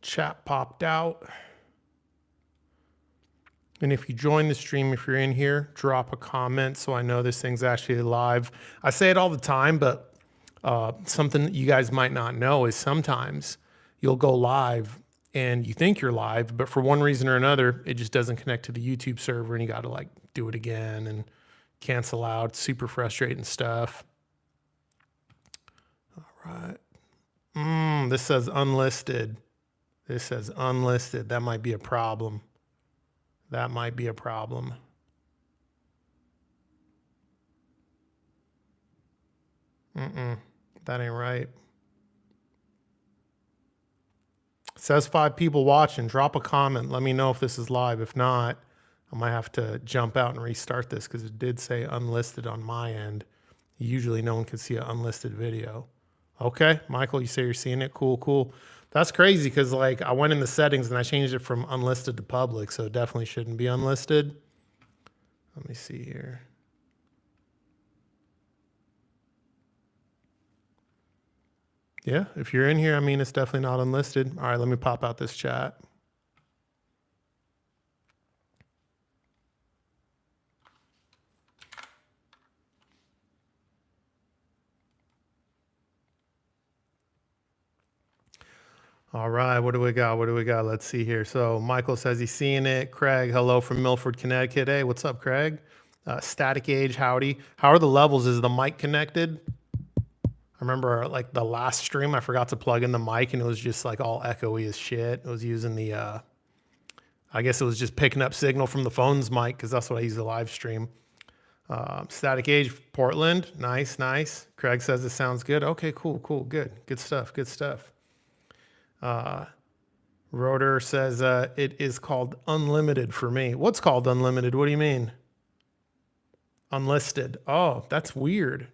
chat popped out. And if you join the stream, if you're in here, drop a comment so I know this thing's actually live. I say it all the time, but something that you guys might not know is sometimes you'll go live and you think you're live, but for one reason or another, it just doesn't connect to the YouTube server and you got to like do it again and cancel out. Super frustrating stuff. All right. This says unlisted. This says unlisted. That might be a problem. That might be a problem. That ain't right. It says 5 people watching. Drop a comment. Let me know if this is live. If not, I might have to jump out and restart this because it did say unlisted on my end. Usually no one can see an unlisted video. Okay, Michael, you say you're seeing it. Cool, cool. That's crazy because like I went in the settings and I changed it from unlisted to public, so it definitely shouldn't be unlisted. Let me see here. Yeah, if you're in here, I mean, it's definitely not unlisted. All right, let me pop out this chat. All right, what do we got? What do we got? Let's see here. So Michael says he's seeing it. Craig, hello from Milford, Connecticut. Hey, what's up, Craig? Static Age, howdy. How are the levels? Is the mic connected? I remember like the last stream, I forgot to plug in the mic and it was just like all echoey as shit. It was using the, I guess it was just picking up signal from the phone's mic because that's what I use the live stream. Static Age, Portland. Nice, nice. Craig says it sounds good. Okay, cool, cool, good. Good stuff, good stuff. Rotor says it is called unlimited for me. What's called unlimited? What do you mean? Unlisted. Oh, that's weird.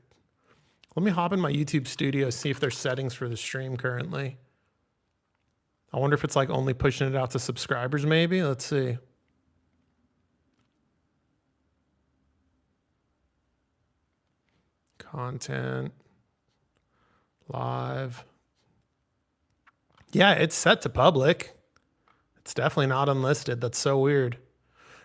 Let me hop in my YouTube studio, see if there's settings for the stream currently. I wonder if it's like only pushing it out to subscribers maybe. Let's see. Content. Live. Yeah, it's set to public. It's definitely not unlisted. That's so weird.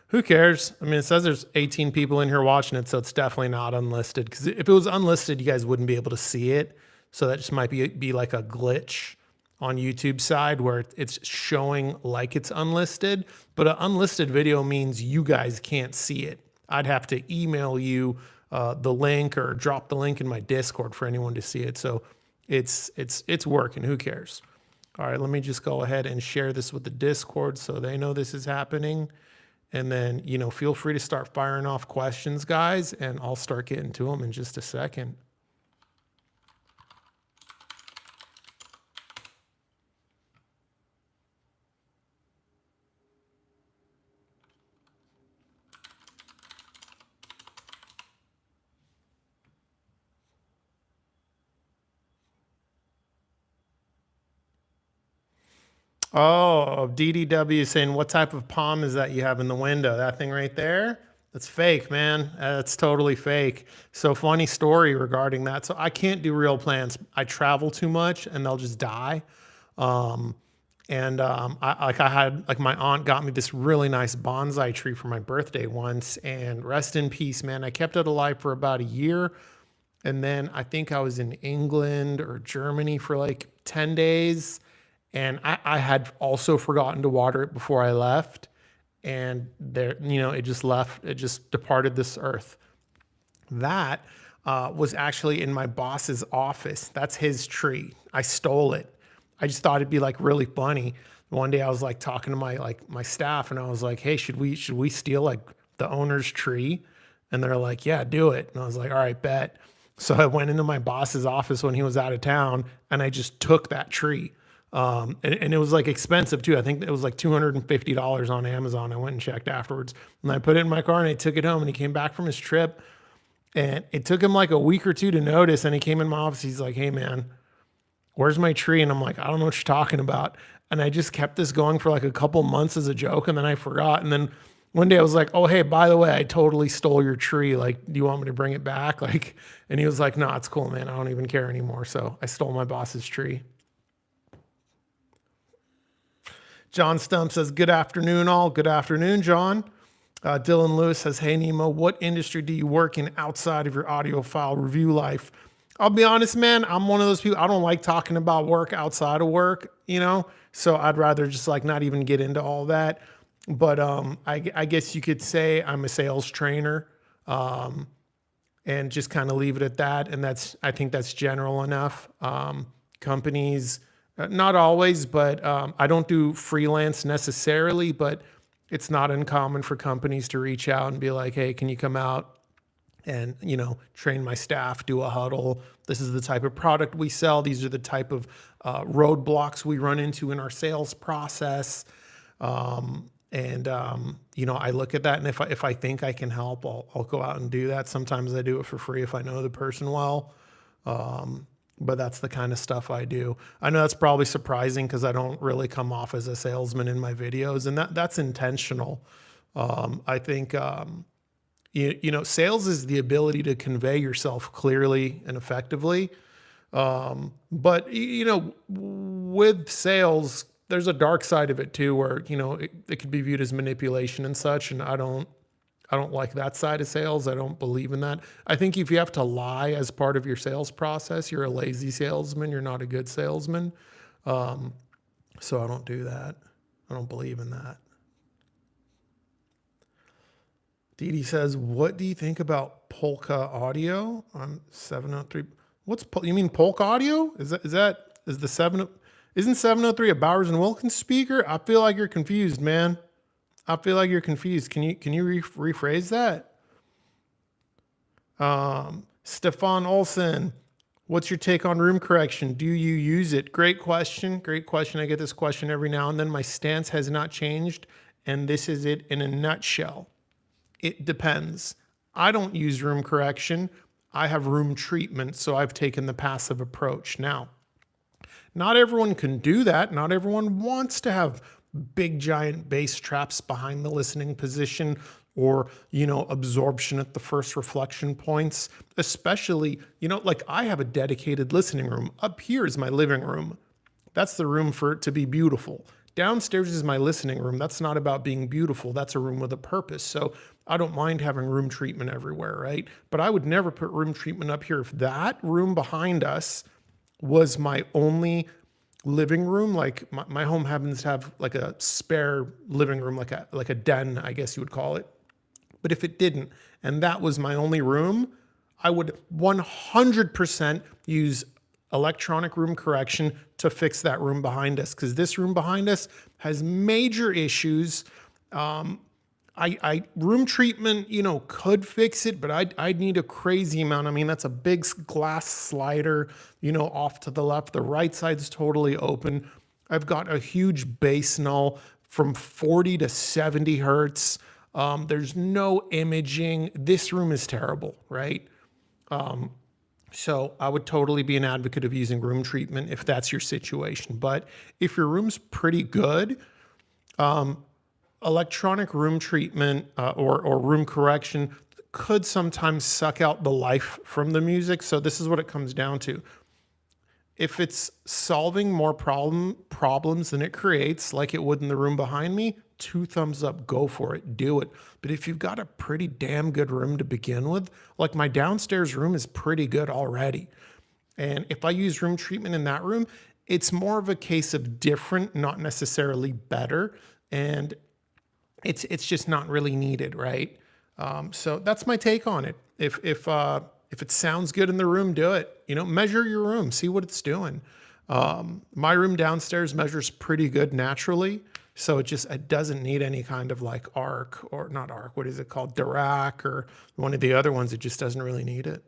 Who cares? I mean, it says there's 18 people in here watching it, so it's definitely not unlisted. Because if it was unlisted, you guys wouldn't be able to see it. So that just might be like a glitch on YouTube side where it's showing like it's unlisted. But an unlisted video means you guys can't see it. I'd have to email you the link or drop the link in my Discord for anyone to see it. So it's working. Who cares? All right, let me just go ahead and share this with the Discord so they know this is happening. And then, you know, feel free to start firing off questions, guys, and I'll start getting to them in just a second. Oh, DDW is saying, what type of palm is that you have in the window? That thing right there? That's fake, man. That's totally fake. So funny story regarding that. So I can't do real plants. I travel too much and they'll just die. I had my aunt got me this really nice bonsai tree for my birthday once, and rest in peace, man. I kept it alive for about a year. And then I think I was in England or Germany for like 10 days. And I had also forgotten to water it before I left. And there, you know, it just left, it just departed this earth. That was actually in my boss's office. That's his tree. I stole it. I just thought it'd be like really funny. One day I was like talking to my staff and I was like, hey, should we steal like the owner's tree? And they're like, yeah, do it. And I was like, all right, bet. So I went into my boss's office when he was out of town and I just took that tree. And it was like expensive too. I think it was like $250 on Amazon. I went and checked afterwards and I put it in my car and I took it home, and he came back from his trip and it took him like a week or two to notice. And he came in my office. He's like, hey man, where's my tree? And I'm like, I don't know what you're talking about. And I just kept this going for like a couple months as a joke. And then I forgot. And then one day I was like, oh, hey, by the way, I totally stole your tree. Like, do you want me to bring it back? Like, and he was like, no, it's cool, man. I don't even care anymore. So I stole my boss's tree. John Stump says, good afternoon, all. Good afternoon, John. Dylan Lewis says, hey, Nemo, what industry do you work in outside of your audiophile review life? I'll be honest, man, I'm one of those people, I don't like talking about work outside of work, so I'd rather just like not even get into all that. But I guess you could say I'm a sales trainer, and just kind of leave it at that. And I think that's general enough. Companies, not always, but I don't do freelance necessarily, but it's not uncommon for companies to reach out and be like, hey, can you come out and, train my staff, do a huddle. This is the type of product we sell. These are the type of roadblocks we run into in our sales process. I look at that, and if I think I can help, I'll go out and do that. Sometimes I do it for free if I know the person well. But that's the kind of stuff I do. I know that's probably surprising because I don't really come off as a salesman in my videos, and that's intentional. I think, sales is the ability to convey yourself clearly and effectively. But with sales, there's a dark side of it too, where, it could be viewed as manipulation and such. And I don't like that side of sales. I don't believe in that. I think if you have to lie as part of your sales process, you're a lazy salesman. You're not a good salesman. So I don't do that. I don't believe in that. Dee Dee says, what do you think about Polka audio on 703? You mean Polka audio? Is the 7? Isn't 703 a Bowers and Wilkins speaker? I feel like you're confused, man. I feel like you're confused. Can you rephrase that? Stefan Olson, what's your take on room correction? Do you use it? Great question. Great question. I get this question every now and then. My stance has not changed, and this is it in a nutshell. It depends. I don't use room correction. I have room treatment, so I've taken the passive approach. Now, not everyone can do that. Not everyone wants to have big giant bass traps behind the listening position or, absorption at the first reflection points, especially, like I have a dedicated listening room. Up here is my living room. That's the room for it to be beautiful. Downstairs is my listening room. That's not about being beautiful. That's a room with a purpose. So I don't mind having room treatment everywhere, right? But I would never put room treatment up here. If that room behind us was my only living room, like my home happens to have like a spare living room, like a den, I guess you would call it. But if it didn't, and that was my only room, I would 100% use electronic room correction to fix that room behind us, because this room behind us has major issues. Room treatment, could fix it, but I'd need a crazy amount. I mean, that's a big glass slider, off to the left. The right side's totally open. I've got a huge bass null from 40 to 70 hertz. There's no imaging. This room is terrible, right? So I would totally be an advocate of using room treatment if that's your situation. But if your room's pretty good, electronic room treatment or room correction could sometimes suck out the life from the music. So this is what it comes down to. If it's solving more problems than it creates, like it would in the room behind me, 2 thumbs up, go for it, do it. But if you've got a pretty damn good room to begin with, like my downstairs room is pretty good already. And if I use room treatment in that room, it's more of a case of different, not necessarily better. And it's just not really needed, right? So that's my take on it. If it sounds good in the room, do it. Measure your room, see what it's doing. My room downstairs measures pretty good naturally, so it doesn't need any kind of like arc, or not arc, what is it called? Dirac or one of the other ones. It just doesn't really need it,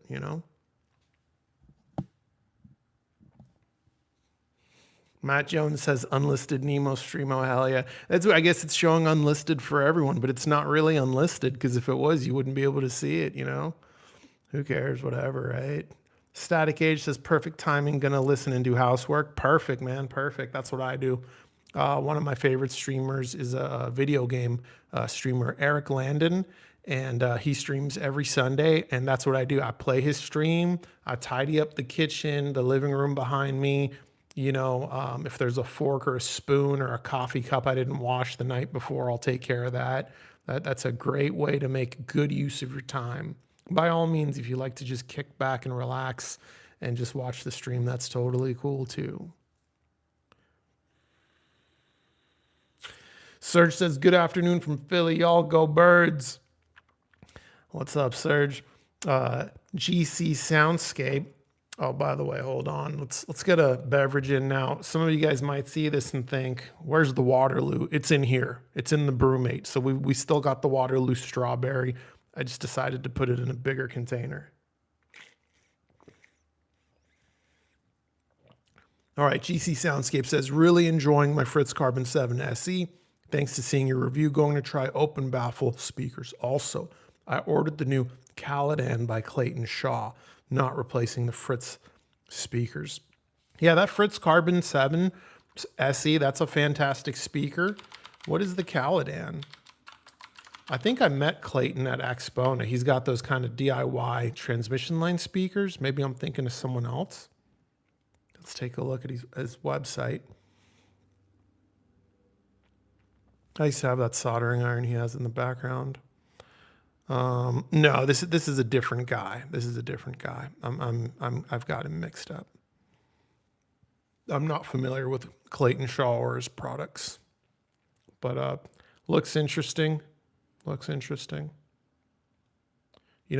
Matt Jones says unlisted Nemo Streamo. Hell yeah. I guess it's showing unlisted for everyone, but it's not really unlisted, because if it was, you wouldn't be able to see it, Who cares? Whatever, right? Static Age says perfect timing, gonna listen and do housework. Perfect, man. Perfect. That's what I do. One of my favorite streamers is a video game streamer, Eric Landon, and he streams every Sunday, and that's what I do. I play his stream. I tidy up the kitchen, the living room behind me, If there's a fork or a spoon or a coffee cup I didn't wash the night before, I'll take care of that. That's a great way to make good use of your time. By all means, if you like to just kick back and relax and just watch the stream, that's totally cool too. Serge says, good afternoon from Philly. Y'all go birds. What's up, Serge? GC Soundscape. Oh, by the way, hold on. Let's get a beverage in now. Some of you guys might see this and think, where's the Waterloo? It's in here. It's in the Brewmate. So we still got the Waterloo strawberry. I just decided to put it in a bigger container. All right, GC Soundscape says, really enjoying my Fritz Carbon 7 SE. Thanks to seeing your review, going to try open baffle speakers. Also, I ordered the new Caladan by Clayton Shaw, not replacing the Fritz speakers. Yeah, that Fritz Carbon 7 SE, that's a fantastic speaker. What is the Caladan? I think I met Clayton at Axpona. He's got those kind of DIY transmission line speakers. Maybe I'm thinking of someone else. Let's take a look at his website. I used to have that soldering iron he has in the background. No, this is a different guy. This is a different guy. I've got him mixed up. I'm not familiar with Clayton Shaw or his products, but looks interesting. Looks interesting.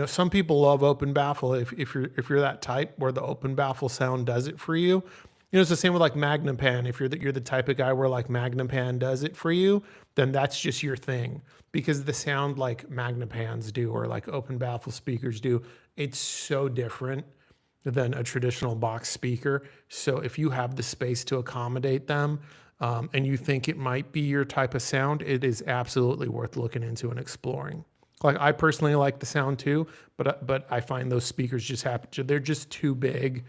Some people love open baffle. If you're that type where the open baffle sound does it for you, it's the same with like Magnapan. If you're the type of guy where like Magnapan does it for you, then that's just your thing, because the sound like Magnapans do or like open baffle speakers do, it's so different than a traditional box speaker. So if you have the space to accommodate them, and you think it might be your type of sound, it is absolutely worth looking into and exploring. Like, I personally like the sound too, but I find those speakers they're just too big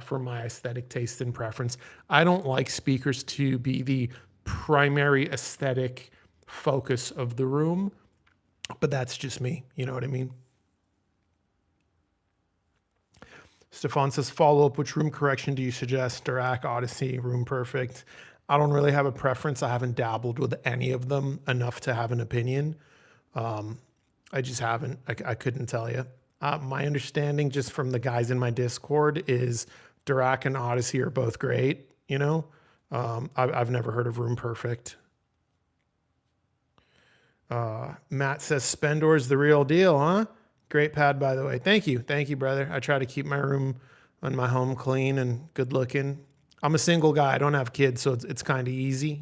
for my aesthetic taste and preference. I don't like speakers to be the primary aesthetic focus of the room, but that's just me. You know what I mean? Stefan says, follow up, which room correction do you suggest? Dirac, Odyssey, Room Perfect. I don't really have a preference. I haven't dabbled with any of them enough to have an opinion. I just haven't. I couldn't tell you. My understanding just from the guys in my Discord is Dirac and Odyssey are both great. I've never heard of Room Perfect. Matt says Spendor is the real deal, huh? Great pad, by the way. Thank you, brother. I try to keep my room and my home clean and good looking. I'm a single guy. I don't have kids, so it's kind of easy,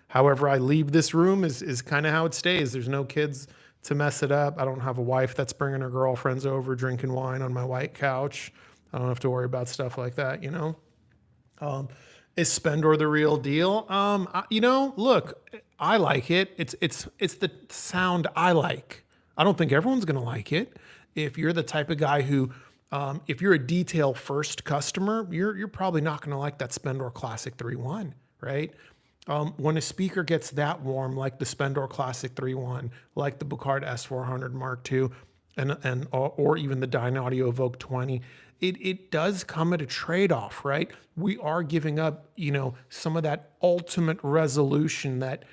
However I leave this room is kind of how it stays. There's no kids to mess it up. I don't have a wife that's bringing her girlfriends over, drinking wine on my white couch. I don't have to worry about stuff like that, Is Spendor the real deal? Look, I like it. It's the sound I like. I don't think everyone's going to like it. If you're the type of guy who, if you're a detail first customer, you're probably not going to like that Spendor Classic 3.1, right? When a speaker gets that warm, like the Spendor Classic 3.1, like the Bucard S400 Mark II, or even the Dynaudio Evoke 20, it does come at a trade-off, right? We are giving up, some of that ultimate resolution that,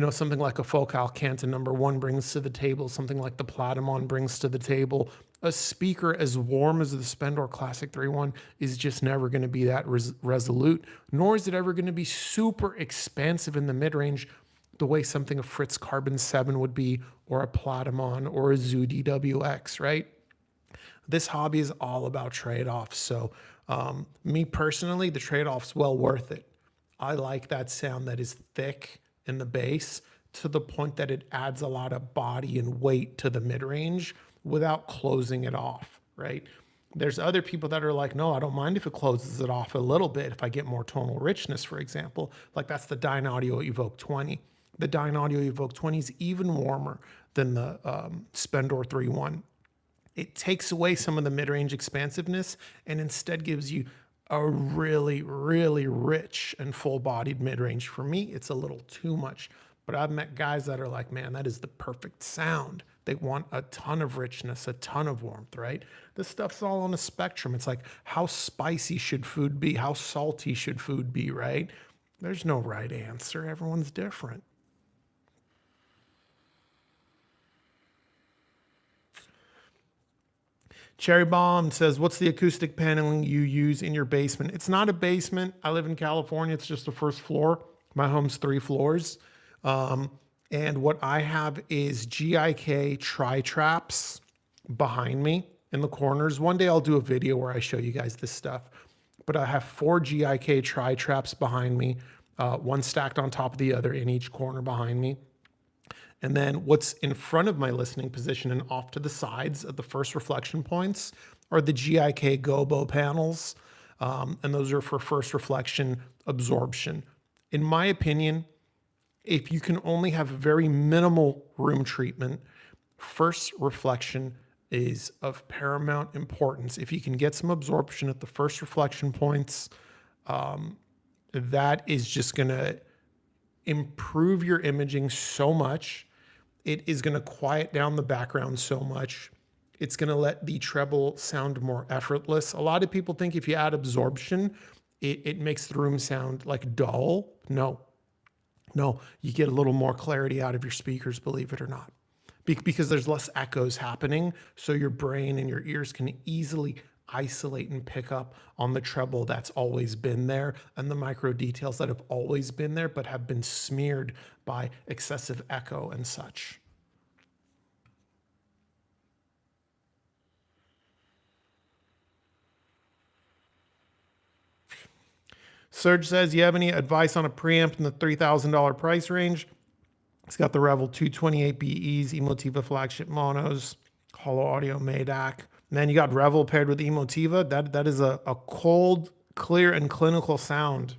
something like a Focal Canton #1 brings to the table, something like the Platimon brings to the table. A speaker as warm as the Spendor Classic 3.1 is just never going to be that resolute, nor is it ever going to be super expansive in the mid-range the way something a Fritz Carbon 7 would be, or a Platimon, or a Zoo DWX, right? This hobby is all about trade-offs. So me personally, the trade-off's well worth it. I like that sound that is thick in the bass to the point that it adds a lot of body and weight to the mid-range without closing it off, right? There's other people that are like, no, I don't mind if it closes it off a little bit if I get more tonal richness, for example. Like that's the Dynaudio Evoke 20. The Dynaudio Evoke 20 is even warmer than the Spendor 3.1. It takes away some of the mid-range expansiveness and instead gives you a really, really rich and full-bodied mid-range. For me, it's a little too much. But I've met guys that are like, man, that is the perfect sound They want a ton of richness, a ton of warmth, right? This stuff's all on a spectrum. It's like, how spicy should food be? How salty should food be, right? There's no right answer. Everyone's different. Cherry Bomb says, what's the acoustic paneling you use in your basement? It's not a basement. I live in California. It's just the first floor. My home's 3 floors. And what I have is GIK tri-traps behind me in the corners. One day I'll do a video where I show you guys this stuff. But I have 4 GIK tri-traps behind me, one stacked on top of the other in each corner behind me. And then what's in front of my listening position and off to the sides of the first reflection points are the GIK gobo panels. And those are for first reflection absorption. In my opinion, if you can only have very minimal room treatment, first reflection is of paramount importance. If you can get some absorption at the first reflection points, that is just going to improve your imaging so much. It is going to quiet down the background so much. It's going to let the treble sound more effortless. A lot of people think if you add absorption, it makes the room sound like dull. No, you get a little more clarity out of your speakers, believe it or not, because there's less echoes happening. So your brain and your ears can easily isolate and pick up on the treble that's always been there and the micro details that have always been there but have been smeared by excessive echo and such. Serge says, you have any advice on a preamp in the $3,000 price range? It's got the Revel 228BEs, Emotiva flagship monos, Holo Audio Medak. Man, you got Revel paired with Emotiva. That is a cold, clear, and clinical sound.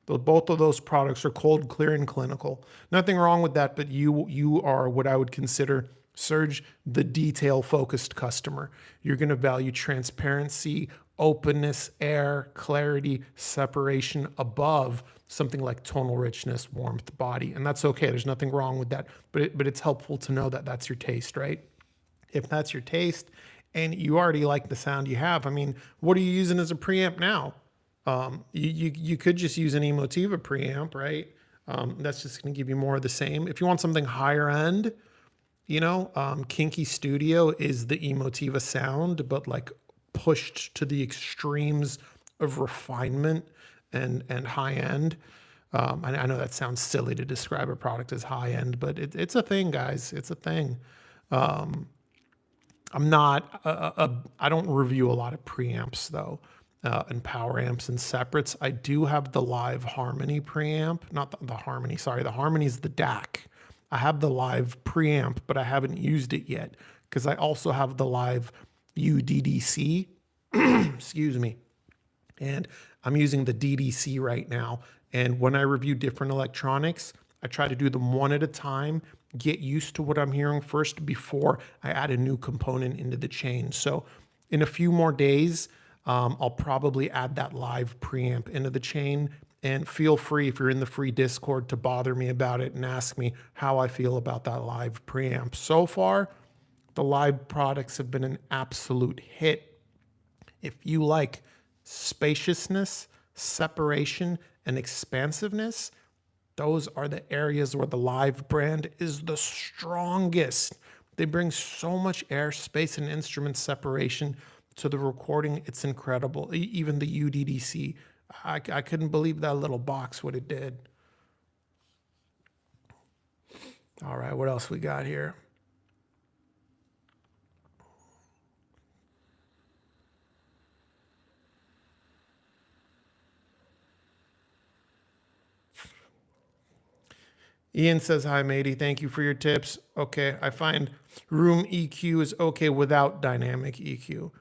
Both of those products are cold, clear, and clinical. Nothing wrong with that, but you are what I would consider, Serge, the detail-focused customer. You're going to value transparency, openness, air, clarity, separation above something like tonal richness, warmth, body. And that's okay. There's nothing wrong with that. But it's helpful to know that that's your taste, right? If that's your taste and you already like the sound you have, I mean, what are you using as a preamp now? You could just use an Emotiva preamp, right? That's just going to give you more of the same. If you want something higher end, Kinky Studio is the Emotiva sound, but like pushed to the extremes of refinement and high end. I know that sounds silly to describe a product as high end, but it's a thing, guys. It's a thing. I'm not, I don't review a lot of preamps though, and power amps and separates. I do have the Live Harmony preamp, not the Harmony, sorry. The Harmony is the DAC. I have the Live preamp, but I haven't used it yet because I also have the Live UDDC, excuse me. And I'm using the DDC right now. And when I review different electronics, I try to do them one at a time, get used to what I'm hearing first before I add a new component into the chain. So in a few more days, I'll probably add that Live preamp into the chain. And feel free, if you're in the free Discord, to bother me about it and ask me how I feel about that Live preamp. So far, the Live products have been an absolute hit. If you like spaciousness, separation, and expansiveness, those are the areas where the Live brand is the strongest. They bring so much air, space, and instrument separation to the recording. It's incredible. Even the UDDC, I couldn't believe that little box, what it did. All right, what else we got here? Ian says, hi, matey. Thank you for your tips. Okay, I find room EQ is okay without dynamic EQ.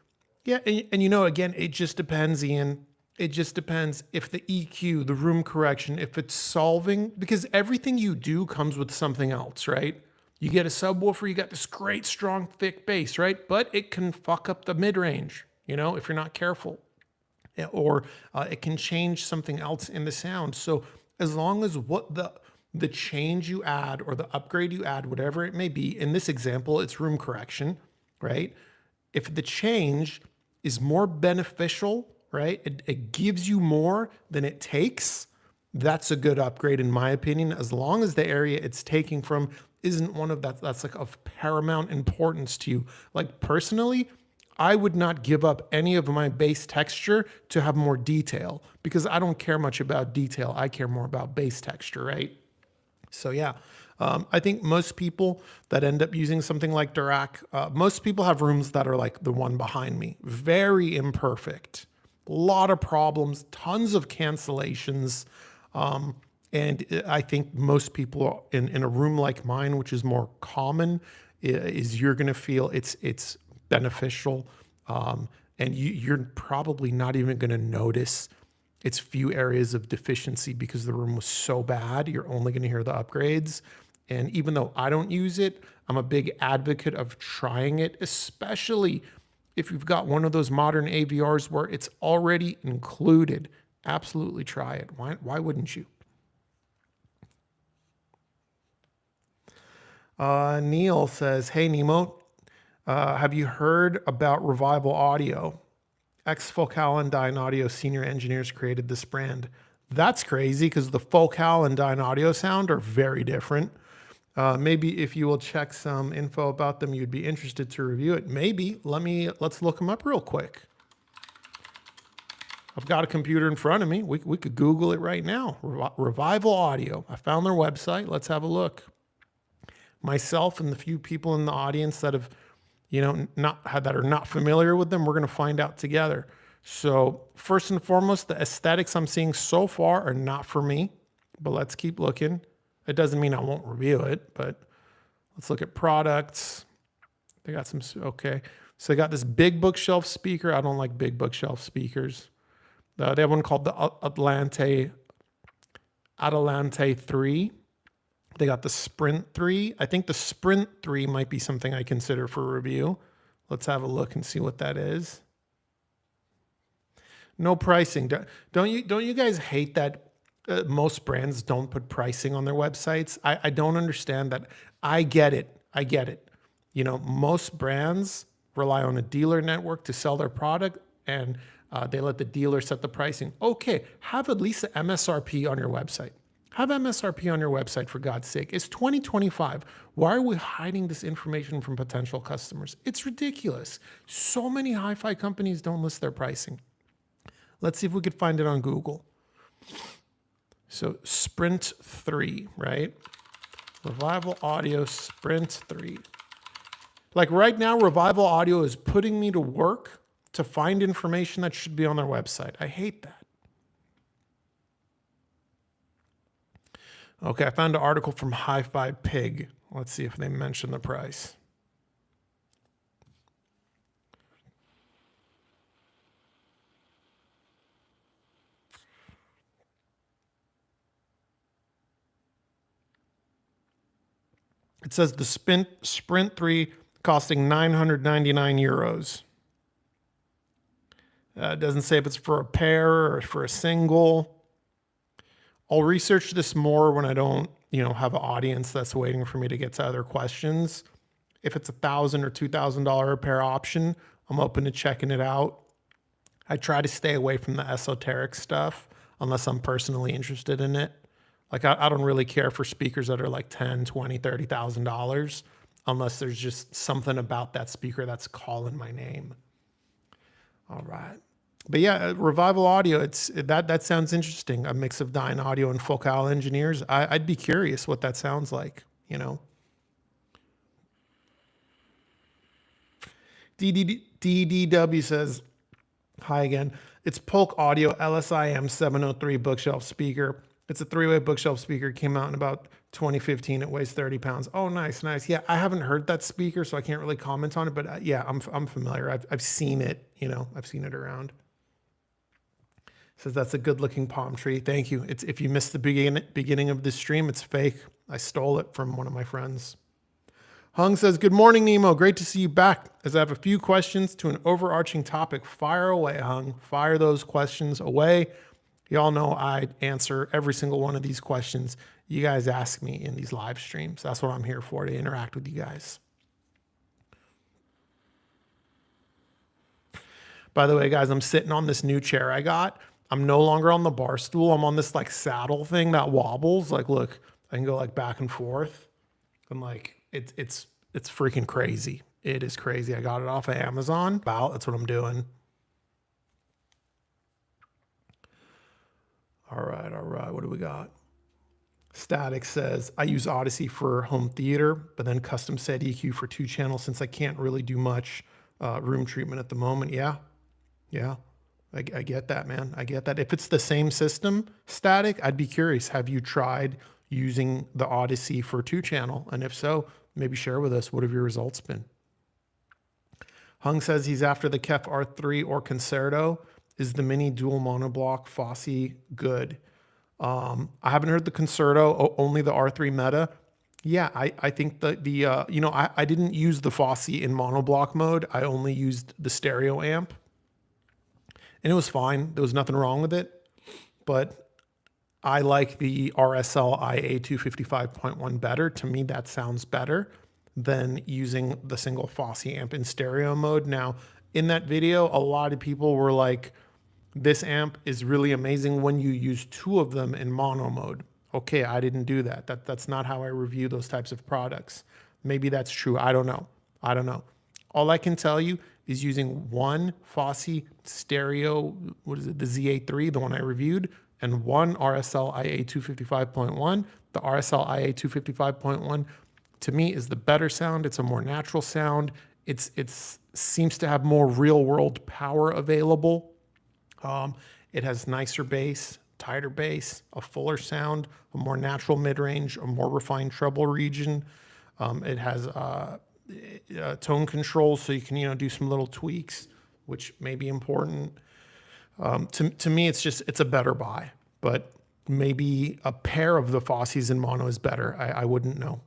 Yeah, and again, it just depends, Ian. It just depends if the EQ, the room correction, if it's solving, because everything you do comes with something else, right? You get a subwoofer, you got this great, strong, thick bass, right? But it can fuck up the mid-range, if you're not careful. Or it can change something else in the sound. So as long as what the change you add or the upgrade you add, whatever it may be, in this example, it's room correction, right? If the change is more beneficial, right? It gives you more than it takes. That's a good upgrade in my opinion, as long as the area it's taking from isn't one of that's like of paramount importance to you. Like personally, I would not give up any of my base texture to have more detail because I don't care much about detail. I care more about base texture, right? So yeah, I think most people that end up using something like Dirac, most people have rooms that are like the one behind me. Very imperfect, a lot of problems, tons of cancellations. And I think most people in a room like mine, which is more common, is you're going to feel it's beneficial. And you're probably not even going to notice its few areas of deficiency because the room was so bad. You're only going to hear the upgrades. And even though I don't use it, I'm a big advocate of trying it, especially if you've got one of those modern AVRs where it's already included. Absolutely try it. Why wouldn't you? Neil says, hey, Nemo, have you heard about Revival Audio? Ex-Focal and Dyne Audio senior engineers created this brand. That's crazy because the Focal and Dyne Audio sound are very different. Maybe if you will check some info about them, you'd be interested to review it. Maybe. Let's look them up real quick. I've got a computer in front of me. We could Google it right now. Revival Audio. I found their website. Let's have a look. Myself and the few people in the audience that have, that are not familiar with them, we're going to find out together. So first and foremost, the aesthetics I'm seeing so far are not for me, but let's keep looking. It doesn't mean I won't review it, but let's look at products. They got some, okay. So they got this big bookshelf speaker. I don't like big bookshelf speakers. They have one called the Adelante 3. They got the Sprint 3. I think the Sprint 3 might be something I consider for review. Let's have a look and see what that is. No pricing. Don't you guys hate that most brands don't put pricing on their websites? I don't understand that. I get it. Most brands rely on a dealer network to sell their product, and they let the dealer set the pricing. Okay, have at least an MSRP on your website. Have MSRP on your website, for God's sake. It's 2025. Why are we hiding this information from potential customers? It's ridiculous. So many hi-fi companies don't list their pricing. Let's see if we could find it on Google. So Sprint 3, right? Revival Audio Sprint 3. Like right now, Revival Audio is putting me to work to find information that should be on their website. I hate that. Okay, I found an article from Hi-Fi Pig. Let's see if they mention the price. It says the Sprint 3 costing 999 euros. It doesn't say if it's for a pair or for a single. I'll research this more when I don't, have an audience that's waiting for me to get to other questions. If it's $1,000 or $2,000 a pair option, I'm open to checking it out. I try to stay away from the esoteric stuff unless I'm personally interested in it. Like I don't really care for speakers that are like $10,000, $20,000, $30,000 unless there's just something about that speaker that's calling my name. All right. But yeah, Revival Audio, that sounds interesting. A mix of Dyne Audio and Focal engineers. I'd be curious what that sounds like, DDW says, hi again. It's Polk Audio LSIM 703 bookshelf speaker. It's a 3-way bookshelf speaker. It came out in about 2015. It weighs 30 pounds. Oh, nice. Yeah, I haven't heard that speaker, so I can't really comment on it. But yeah, I'm familiar. I've seen it. I've seen it around. Says that's a good-looking palm tree. Thank you. If you missed the beginning of this stream, it's fake. I stole it from one of my friends. Hung says, good morning, Nemo. Great to see you back. As I have a few questions to an overarching topic. Fire away, Hung. Fire those questions away. Y'all know I answer every single one of these questions. You guys ask me in these live streams. That's what I'm here for, to interact with you guys. By the way, guys, I'm sitting on this new chair I got. I'm no longer on the bar stool. I'm on this like saddle thing that wobbles. Like, look, I can go like back and forth. And like, it's freaking crazy. It is crazy. I got it off of Amazon. Wow, that's what I'm doing. All right. What do we got? Static says, I use Odyssey for home theater, but then custom set EQ for 2 channels since I can't really do much room treatment at the moment. Yeah. I get that, man. I get that. If it's the same system, Static, I'd be curious. Have you tried using the Odyssey for 2 channel? And if so, maybe share with us, what have your results been? Hung says he's after the Kef R3 or Concerto. Is the mini dual monoblock Fosse good? I haven't heard the Concerto, only the R3 Meta. Yeah, I think that I didn't use the Fosse in monoblock mode. I only used the stereo amp. And it was fine. There was nothing wrong with it. But I like the RSL IA 255.1 better. To me, that sounds better than using the single Fosse amp in stereo mode. Now, in that video, a lot of people were like, this amp is really amazing when you use 2 of them in mono mode. Okay, I didn't do that. That's not how I review those types of products. Maybe that's true. I don't know. All I can tell you is using one Fosse stereo, the ZA3, the one I reviewed, and one RSL IA 255.1. The RSL IA 255.1 to me is the better sound. It's a more natural sound. It seems to have more real world power available. It has nicer bass, tighter bass, a fuller sound, a more natural mid-range, a more refined treble region. It has tone control, so you can do some little tweaks, which may be important. To me, it's a better buy, but maybe a pair of the Fosses in mono is better. I wouldn't know.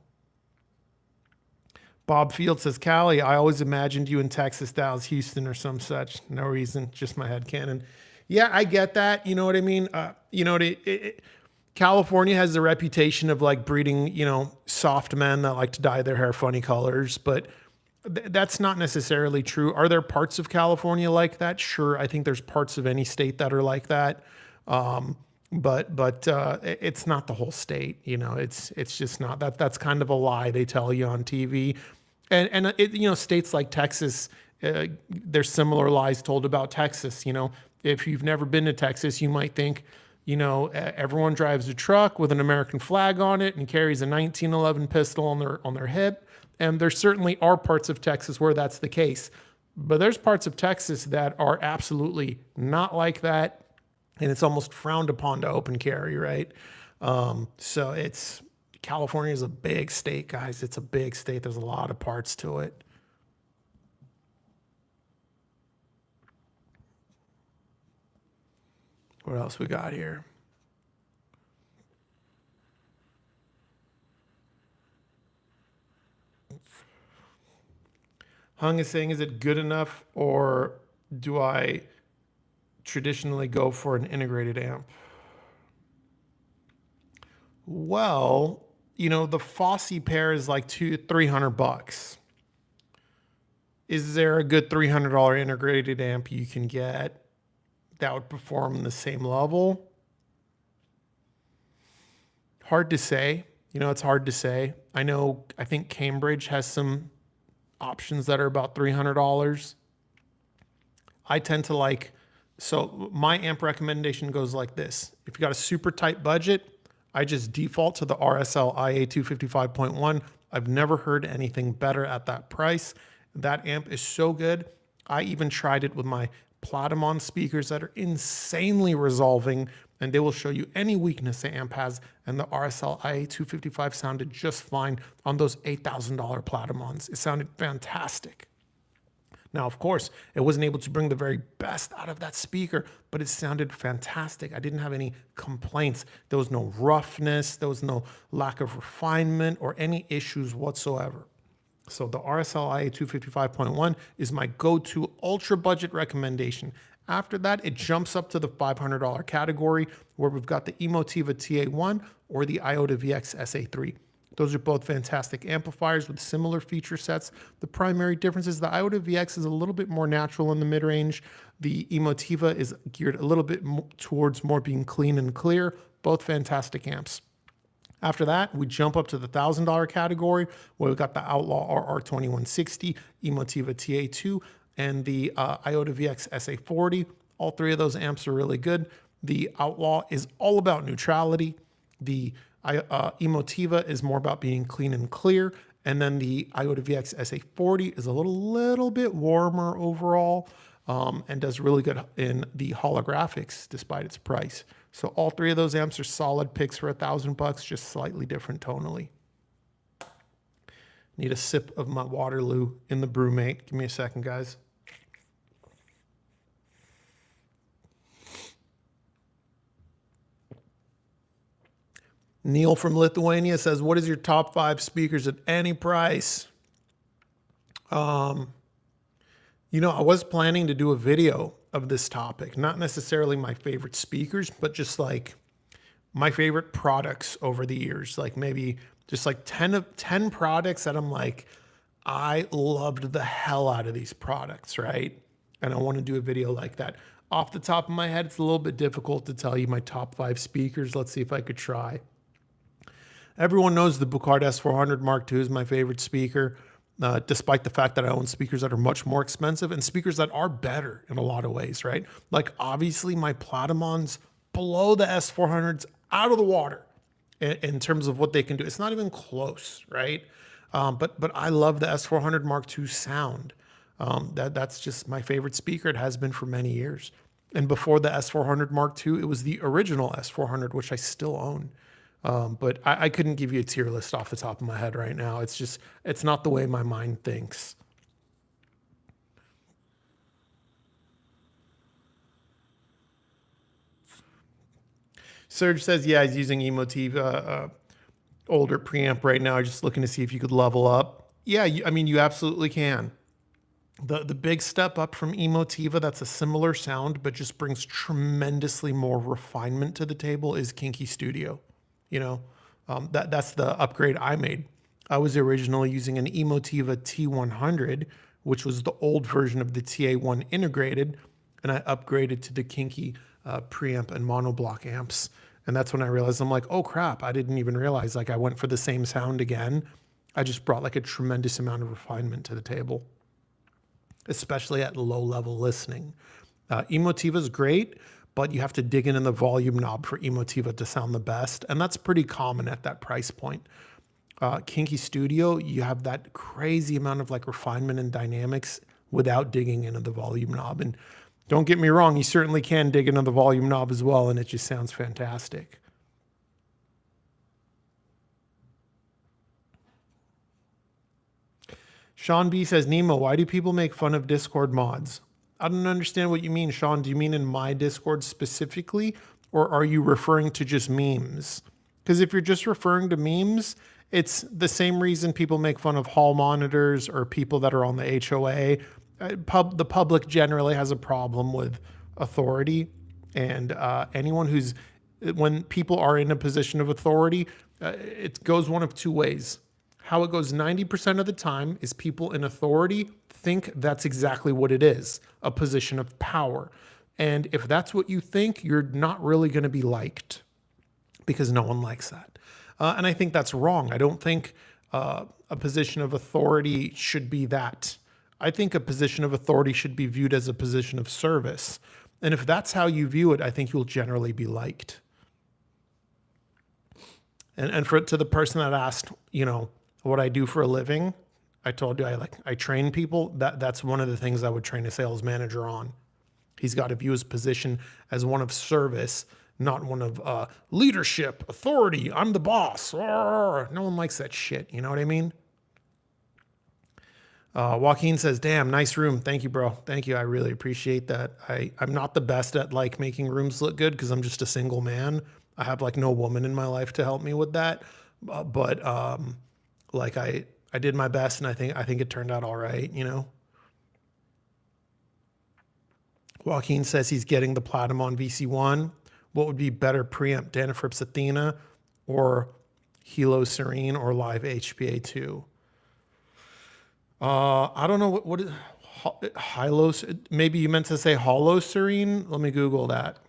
Bob Field says, Callie, I always imagined you in Texas, Dallas, Houston, or some such. No reason, just my headcanon. Yeah, I get that. You know what I mean? California has the reputation of like breeding, soft men that like to dye their hair funny colors, but that's not necessarily true. Are there parts of California like that? Sure. I think there's parts of any state that are like that. But it's not the whole state, it's just not that. That's kind of a lie they tell you on TV. And states like Texas, there's similar lies told about Texas. If you've never been to Texas, you might think, everyone drives a truck with an American flag on it and carries a 1911 pistol on their hip. And there certainly are parts of Texas where that's the case. But there's parts of Texas that are absolutely not like that. And it's almost frowned upon to open carry, right? So California is a big state, guys. It's a big state. There's a lot of parts to it. What else we got here? Hung is saying, is it good enough, or do I traditionally go for an integrated amp? Well, the Fosse pair is like $300. Is there a good $300 integrated amp you can get that would perform the same level? Hard to say. It's hard to say. I think Cambridge has some options that are about $300. I tend to so my amp recommendation goes like this. If you got a super tight budget, I just default to the RSL IA 255.1. I've never heard anything better at that price. That amp is so good. I even tried it with my Platimon speakers that are insanely resolving, and they will show you any weakness the amp has, and the RSL IA 255 sounded just fine on those $8,000 Platimons. It sounded fantastic. Now, of course, it wasn't able to bring the very best out of that speaker, but it sounded fantastic. I didn't have any complaints. There was no roughness. There was no lack of refinement or any issues whatsoever. So the RSL IA 255.1 is my go-to ultra budget recommendation. After that, it jumps up to the $500 category where we've got the Emotiva TA1 or the Iota VX SA3. Those are both fantastic amplifiers with similar feature sets. The primary difference is the Iota VX is a little bit more natural in the mid-range. The Emotiva is geared a little bit towards more being clean and clear. Both fantastic amps. After that, we jump up to the $1,000 category where we've got the Outlaw RR2160, Emotiva TA2, and the Iota VX SA40. All three of those amps are really good. The Outlaw is all about neutrality. The Emotiva is more about being clean and clear. And then the Iota VX SA40 is a little bit warmer overall and does really good in the holographics despite its price. So all three of those amps are solid picks for $1,000, just slightly different tonally. Need a sip of my Waterloo in the brewmate. Give me a second, guys. Neil from Lithuania says, what is your top 5 speakers at any price? You know, I was planning to do a video of this topic, not necessarily my favorite speakers, but just like my favorite products over the years, like maybe just like 10 products that I'm like, I loved the hell out of these products, right? And I want to do a video like that. Off the top of my head, it's a little bit difficult to tell you my top 5 speakers. Let's see if I could try. Everyone knows the Buchard S400 Mark II is my favorite speaker, despite the fact that I own speakers that are much more expensive and speakers that are better in a lot of ways, right? Like obviously my Platimons blow the S400s out of the water in terms of what they can do. It's not even close, right? But I love the S400 Mark II sound. That's just my favorite speaker. It has been for many years. And before the S400 Mark II, it was the original S400, which I still own. But I couldn't give you a tier list off the top of my head right now. It's not the way my mind thinks. Serge says, yeah, he's using Emotiva older preamp right now. Just looking to see if you could level up. Yeah, I mean, you absolutely can. The big step up from Emotiva that's a similar sound but just brings tremendously more refinement to the table is Kinky Studio. You know, that's the upgrade I made. I was originally using an Emotiva T100, which was the old version of the TA1 integrated, and I upgraded to the Kinky preamp and monoblock amps. And that's when I realized, I'm like, oh crap, I didn't even realize like I went for the same sound again. I just brought like a tremendous amount of refinement to the table, especially at low level listening. Emotiva is great, but you have to dig in the volume knob for Emotiva to sound the best. And that's pretty common at that price point. Kinky Studio, you have that crazy amount of like refinement and dynamics without digging into the volume knob. And don't get me wrong, you certainly can dig into the volume knob as well, and it just sounds fantastic. Sean B says, Nemo, why do people make fun of Discord mods? I don't understand what you mean, Sean. Do you mean in my Discord specifically, or are you referring to just memes? Because if you're just referring to memes, it's the same reason people make fun of hall monitors or people that are on the HOA. The public generally has a problem with authority, and when people are in a position of authority, it goes one of two ways. How it goes 90% of the time is people in authority think that's exactly what it is, a position of power. And if that's what you think, you're not really going to be liked because no one likes that. And I think that's wrong. I don't think a position of authority should be that. I think a position of authority should be viewed as a position of service. And if that's how you view it, I think you'll generally be liked. And to the person that asked, you know, what I do for a living, I told you I train people. That's one of the things I would train a sales manager on. He's got to view his position as one of service, not one of leadership, authority. I'm the boss. No one likes that shit. You know what I mean? Joaquin says, damn, nice room. Thank you, bro. Thank you. I really appreciate that. I'm not the best at like making rooms look good because I'm just a single man. I have like no woman in my life to help me with that. But like I did my best, and I think it turned out all right, you know. Joaquin says he's getting the Platinum VC1. What would be better preamp, Danafrips Athena or Hilo Serene or Live HPA2? I don't know what is Hilo. Maybe you meant to say Holo Serene. Let me Google that.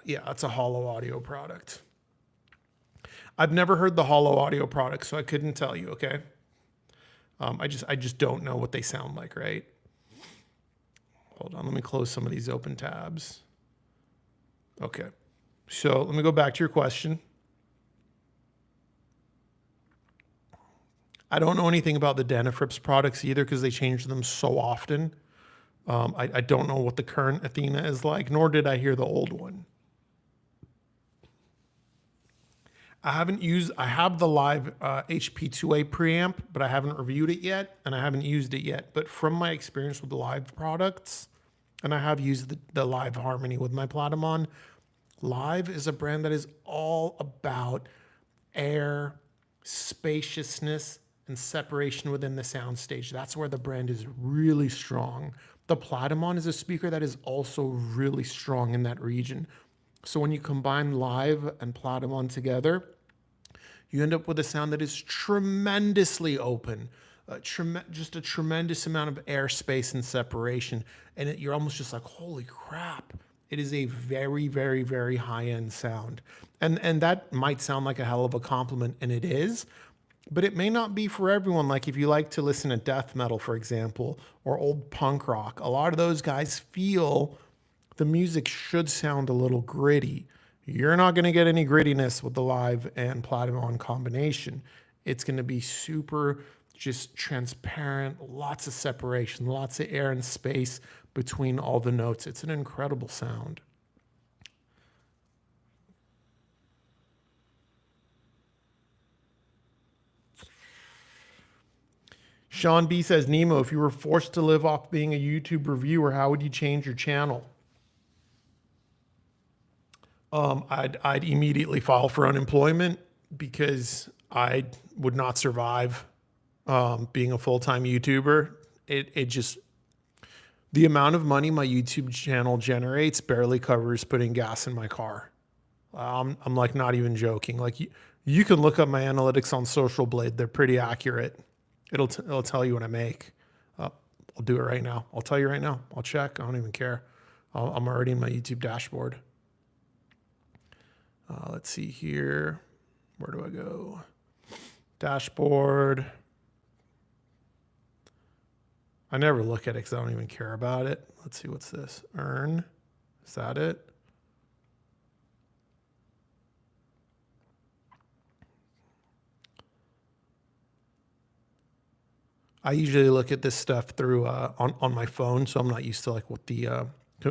Yeah, it's a Holo Audio product. I've never heard the Holo Audio product, so I couldn't tell you. Okay. I just don't know what they sound like, right? Hold on, let me close some of these open tabs. Okay, so let me go back to your question. I don't know anything about the Danafrips products either because they change them so often. I don't know what the current Athena is like, nor did I hear the old one. I have the Live HP2A preamp, but I haven't reviewed it yet, and I haven't used it yet. But from my experience with the Live products, and I have used the Live Harmony with my Platinum, Live is a brand that is all about air, spaciousness, and separation within the soundstage. That's where the brand is really strong. The Platinum is a speaker that is also really strong in that region. So when you combine Live and Platinum together, you end up with a sound that is tremendously open, just a tremendous amount of airspace and separation. And you're almost just like, holy crap. It is a very, very, very high-end sound. And that might sound like a hell of a compliment, and it is, but it may not be for everyone. Like if you like to listen to death metal, for example, or old punk rock, a lot of those guys feel the music should sound a little gritty. You're not going to get any grittiness with the Live and Platinum combination. It's going to be super just transparent, lots of separation, lots of air and space between all the notes. It's an incredible sound. Sean B says, Nemo, if you were forced to live off being a YouTube reviewer, how would you change your channel? I'd immediately file for unemployment because I would not survive being a full-time YouTuber. It just, the amount of money my YouTube channel generates barely covers putting gas in my car. I'm like not even joking. Like you can look up my analytics on Social Blade. They're pretty accurate. It'll tell you what I make. I'll do it right now. I'll tell you right now. I'll check. I don't even care. I'm already in my YouTube dashboard. Let's see here. Where do I go? Dashboard. I never look at it because I don't even care about it. Let's see, what's this? Earn. Is that it? I usually look at this stuff through on my phone, so I'm not used to like what the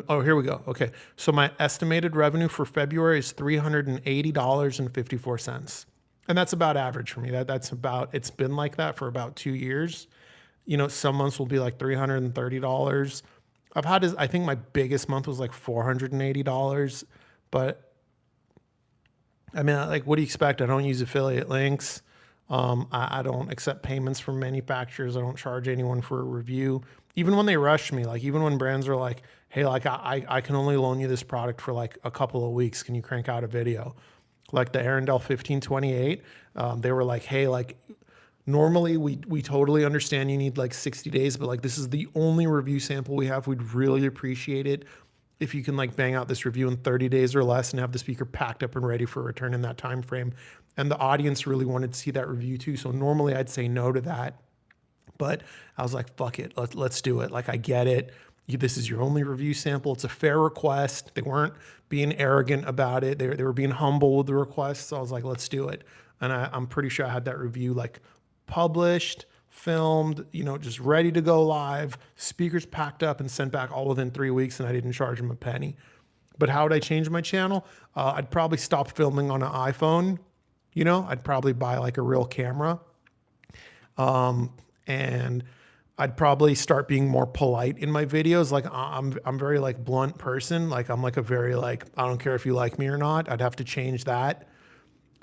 oh, here we go. Okay, so my estimated revenue for February is $380.54, and that's about average for me. That's about, it's been like that for about 2 years. You know, some months will be like $330. I've had, I think my biggest month was like $480, but I mean, like, what do you expect? I don't use affiliate links. I don't accept payments from manufacturers. I don't charge anyone for a review. Even when they rush me, like even when brands are like, hey, like I can only loan you this product for like a couple of weeks. Can you crank out a video? Like the Arendelle 1528, they were like, hey, like normally we totally understand you need like 60 days, but like this is the only review sample we have. We'd really appreciate it if you can like bang out this review in 30 days or less and have the speaker packed up and ready for return in that time frame. And the audience really wanted to see that review too. So normally I'd say no to that, but I was like, fuck it, let's do it. Like I get it. This is your only review sample. It's a fair request. They weren't being arrogant about it. They were being humble with the request. So I was like, let's do it. And I'm pretty sure I had that review like published, filmed, you know, just ready to go live, speakers packed up and sent back all within 3 weeks, and I didn't charge them a penny. But how would I change my channel? I'd probably stop filming on an iPhone. You know, I'd probably buy like a real camera. And I'd probably start being more polite in my videos. Like I'm very like blunt person. Like I'm like a very like, I don't care if you like me or not. I'd have to change that.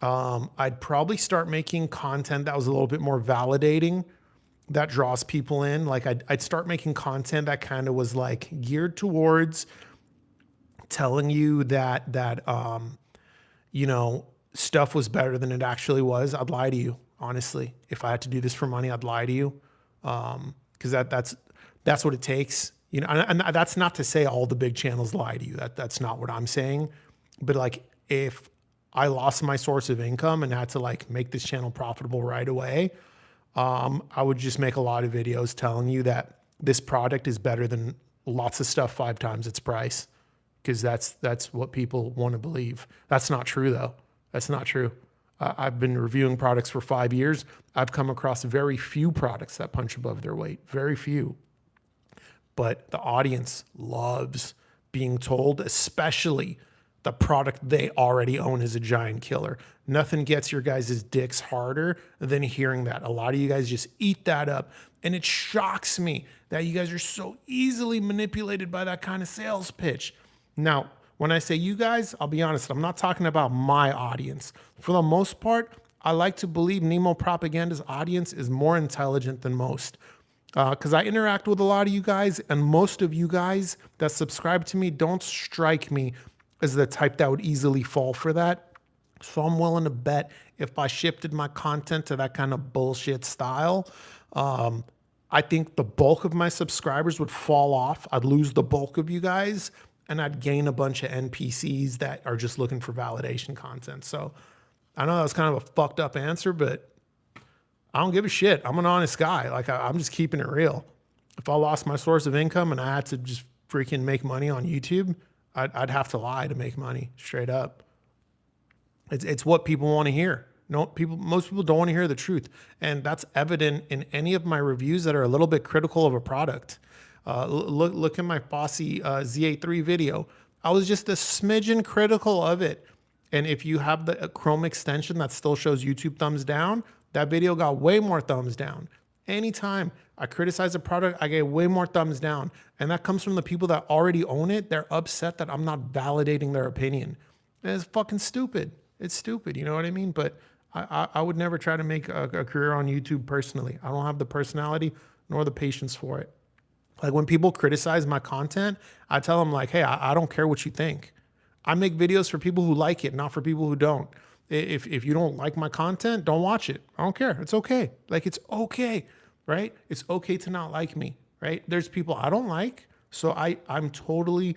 I'd probably start making content that was a little bit more validating. that draws people in. Like I'd start making content that kind of was like geared towards telling you that you know, stuff was better than it actually was. I'd lie to you, honestly. If I had to do this for money, I'd lie to you. Because that's what it takes. You know, and that's not to say all the big channels lie to you. That's not what I'm saying. But like, if I lost my source of income and had to like make this channel profitable right away, I would just make a lot of videos telling you that this product is better than lots of stuff 5 times its price, because that's what people want to believe. That's not true though. That's not true. I've been reviewing products for 5 years. I've come across very few products that punch above their weight, very few. But the audience loves being told, especially the product they already own is a giant killer. Nothing gets your guys' dicks harder than hearing that. A lot of you guys just eat that up. And it shocks me that you guys are so easily manipulated by that kind of sales pitch. Now, when I say you guys, I'll be honest, I'm not talking about my audience. For the most part, I like to believe Nemo Propaganda's audience is more intelligent than most. Because I interact with a lot of you guys, and most of you guys that subscribe to me don't strike me as the type that would easily fall for that. So I'm willing to bet if I shifted my content to that kind of bullshit style, I think the bulk of my subscribers would fall off. I'd lose the bulk of you guys, and I'd gain a bunch of NPCs that are just looking for validation content. So I know that was kind of a fucked up answer, but I don't give a shit. I'm an honest guy. Like I'm just keeping it real. If I lost my source of income and I had to just freaking make money on YouTube, I'd have to lie to make money, straight up. It's what people want to hear. Most people don't want to hear the truth. And that's evident in any of my reviews that are a little bit critical of a product. Look at my Fossey Z83 video. I was just a smidgen critical of it. And if you have the Chrome extension that still shows YouTube thumbs down, that video got way more thumbs down. Anytime I criticize a product, I get way more thumbs down. And that comes from the people that already own it. They're upset that I'm not validating their opinion. And it's fucking stupid. It's stupid, you know what I mean? But I would never try to make a career on YouTube personally. I don't have the personality nor the patience for it. Like when people criticize my content, I tell them like, hey, I don't care what you think. I make videos for people who like it, not for people who don't. If you don't like my content, don't watch it. I don't care. It's okay. Like it's okay, right? It's okay to not like me, right? There's people I don't like. So I'm totally,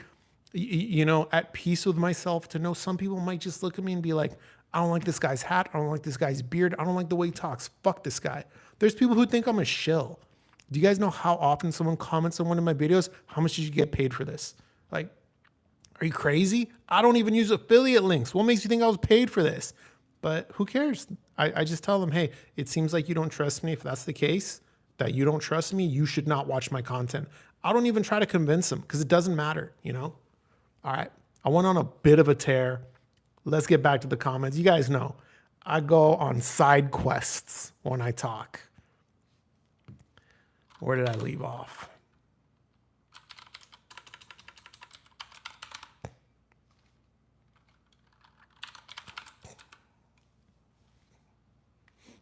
you know, at peace with myself to know some people might just look at me and be like, I don't like this guy's hat. I don't like this guy's beard. I don't like the way he talks. Fuck this guy. There's people who think I'm a shill. Do you guys know how often someone comments on one of my videos? How much did you get paid for this? Like, are you crazy? I don't even use affiliate links. What makes you think I was paid for this? But who cares? I just tell them, hey, it seems like you don't trust me. If that's the case, that you don't trust me, you should not watch my content. I don't even try to convince them because it doesn't matter, you know? All right, I went on a bit of a tear. Let's get back to the comments. You guys know I go on side quests when I talk. Where did I leave off?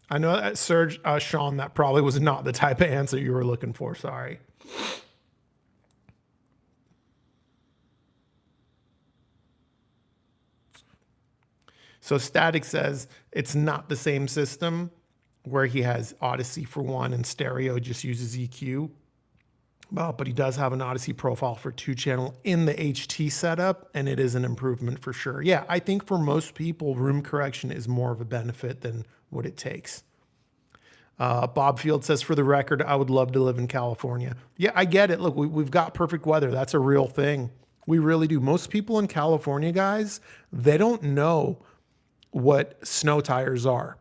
I know that Serge, Sean, that probably was not the type of answer you were looking for. Sorry. So Static says it's not the same system where he has Odyssey for one and stereo just uses EQ. But he does have an Odyssey profile for 2-channel in the HT setup, and it is an improvement for sure. Yeah, I think for most people, room correction is more of a benefit than what it takes. Bob Field says, for the record, I would love to live in California. Yeah, I get it. Look, we've got perfect weather. That's a real thing. We really do. Most people in California, guys, they don't know what snow tires are.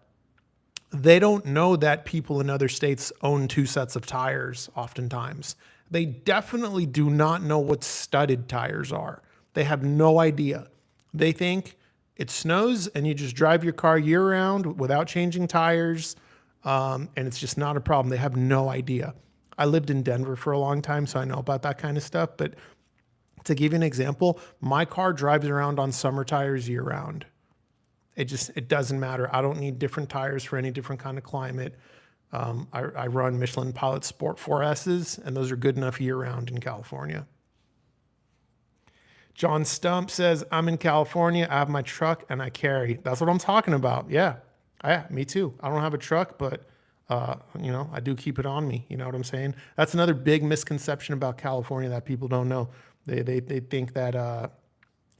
They don't know that people in other states own 2 sets of tires oftentimes. They definitely do not know what studded tires are. They have no idea. They think it snows and you just drive your car year round without changing tires, and it's just not a problem. They have no idea. I lived in Denver for a long time, so I know about that kind of stuff. But to give you an example, my car drives around on summer tires year round. It doesn't matter. I don't need different tires for any different kind of climate. I run Michelin Pilot Sport 4S's, and those are good enough year round in California. John Stump says, I'm in California. I have my truck and I carry. That's what I'm talking about. Yeah. Me too. I don't have a truck, but I do keep it on me. You know what I'm saying? That's another big misconception about California that people don't know. They think that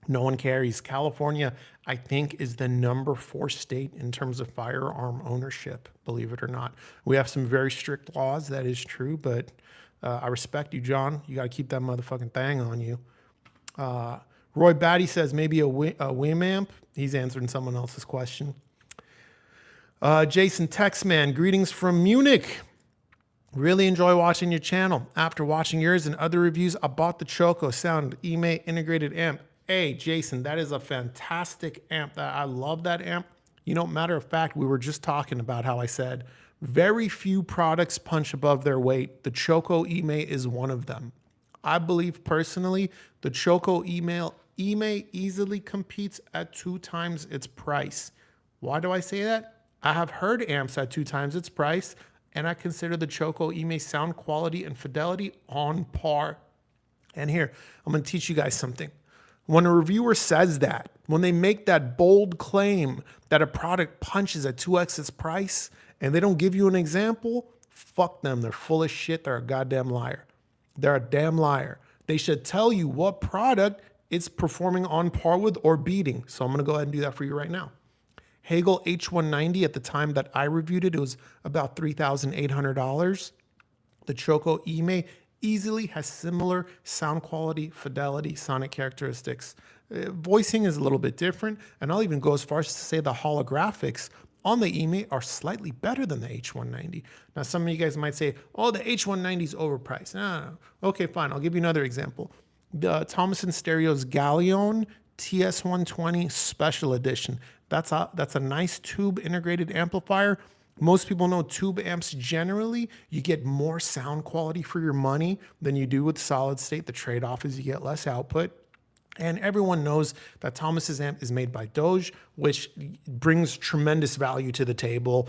no one carries. California, I think, is the number 4 state in terms of firearm ownership, believe it or not. We have some very strict laws. That is true, but I respect you, John. You got to keep that motherfucking thing on you. Roy Batty says maybe a Wim amp. He's answering someone else's question. Jason Texman, greetings from Munich. Really enjoy watching your channel. After watching yours and other reviews, I bought the Choco Sound EMA integrated amp. Hey, Jason, that is a fantastic amp. I love that amp. You know, matter of fact, we were just talking about how I said very few products punch above their weight. The Choco EMA is one of them. I believe personally, the Choco EMA easily competes at 2 times its price. Why do I say that? I have heard amps at 2 times its price, and I consider the Choco EMA sound quality and fidelity on par. And here, I'm going to teach you guys something. When a reviewer says that, when they make that bold claim that a product punches at 2x its price, and they don't give you an example, fuck them. They're full of shit. They're a goddamn liar. They're a damn liar. They should tell you what product it's performing on par with or beating. So I'm going to go ahead and do that for you right now. Hagel H190, at the time that I reviewed it, it was about $3,800. The Choco EMA easily has similar sound quality, fidelity, sonic characteristics. Voicing is a little bit different, and I'll even go as far as to say the holographics on the EMA are slightly better than the H190. Now, some of you guys might say, oh, the H190 is overpriced. No. Okay, fine. I'll give you another example. The Thomas & Stereo's Galleon TS120 Special Edition. That's a nice tube integrated amplifier. Most people know tube amps generally, you get more sound quality for your money than you do with solid state. The trade-off is you get less output. And everyone knows that Thomas's amp is made by Doge, which brings tremendous value to the table.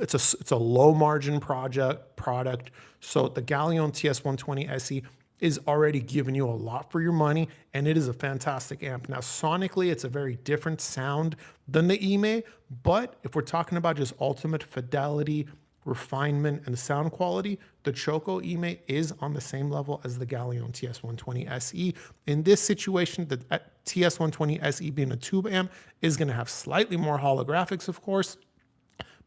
It's a low margin product. So the Galleon TS120 SE is already giving you a lot for your money, and it is a fantastic amp. Now, sonically, it's a very different sound than the EMA, but if we're talking about just ultimate fidelity, refinement, and sound quality, the Choco EMA is on the same level as the Galleon TS120 SE. In this situation, the TS120 SE being a tube amp is going to have slightly more holographics, of course,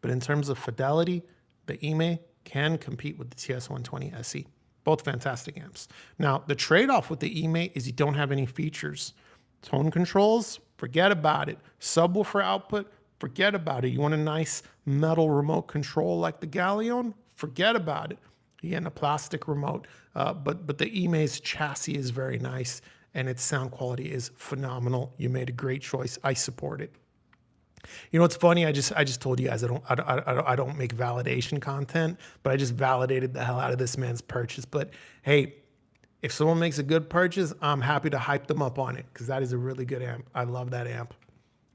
but in terms of fidelity, the EMA can compete with the TS120 SE. Both fantastic amps. Now, the trade-off with the EMA is you don't have any features. Tone controls, forget about it. Subwoofer output, forget about it. You want a nice metal remote control like the Galleon? Forget about it. You get a plastic remote. But the EMA's chassis is very nice, and its sound quality is phenomenal. You made a great choice. I support it. You know what's funny? I just told you guys I don't make validation content, but I just validated the hell out of this man's purchase. But hey, if someone makes a good purchase, I'm happy to hype them up on it because that is a really good amp. I love that amp.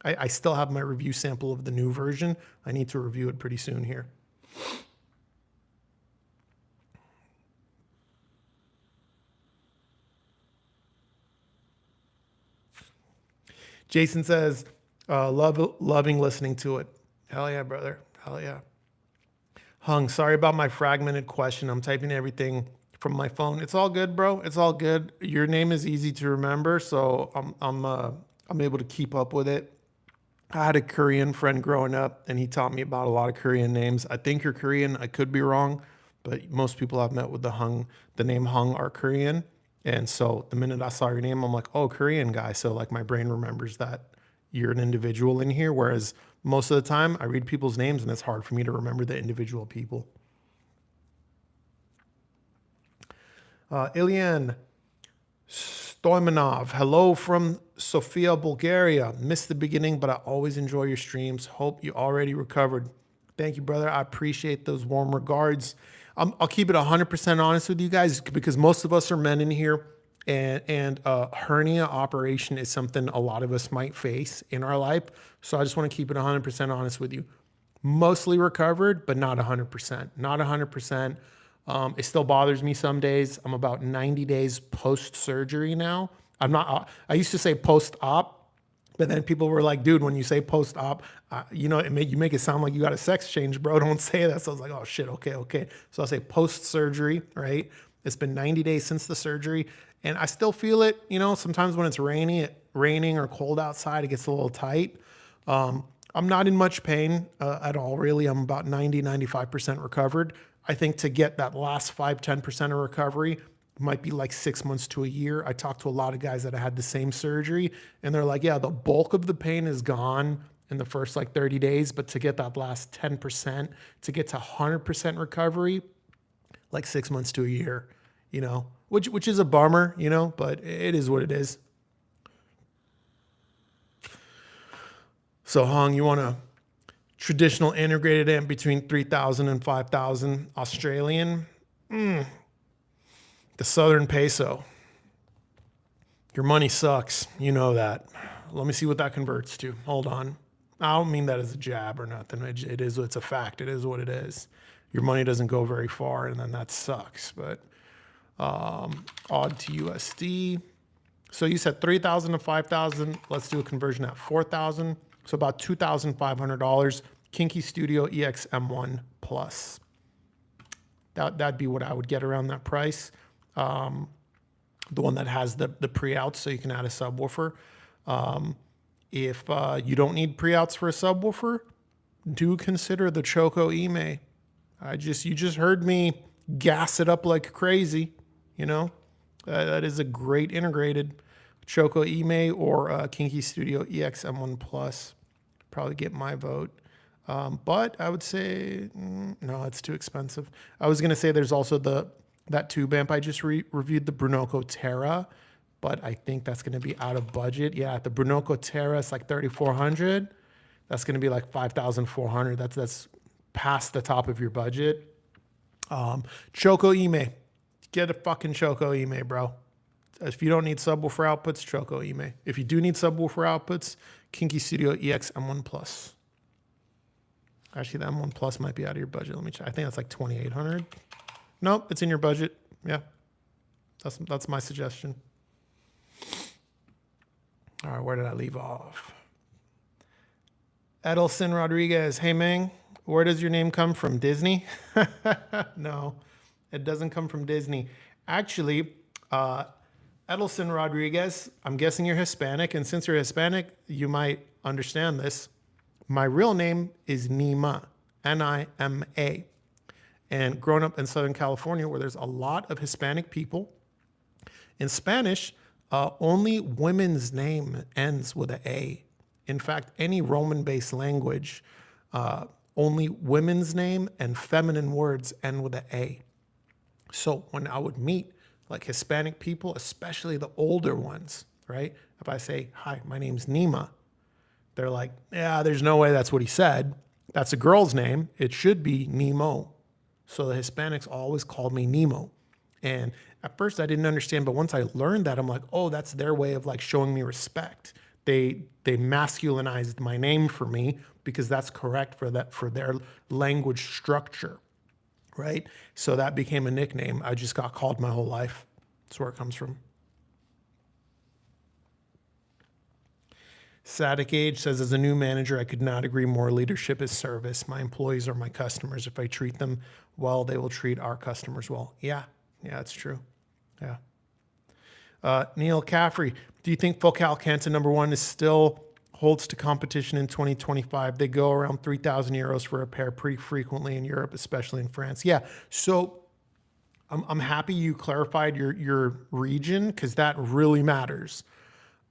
I still have my review sample of the new version. I need to review it pretty soon here. Jason says, loving listening to it. Hell yeah, brother. Hell yeah. Hung, sorry about my fragmented question. I'm typing everything from my phone. It's all good, bro. It's all good. Your name is easy to remember, so I'm able to keep up with it. I had a Korean friend growing up, and he taught me about a lot of Korean names. I think you're Korean. I could be wrong, but most people I've met with the name Hung are Korean. And so the minute I saw your name, I'm like, oh, Korean guy. So like my brain remembers that you're an individual in here. Whereas most of the time I read people's names and it's hard for me to remember the individual people. Ilyan Stoimanov, hello from Sofia, Bulgaria. Missed the beginning, but I always enjoy your streams. Hope you already recovered. Thank you, brother. I appreciate those warm regards. I'll keep it 100% honest with you guys because most of us are men in here, and hernia operation is something a lot of us might face in our life. So I just want to keep it 100% honest with you. mostly recovered, but not 100%. Not 100%. It still bothers me some days. I'm about 90 days post surgery now. I'm not. I used to say post op, but then people were like, "Dude, when you say post op, you make it sound like you got a sex change, bro. Don't say that." So I was like, "Oh shit, okay." So I'll say post surgery, right? It's been 90 days since the surgery, and I still feel it. Sometimes when it's raining or cold outside, it gets a little tight. I'm not in much pain at all, really. I'm about 95% recovered. I think to get that last 5-10% of recovery might be like 6 months to a year. I talked to a lot of guys that had the same surgery, and they're like, yeah, the bulk of the pain is gone in the first like 30 days, but to get that last 10%, to get to 100% recovery, like 6 months to a year, which is a bummer, but it is what it is. So Hong, you want a traditional integrated amp between 3,000 and 5,000 Australian? The Southern Peso. Your money sucks. You know that. Let me see what that converts to. Hold on. I don't mean that as a jab or nothing. It's a fact. It is what it is. Your money doesn't go very far, and then that sucks. But odd to USD. So you said 3,000 to 5,000. Let's do a conversion at 4,000. So about $2,500. Kinky Studio EX M1 Plus. That'd be what I would get around that price. The one that has the pre-outs, so you can add a subwoofer. If you don't need pre-outs for a subwoofer, do consider the Choco Ime. You just heard me gas it up like crazy. That is a great integrated Choco Ime or Kinky Studio EX M1 Plus. Probably get my vote. But I would say, no, it's too expensive. I was going to say there's also that tube amp I just reviewed, the Brunoco Terra, but I think that's going to be out of budget. Yeah, the Brunoco Terra is like 3,400. That's going to be like 5,400. That's past the top of your budget. Choco Ime. Get a fucking Choco Ime, bro. If you don't need subwoofer outputs, Choco Ime. If you do need subwoofer outputs, Kinky Studio EX M1 Plus. Actually, the M1 Plus might be out of your budget. Let me check. I think that's like 2,800. Nope, it's in your budget. Yeah, that's my suggestion. All right, where did I leave off? Edelson Rodriguez. Hey, Ming, where does your name come from? Disney? No, it doesn't come from Disney. Actually, Edelson Rodriguez, I'm guessing you're Hispanic, and since you're Hispanic, you might understand this. My real name is Nima, Nima. And growing up in Southern California, where there's a lot of Hispanic people, in Spanish, only women's name ends with an A. In fact, any Roman-based language, only women's name and feminine words end with an A. So when I would meet like Hispanic people, especially the older ones, right? If I say, hi, my name's Nima, they're like, yeah, there's no way that's what he said. That's a girl's name. It should be Nemo. So the Hispanics always called me Nemo. And at first I didn't understand, but once I learned that, I'm like, oh, that's their way of like showing me respect. They masculinized my name for me because that's correct for their language structure, right? So that became a nickname. I just got called my whole life. That's where it comes from. Sadik Age says, as a new manager, I could not agree more. Leadership is service. My employees are my customers. If I treat them well, they will treat our customers well. Yeah, that's true. Yeah. Neil Caffrey, do you think Focal Canton #1 is still holds to competition in 2025? They go around 3,000 euros for a pair pretty frequently in Europe, especially in France. Yeah. So I'm happy you clarified your region because that really matters.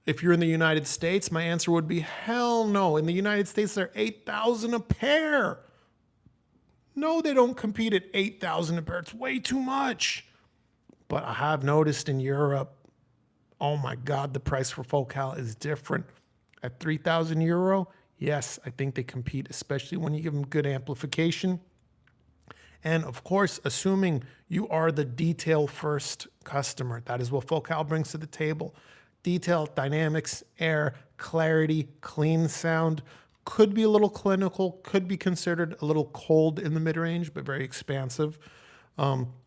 If you're in the United States, my answer would be hell no. In the United States, they're 8,000 a pair. No, they don't compete at 8,000 a pair. It's way too much. But I have noticed in Europe, oh my God, the price for Focal is different. At 3,000 euro, yes, I think they compete, especially when you give them good amplification. And of course, assuming you are the detail first customer, that is what Focal brings to the table. Detail, dynamics, air, clarity, clean sound, could be a little clinical, could be considered a little cold in the mid-range, but very expansive.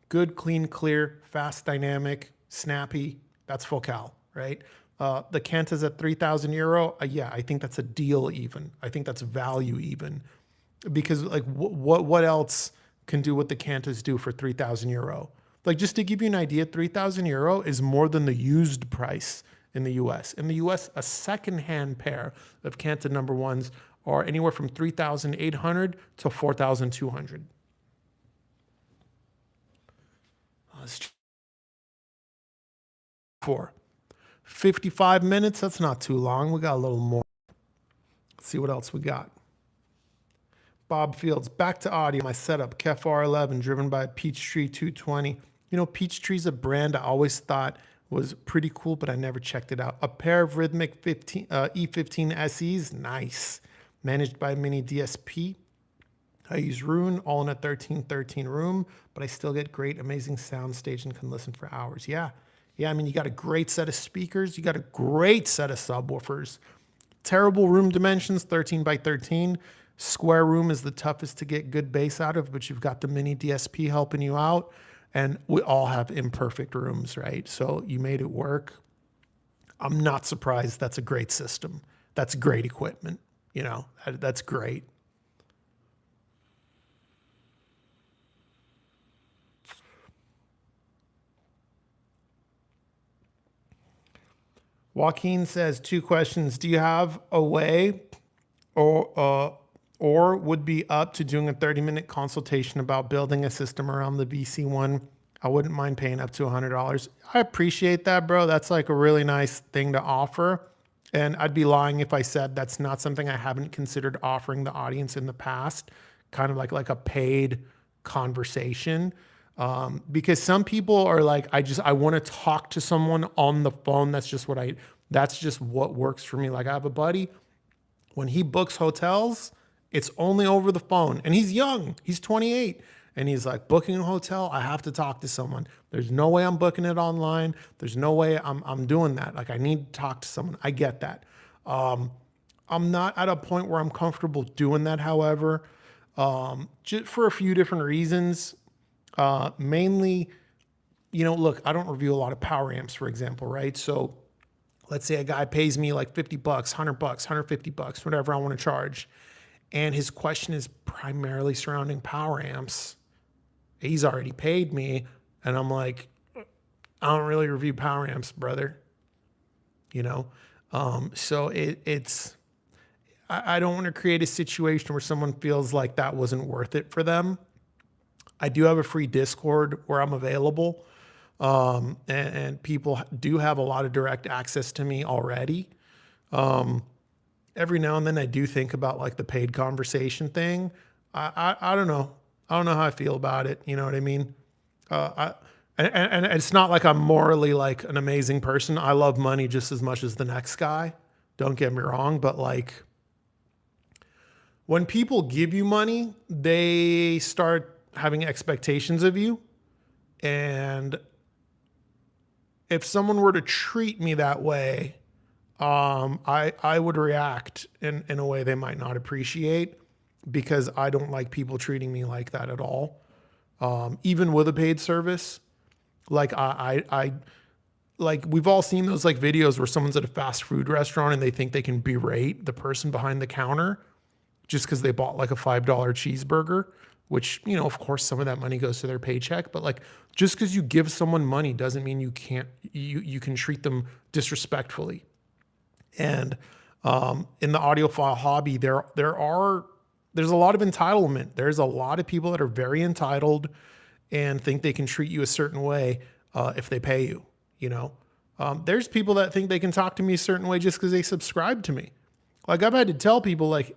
Good, clean, clear, fast, dynamic, snappy. That's Focal, right? The Kanta's at 3,000 euro. Yeah, I think that's a deal even. I think that's value even. Because like what else can do what the Kantas do for 3,000 euro? Like just to give you an idea, 3,000 euro is more than the used price in the US. In the US, a secondhand pair of Kanta number ones are anywhere from 3,800 to 4,200. Let's 55 minutes. That's not too long. We got a little more. Let's see what else we got. Bob Fields, back to audio. My setup, Kef R11, driven by Peachtree 220. You know, Peachtree's a brand I always thought was pretty cool, but I never checked it out. A pair of Rhythmic E15 SEs, nice. Managed by Mini DSP. I use Rune, all in a 1313 room, but I still get great, amazing sound stage and can listen for hours. Yeah, I mean, you got a great set of speakers. You got a great set of subwoofers. Terrible room dimensions, 13 by 13. Square room is the toughest to get good bass out of, but you've got the Mini DSP helping you out. And we all have imperfect rooms, right? So you made it work. I'm not surprised. That's a great system. That's great equipment. You know, that's great. Joaquin says 2 questions. Do you have a way or would be up to doing a 30-minute consultation about building a system around the VC1? I wouldn't mind paying up to $100. I appreciate that, bro. That's like a really nice thing to offer. And I'd be lying if I said that's not something I haven't considered offering the audience in the past, kind of like a paid conversation. Because some people are like, I want to talk to someone on the phone. That's just what works for me. Like I have a buddy, when he books hotels, it's only over the phone, and he's young, he's 28. And he's like, booking a hotel, I have to talk to someone. There's no way I'm booking it online. There's no way I'm doing that. Like I need to talk to someone. I get that. I'm not at a point where I'm comfortable doing that, however, just for a few different reasons. Mainly, you know, look, I don't review a lot of power amps, for example, right? So let's say a guy pays me like $50, $100, $150, whatever I want to charge. And his question is primarily surrounding power amps. He's already paid me. And I'm like, I don't really review power amps, brother. You know? So I don't want to create a situation where someone feels like that wasn't worth it for them. I do have a free Discord where I'm available. And people do have a lot of direct access to me already. Every now and then I do think about like the paid conversation thing. I don't know. I don't know how I feel about it. You know what I mean? And it's not like I'm morally like an amazing person. I love money just as much as the next guy. Don't get me wrong. But like when people give you money, they start having expectations of you. And if someone were to treat me that way, I would react in a way they might not appreciate, because I don't like people treating me like that at all. Even with a paid service, like like we've all seen those like videos where someone's at a fast food restaurant and they think they can berate the person behind the counter just because they bought like a $5 cheeseburger, which, you know, of course some of that money goes to their paycheck, but like just because you give someone money doesn't mean you can treat them disrespectfully. And in the audiophile hobby, there's a lot of entitlement. There's a lot of people that are very entitled and think they can treat you a certain way if they pay you. You know, there's people that think they can talk to me a certain way just because they subscribe to me. Like I've had to tell people like,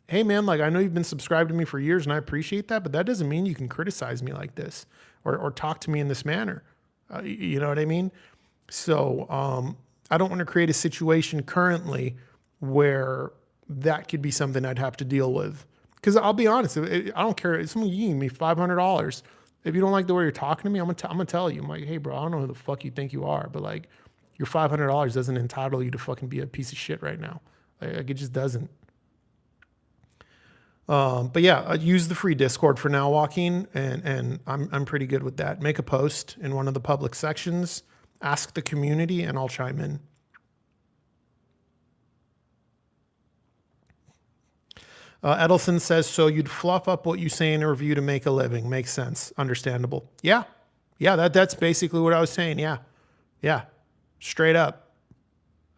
hey man, like I know you've been subscribed to me for years and I appreciate that, but that doesn't mean you can criticize me like this or talk to me in this manner. You know what I mean? So I don't want to create a situation currently where that could be something I'd have to deal with. Because I'll be honest, I don't care. If someone giving me $500, if you don't like the way you're talking to me, I'm gonna tell you. I'm like, hey, bro, I don't know who the fuck you think you are, but like, your $500 doesn't entitle you to fucking be a piece of shit right now. Like it just doesn't. But yeah, use the free Discord for now, Joaquin, and I'm pretty good with that. Make a post in one of the public sections, ask the community, and I'll chime in. Edelson says, so you'd fluff up what you say in a review to make a living. Makes sense. Understandable. Yeah. Yeah, that's basically what I was saying. Yeah. Yeah. Straight up.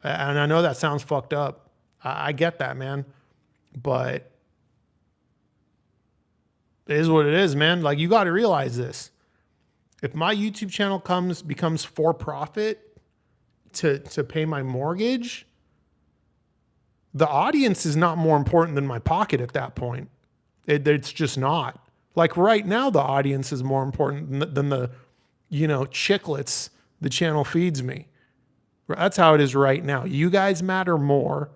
And I know that sounds fucked up. I get that, man. But it is what it is, man. Like, you got to realize this. If my YouTube channel becomes for profit to pay my mortgage, the audience is not more important than my pocket at that point. It's just not. Like right now, the audience is more important than the, chiclets the channel feeds me. That's how it is right now. You guys matter more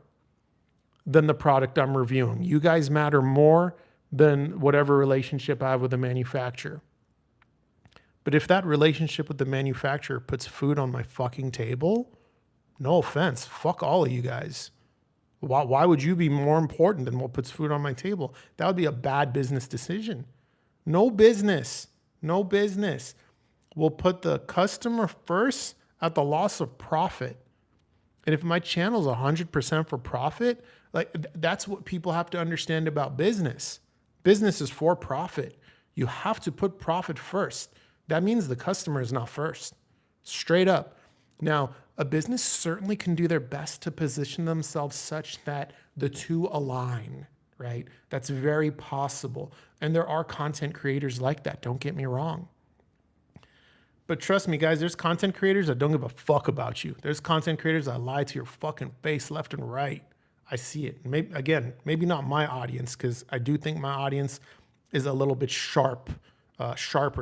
than the product I'm reviewing. You guys matter more than whatever relationship I have with the manufacturer. But if that relationship with the manufacturer puts food on my fucking table, no offense, fuck all of you guys. Why would you be more important than what puts food on my table? That would be a bad business decision. No business will put the customer first at the loss of profit. And if my channel's 100% for profit, like that's what people have to understand about business. Business is for profit. You have to put profit first. That means the customer is not first. Straight up. Now, a business certainly can do their best to position themselves such that the two align, right? That's very possible. And there are content creators like that, don't get me wrong. But trust me, guys, there's content creators that don't give a fuck about you. There's content creators that lie to your fucking face left and right. I see it. Maybe not my audience, because I do think my audience is a little bit sharper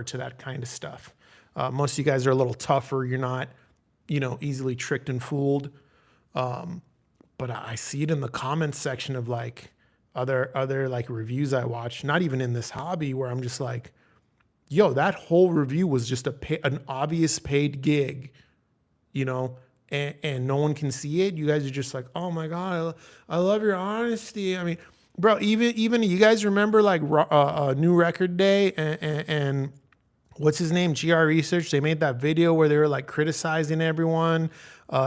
to that kind of stuff. Most of you guys are a little tougher. You're not, easily tricked and fooled. But I see it in the comments section of like other like reviews I watch, not even in this hobby, where I'm just like, yo, that whole review was just an obvious paid gig, and no one can see it. You guys are just like, oh my God, I love your honesty. I mean, bro, even you guys remember like New Record Day and what's his name? GR Research. They made that video where they were like criticizing everyone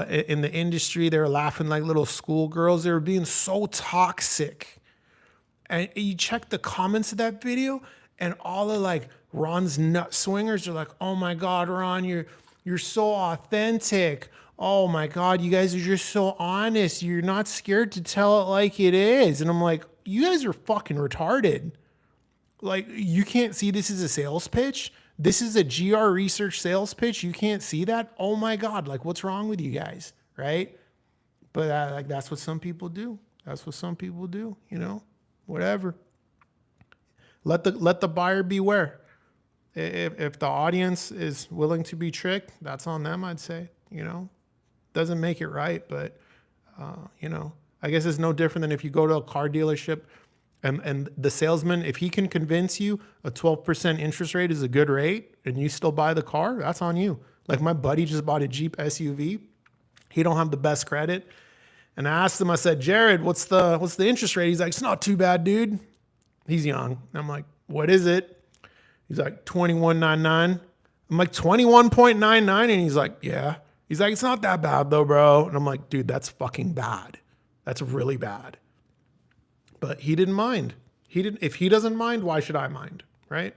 in the industry. They were laughing like little schoolgirls. They were being so toxic. And you check the comments of that video, and all of like Ron's nut swingers are like, oh my God, Ron, you're so authentic. Oh my God, you guys are just so honest. You're not scared to tell it like it is. And I'm like, you guys are fucking retarded. Like, you can't see this is a sales pitch? This is a GR Research sales pitch? You can't see that? Oh my God, like what's wrong with you guys, right? But like that's what some people do. That's what some people do, whatever. Let the buyer beware. If the audience is willing to be tricked, that's on them, I'd say, Doesn't make it right, but, I guess it's no different than if you go to a car dealership and the salesman, if he can convince you a 12% interest rate is a good rate and you still buy the car, that's on you. Like my buddy just bought a Jeep SUV. He don't have the best credit. And I asked him, I said, Jared, what's the interest rate? He's like, it's not too bad, dude. He's young. And I'm like, what is it? He's like 21.99. I'm like 21.99. And he's like, yeah. He's like, it's not that bad though, bro. And I'm like, dude, that's fucking bad. That's really bad. But he didn't mind. If he doesn't mind, why should I mind? Right?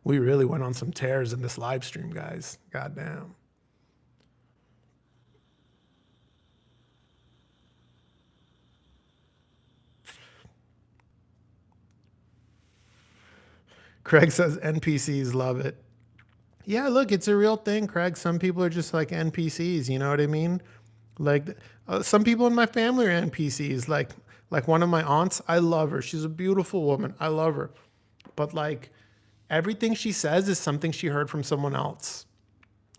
We really went on some tears in this live stream, guys. Goddamn. Craig says NPCs love it. Yeah, look, it's a real thing, Craig. Some people are just like NPCs, you know what I mean? Like some people in my family are NPCs. Like one of my aunts, I love her. She's a beautiful woman. I love her. But like everything she says is something she heard from someone else.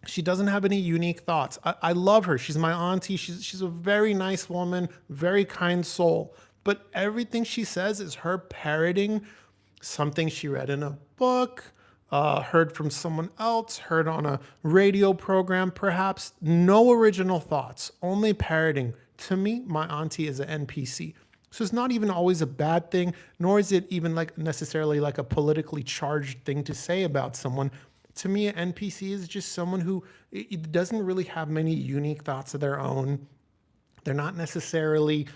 She doesn't have any unique thoughts. I love her. She's my auntie. She's a very nice woman, very kind soul. But everything she says is her parroting something she read in a book, heard from someone else, heard on a radio program, perhaps. No original thoughts, only parroting. To me, my auntie is an NPC. So it's not even always a bad thing, nor is it even like necessarily like a politically charged thing to say about someone. To me, an NPC is just someone who it doesn't really have many unique thoughts of their own. They're not necessarily,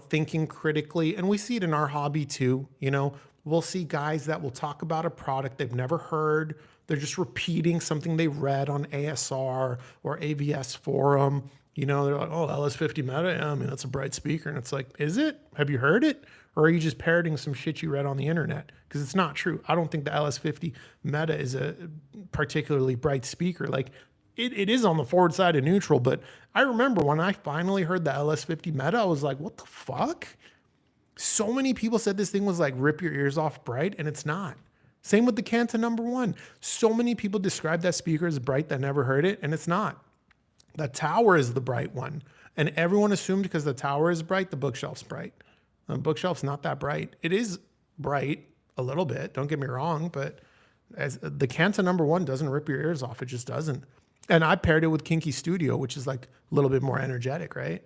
thinking critically. And we see it in our hobby too. We'll see guys that will talk about a product they've never heard. They're just repeating something they read on ASR or AVS forum. They're like, oh, LS50 Meta, yeah, I mean, that's a bright speaker. And it's like, is it? Have you heard it? Or are you just parroting some shit you read on the internet? Because it's not true. I don't think the LS50 Meta is a particularly bright speaker. Like, it is on the forward side of neutral, but I remember when I finally heard the LS50 Meta, I was like, what the fuck? So many people said this thing was like rip your ears off bright, and it's not. Same with the Canton number one. So many people describe that speaker as bright that never heard it, and it's not. The tower is the bright one. And everyone assumed because the tower is bright, the bookshelf's bright. The bookshelf's not that bright. It is bright a little bit, don't get me wrong, but as the Canton number one doesn't rip your ears off. It just doesn't. And I paired it with Kinky Studio, which is like a little bit more energetic, right?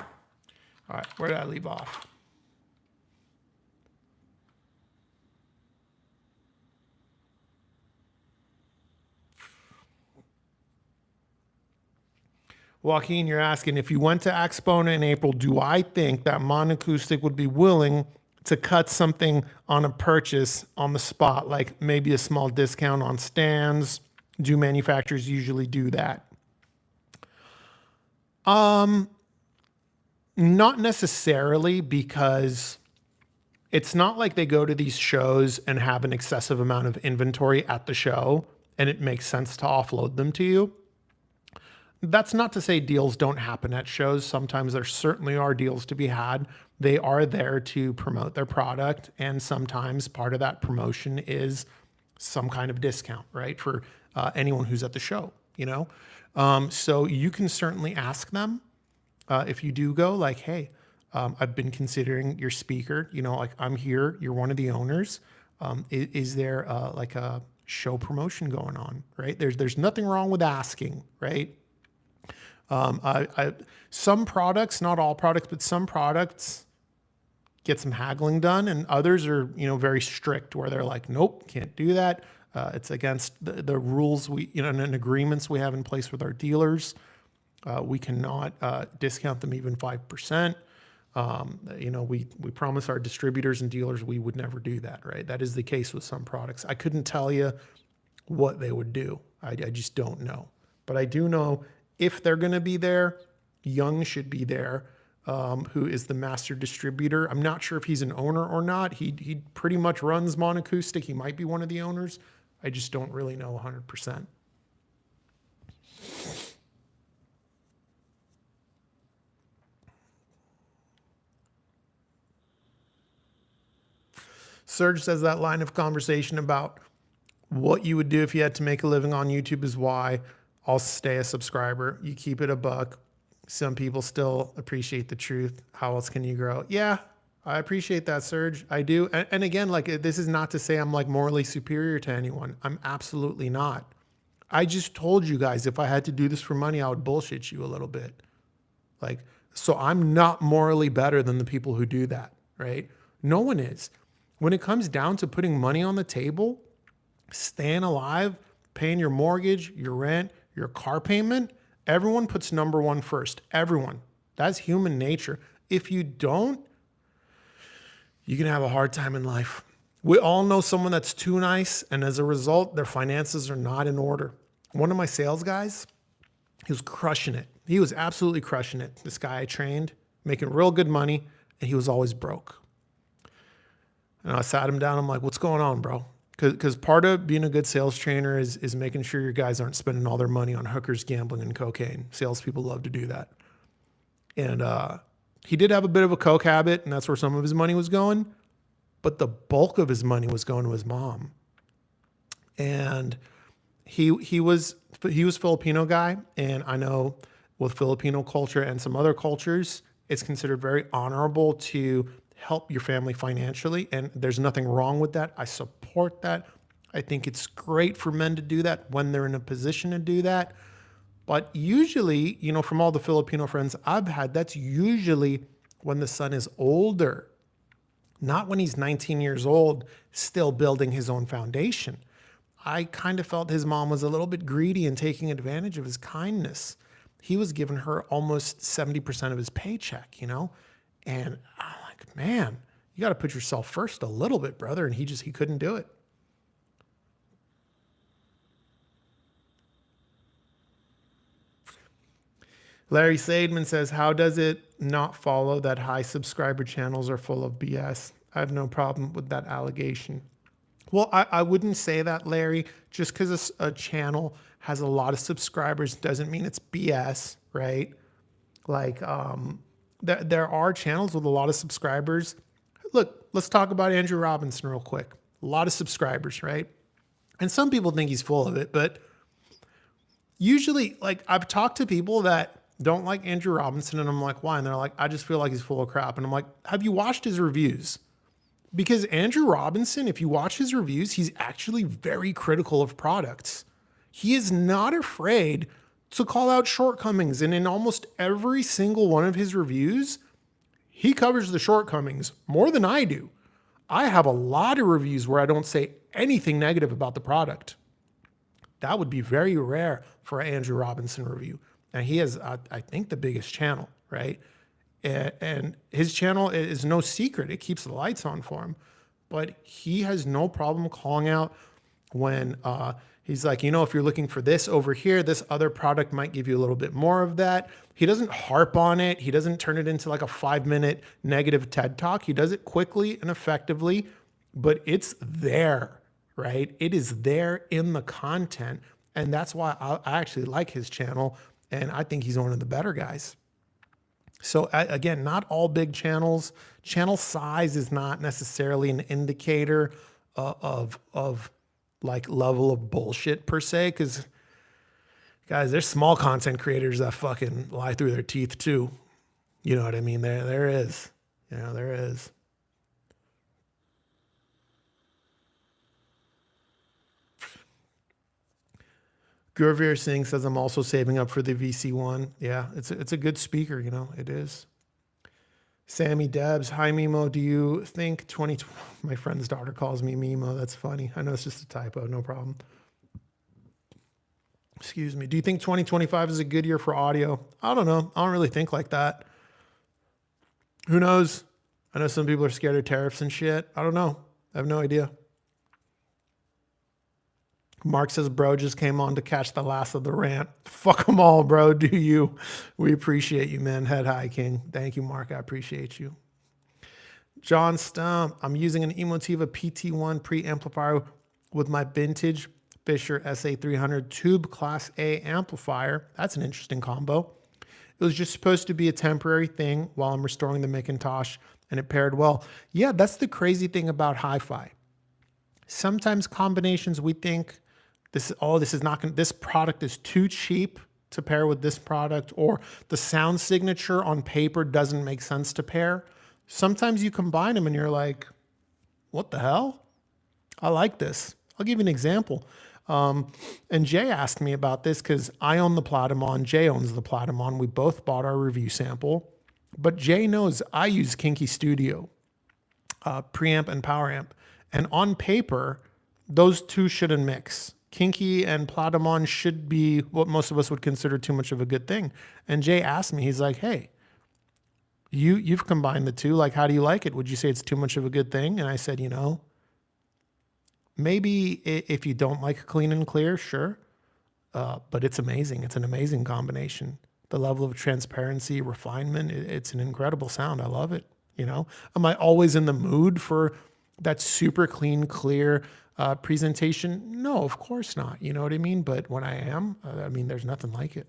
All right, where did I leave off? Joaquin, you're asking, if you went to Axpona in April, do I think that Monacoustic would be willing to cut something on a purchase on the spot, like maybe a small discount on stands? Do manufacturers usually do that? Not necessarily, because it's not like they go to these shows and have an excessive amount of inventory at the show and it makes sense to offload them to you. That's not to say deals don't happen at shows. Sometimes there certainly are deals to be had. They are there to promote their product, and sometimes part of that promotion is some kind of discount, right, for anyone who's at the show, So you can certainly ask them if you do go, like, hey, I've been considering your speaker, like I'm here, you're one of the owners. Is there like a show promotion going on, right? There's nothing wrong with asking, right? Some products, not all products, but some products get some haggling done, and others are, very strict where they're like, nope, can't do that. It's against the rules and agreements we have in place with our dealers. We cannot discount them even 5%. We promise our distributors and dealers we would never do that, right? That is the case with some products. I couldn't tell you what they would do. I just don't know. But I do know if they're going to be there, Young should be there, who is the master distributor. I'm not sure if he's an owner or not. He pretty much runs Monacoustic. He might be one of the owners. I just don't really know 100%. Serge says that line of conversation about what you would do if you had to make a living on YouTube is why I'll stay a subscriber. You keep it a buck. Some people still appreciate the truth. How else can you grow? Yeah, I appreciate that, Serge. I do. And again, like, this is not to say I'm like morally superior to anyone. I'm absolutely not. I just told you guys, if I had to do this for money, I would bullshit you a little bit. Like, so I'm not morally better than the people who do that, right? No one is. When it comes down to putting money on the table, staying alive, paying your mortgage, your rent, your car payment, everyone puts number one first. Everyone. That's human nature. If you don't, you're going to have a hard time in life. We all know someone that's too nice, and as a result, their finances are not in order. One of my sales guys, he was crushing it. He was absolutely crushing it. This guy I trained, making real good money, and he was always broke. And I sat him down. I'm like, what's going on, bro? Because part of being a good sales trainer is making sure your guys aren't spending all their money on hookers, gambling, and cocaine. Salespeople love to do that. And he did have a bit of a coke habit, and that's where some of his money was going. But the bulk of his money was going to his mom. And he was Filipino guy, and I know with Filipino culture and some other cultures, it's considered very honorable to help your family financially, and there's nothing wrong with that. I support that. I think it's great for men to do that when they're in a position to do that. But usually, from all the Filipino friends I've had, that's usually when the son is older, not when he's 19 years old, still building his own foundation. I kind of felt his mom was a little bit greedy and taking advantage of his kindness. He was giving her almost 70% of his paycheck, you know? And I'm like, man, you got to put yourself first a little bit, brother. And he couldn't do it. Larry Seidman says, how does it not follow that high subscriber channels are full of BS? I have no problem with that allegation. Well, I wouldn't say that, Larry. Just because a channel has a lot of subscribers doesn't mean it's BS, right? Like, there are channels with a lot of subscribers. Look, let's talk about Andrew Robinson real quick. A lot of subscribers, right? And some people think he's full of it, but usually, like, I've talked to people that don't like Andrew Robinson, and I'm like, why? And they're like, I just feel like he's full of crap. And I'm like, have you watched his reviews? Because Andrew Robinson, if you watch his reviews, he's actually very critical of products. He is not afraid to call out shortcomings. And in almost every single one of his reviews, he covers the shortcomings more than I do. I have a lot of reviews where I don't say anything negative about the product. That would be very rare for an Andrew Robinson review. And he has, I think, the biggest channel, right? And his channel is no secret. It keeps the lights on for him. But he has no problem calling out when he's like, you know, if you're looking for this over here, this other product might give you a little bit more of that. He doesn't harp on it. He doesn't turn it into like a 5-minute negative TED Talk. He does it quickly and effectively, but it's there, right? It is there in the content. And that's why I actually like his channel. And I think he's one of the better guys. So again, not all big channels. Channel size is not necessarily an indicator of like level of bullshit per se. Because guys, there's small content creators that fucking lie through their teeth too. You know what I mean? There is. You know, there is. Gurveer Singh says, I'm also saving up for the VC1. Yeah, it's a good speaker, you know, it is. Sammy Debs, hi Nemo, do you think 2020, my friend's daughter calls me Nemo, that's funny. I know it's just a typo, no problem. Excuse me. Do you think 2025 is a good year for audio? I don't know. I don't really think like that. Who knows? I know some people are scared of tariffs and shit. I don't know. I have no idea. Mark says, bro just came on to catch the last of the rant. Fuck them all, bro. Do you? We appreciate you, man. Head high, King. Thank you, Mark. I appreciate you. John Stump, I'm using an Emotiva PT1 preamplifier with my vintage Fisher SA300 tube Class A amplifier. That's an interesting combo. It was just supposed to be a temporary thing while I'm restoring the Macintosh, and it paired well. Yeah, that's the crazy thing about hi-fi. Sometimes combinations we think, this product is too cheap to pair with this product, or the sound signature on paper doesn't make sense to pair. Sometimes you combine them and you're like, what the hell? I like this. I'll give you an example. And Jay asked me about this because I own the Platimon. Jay owns the Platimon. We both bought our review sample. But Jay knows I use Kinky Studio, preamp and power amp. And on paper, those two shouldn't mix. Kinky and Platimon should be what most of us would consider too much of a good thing. And Jay asked me, he's like, hey, you've combined the two. Like, how do you like it? Would you say it's too much of a good thing? And I said, you know, maybe if you don't like clean and clear, sure. But it's amazing. It's an amazing combination. The level of transparency, refinement, it's an incredible sound. I love it. You know, am I always in the mood for that super clean, clear presentation? No, of course not. You know what I mean? But when I am, I mean, there's nothing like it.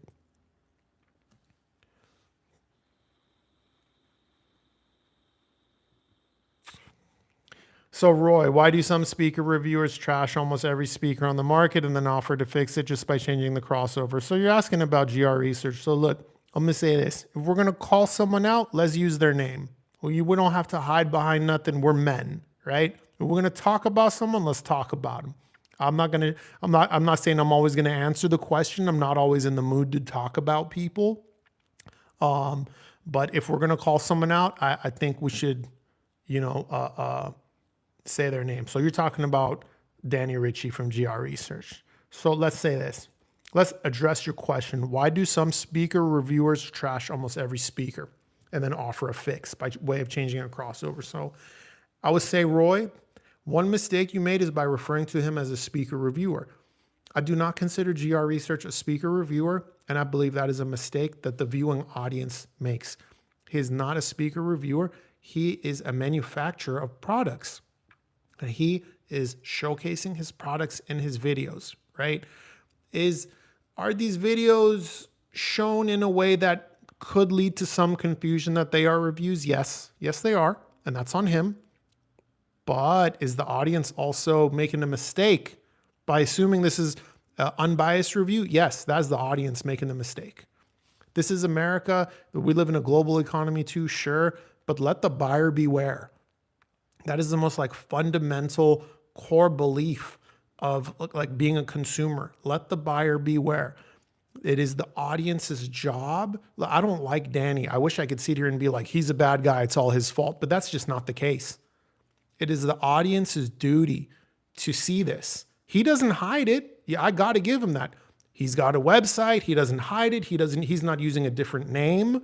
So Roy, why do some speaker reviewers trash almost every speaker on the market and then offer to fix it just by changing the crossover? So you're asking about GR research. So look, I'm gonna say this. If we're gonna call someone out, let's use their name. We don't have to hide behind nothing. We're men, right? If we're gonna talk about someone, let's talk about them. I'm not saying I'm always gonna answer the question. I'm not always in the mood to talk about people. But if we're going to call someone out, I think we should, you know, say their name. So you're talking about Danny Ritchie from GR Research. So let's say this. Let's address your question. Why do some speaker reviewers trash almost every speaker and then offer a fix by way of changing a crossover? So I would say, Roy, one mistake you made is by referring to him as a speaker reviewer. I do not consider GR Research a speaker reviewer, and I believe that is a mistake that the viewing audience makes. He is not a speaker reviewer. He is a manufacturer of products. And he is showcasing his products in his videos, right? Are these videos shown in a way that could lead to some confusion that they are reviews? Yes, they are, and that's on him. But is the audience also making a mistake by assuming this is an unbiased review? Yes, that's the audience making the mistake. This is America. We live in a global economy too, sure, but let the buyer beware. That is the most like fundamental core belief of like being a consumer. Let the buyer beware. It is the audience's job. I don't like Danny. I wish I could sit here and be like, he's a bad guy, it's all his fault, but that's just not the case. It is the audience's duty to see this. He doesn't hide it. Yeah, I got to give him that. He's got a website. He doesn't hide it. He's not using a different name.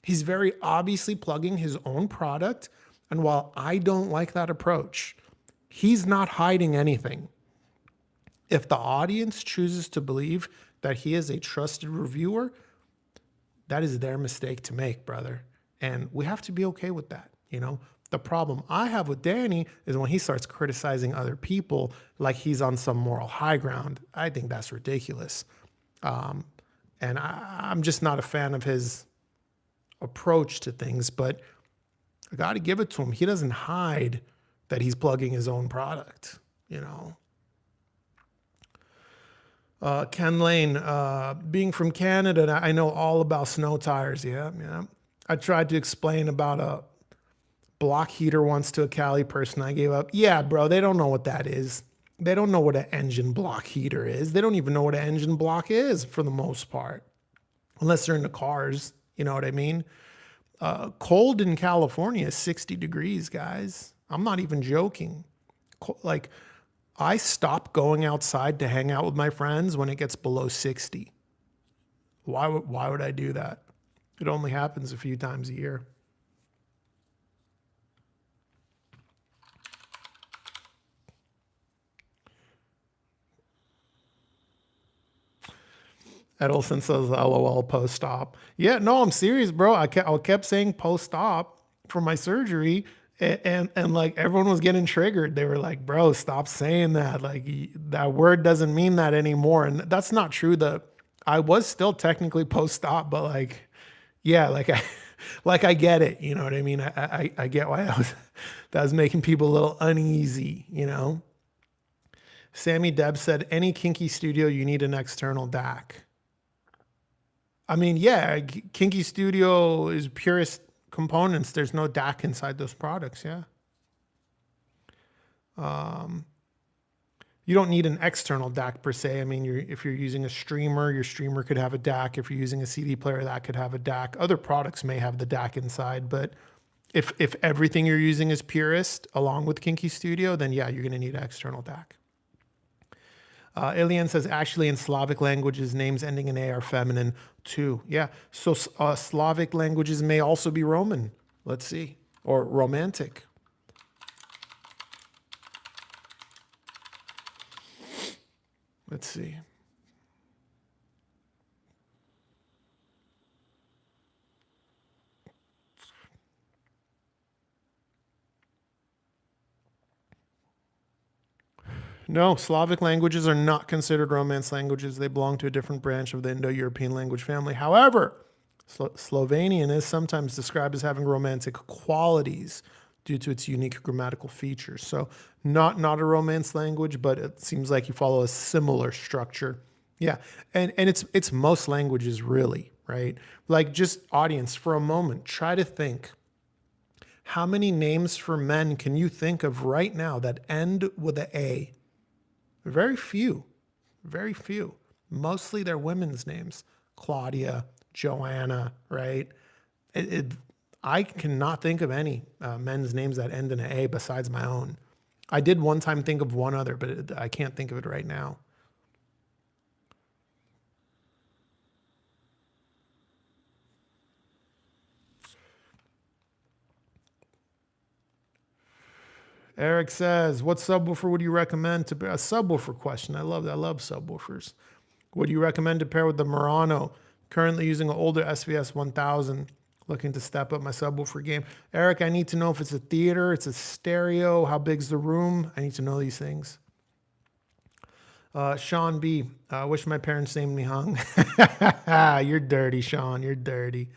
He's very obviously plugging his own product. And while I don't like that approach, he's not hiding anything. If the audience chooses to believe that he is a trusted reviewer, that is their mistake to make, brother. And we have to be okay with that, you know? The problem I have with Danny is when he starts criticizing other people like he's on some moral high ground. I think that's ridiculous. And I'm just not a fan of his approach to things, but I got to give it to him. He doesn't hide that he's plugging his own product, you know. Ken Lane, being from Canada, I know all about snow tires. Yeah. I tried to explain about a block heater once to a Cali person. I gave up. Yeah, bro, they don't know what that is. They don't know what an engine block heater is. They don't even know what an engine block is for the most part, unless they're into cars. You know what I mean? Cold in California is 60 degrees, guys. I'm not even joking. Like, I stop going outside to hang out with my friends when it gets below 60. Why would I do that? It only happens a few times a year. Edelson says, LOL, post-op. Yeah, no, I'm serious, bro. I kept saying post-op for my surgery, and like everyone was getting triggered. They were like, bro, stop saying that. Like that word doesn't mean that anymore. And that's not true. I was still technically post-op, but like, yeah, like I get it. You know what I mean? I get why that was making people a little uneasy, you know? Sammy Deb said, any kinky studio, you need an external DAC. I mean, yeah, Kinky Studio is purest components. There's no DAC inside those products, yeah. You don't need an external DAC per se. I mean, if you're using a streamer, your streamer could have a DAC. If you're using a CD player, that could have a DAC. Other products may have the DAC inside, but if everything you're using is purist along with Kinky Studio, then yeah, you're going to need an external DAC. Ilian says, actually, in Slavic languages, names ending in A are feminine too. Yeah, so Slavic languages may also be Roman. Let's see. Or Romantic. Let's see. No, Slavic languages are not considered Romance languages. They belong to a different branch of the Indo-European language family. However, Slovenian is sometimes described as having Romantic qualities due to its unique grammatical features. So not a Romance language, but it seems like you follow a similar structure. Yeah, and it's most languages really, right? Like, just audience, for a moment, try to think. How many names for men can you think of right now that end with an A? Very few, very few. Mostly they're women's names. Claudia, Joanna, right? It, it, I cannot think of any men's names that end in an A besides my own. I did one time think of one other, but I can't think of it right now. Eric says, what subwoofer would you recommend to a subwoofer question? I love that. I love subwoofers. Would you recommend to pair with the Murano? Currently using an older SVS 1000, looking to step up my subwoofer game. Eric, I need to know if it's a theater, it's a stereo, how big's the room? I need to know these things. Sean B, wish my parents named me Hung. You're dirty, Sean. You're dirty.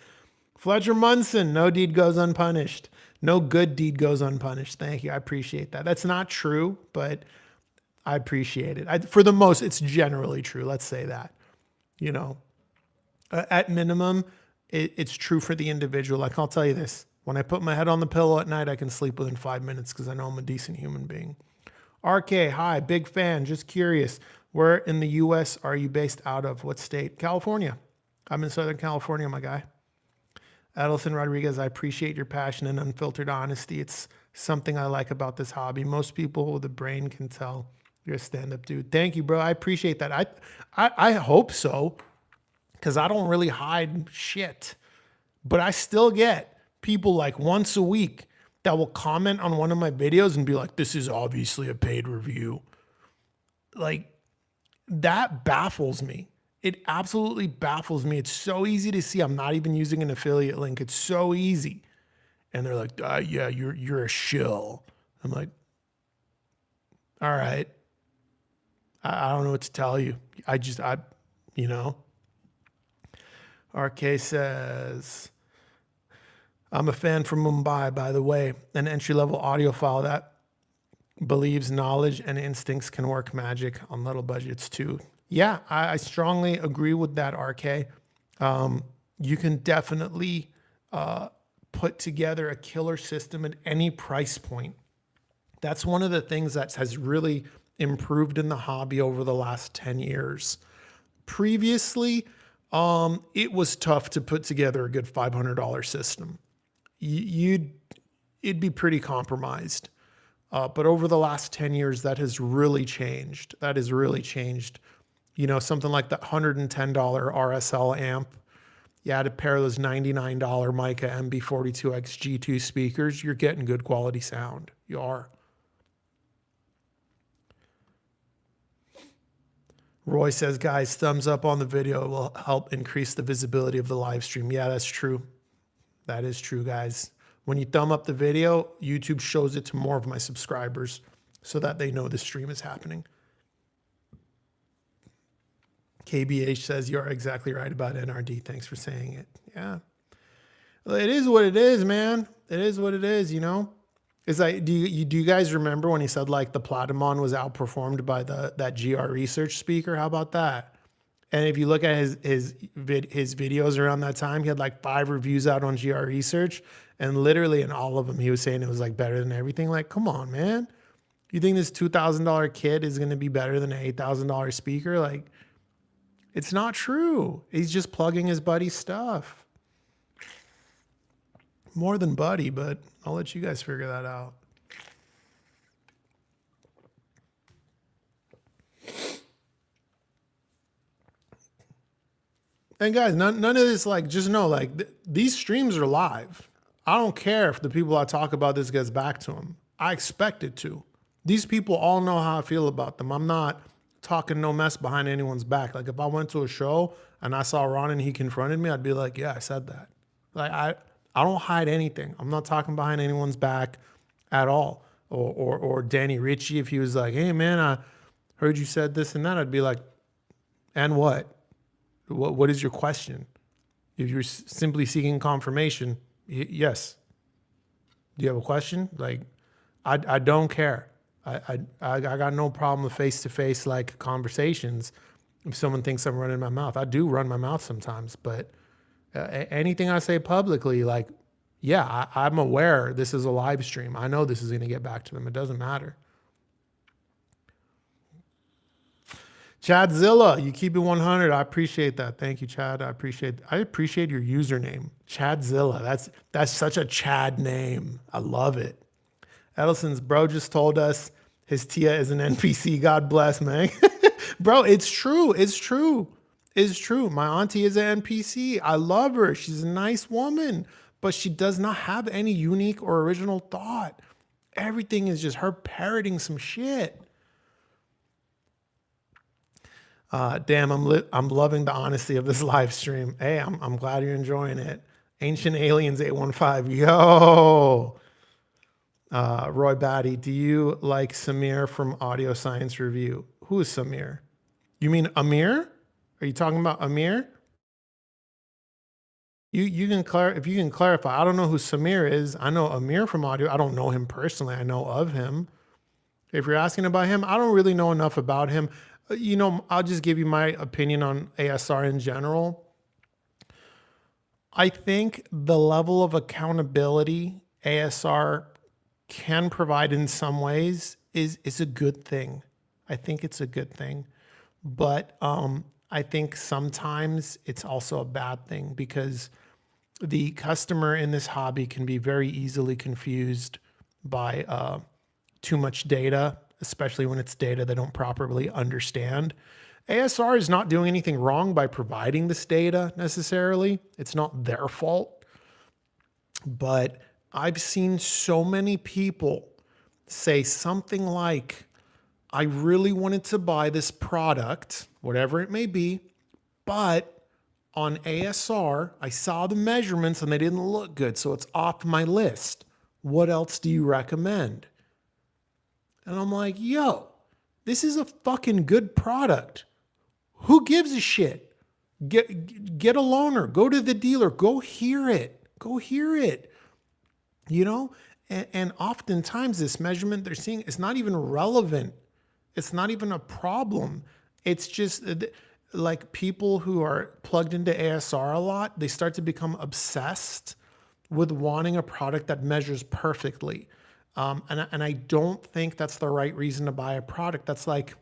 Fletcher Munson, no deed goes unpunished. No good deed goes unpunished. Thank you. I appreciate that. That's not true, but I appreciate it. For the most, it's generally true. Let's say that. You know, at minimum, it's true for the individual. Like, I'll tell you this. When I put my head on the pillow at night, I can sleep within 5 minutes because I know I'm a decent human being. RK, hi, big fan. Just curious. Where in the U.S. are you based out of? What state? California. I'm in Southern California, my guy. Adelson Rodriguez, I appreciate your passion and unfiltered honesty. It's something I like about this hobby. Most people with a brain can tell you're a stand-up dude. Thank you, bro. I appreciate that. I hope so, because I don't really hide shit. But I still get people like once a week that will comment on one of my videos and be like, this is obviously a paid review. Like, that baffles me. It absolutely baffles me. It's so easy to see. I'm not even using an affiliate link. It's so easy. And they're like, yeah, you're a shill. I'm like, all right. I don't know what to tell you. You know. RK says, I'm a fan from Mumbai, by the way, an entry-level audiophile that believes knowledge and instincts can work magic on little budgets too. Yeah, I strongly agree with that, RK. You can definitely put together a killer system at any price point. That's one of the things that has really improved in the hobby over the last 10 years. Previously, it was tough to put together a good $500 system. It'd be pretty compromised. But over the last 10 years, that has really changed. That has really changed. You know, something like the $110 RSL amp. You add a pair of those $99 Mica MB42X G2 speakers, you're getting good quality sound. You are. Roy says, guys, thumbs up on the video. It will help increase the visibility of the live stream. Yeah, that's true. That is true, guys. When you thumb up the video, YouTube shows it to more of my subscribers so that they know the stream is happening. KBH says, you're exactly right about NRD. Thanks for saying it. Yeah. Well, it is what it is, man. It is what it is, you know? It's like, do you guys remember when he said like the Platimon was outperformed by that GR Research speaker? How about that? And if you look at his videos around that time, he had like 5 reviews out on GR Research, and literally in all of them, he was saying it was like better than everything. Like, come on, man. You think this $2,000 kit is going to be better than an $8,000 speaker? Like, it's not true. He's just plugging his buddy's stuff. More than buddy, but I'll let you guys figure that out. And guys, none of this, like, just know, like, these streams are live. I don't care if the people I talk about this gets back to them. I expect it to. These people all know how I feel about them. I'm not talking no mess behind anyone's back. Like, if I went to a show and I saw Ron and he confronted me, I'd be like, yeah, I said that. Like, I don't hide anything. I'm not talking behind anyone's back at all. Or Danny Ritchie, if he was like, hey man, I heard you said this and that, I'd be like, and what? What is your question? If you're simply seeking confirmation, yes. Do you have a question? Like, I don't care. I got no problem with face-to-face like conversations. If someone thinks I'm running my mouth, I do run my mouth sometimes, but anything I say publicly, like, yeah, I'm aware this is a live stream. I know this is going to get back to them. It doesn't matter. Chadzilla, you keep it 100. I appreciate that. Thank you, Chad. I appreciate your username. Chadzilla. That's such a Chad name. I love it. Edelson's bro just told us his Tia is an NPC. God bless, man. Bro, it's true. It's true. It's true. My auntie is an NPC. I love her. She's a nice woman, but she does not have any unique or original thought. Everything is just her parroting some shit. Damn, I'm loving the honesty of this live stream. Hey, I'm glad you're enjoying it. Ancient Aliens 815. Yo. Roy Batty, do you like Samir from Audio Science Review? Who is Samir? You mean Amir? Are you talking about Amir? You can if you can clarify. I don't know who Samir is. I know Amir from Audio. I don't know him personally. I know of him. If you're asking about him, I don't really know enough about him. I'll just give you my opinion on ASR in general. I think the level of accountability ASR can provide in some ways is a good thing. I think it's a good thing. But I think sometimes it's also a bad thing because the customer in this hobby can be very easily confused by too much data, especially when it's data they don't properly understand. ASR is not doing anything wrong by providing this data necessarily. It's not their fault. But I've seen so many people say something like, I really wanted to buy this product, whatever it may be, but on ASR, I saw the measurements and they didn't look good, so it's off my list. What else do you recommend? And I'm like, yo, this is a fucking good product. Who gives a shit? Get a loaner, go to the dealer, go hear it. Go hear it. And oftentimes this measurement they're seeing is not even relevant. It's not even a problem. It's just like people who are plugged into ASR a lot, they start to become obsessed with wanting a product that measures perfectly. And I don't think that's the right reason to buy a product. That's like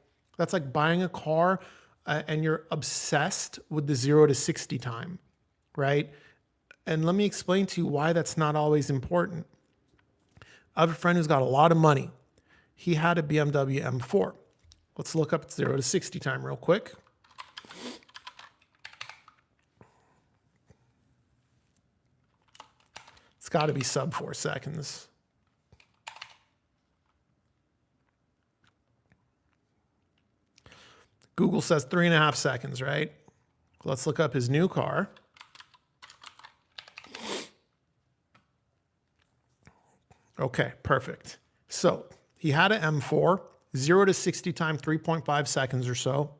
buying a car and you're obsessed with the 0 to 60 time, right? And let me explain to you why that's not always important. I have a friend who's got a lot of money. He had a BMW M4. Let's look up 0 to 60 time real quick. It's got to be sub 4 seconds. Google says 3.5 seconds, right? Let's look up his new car. Okay, perfect. So he had an M4, 0 to 60 time, 3.5 seconds or so.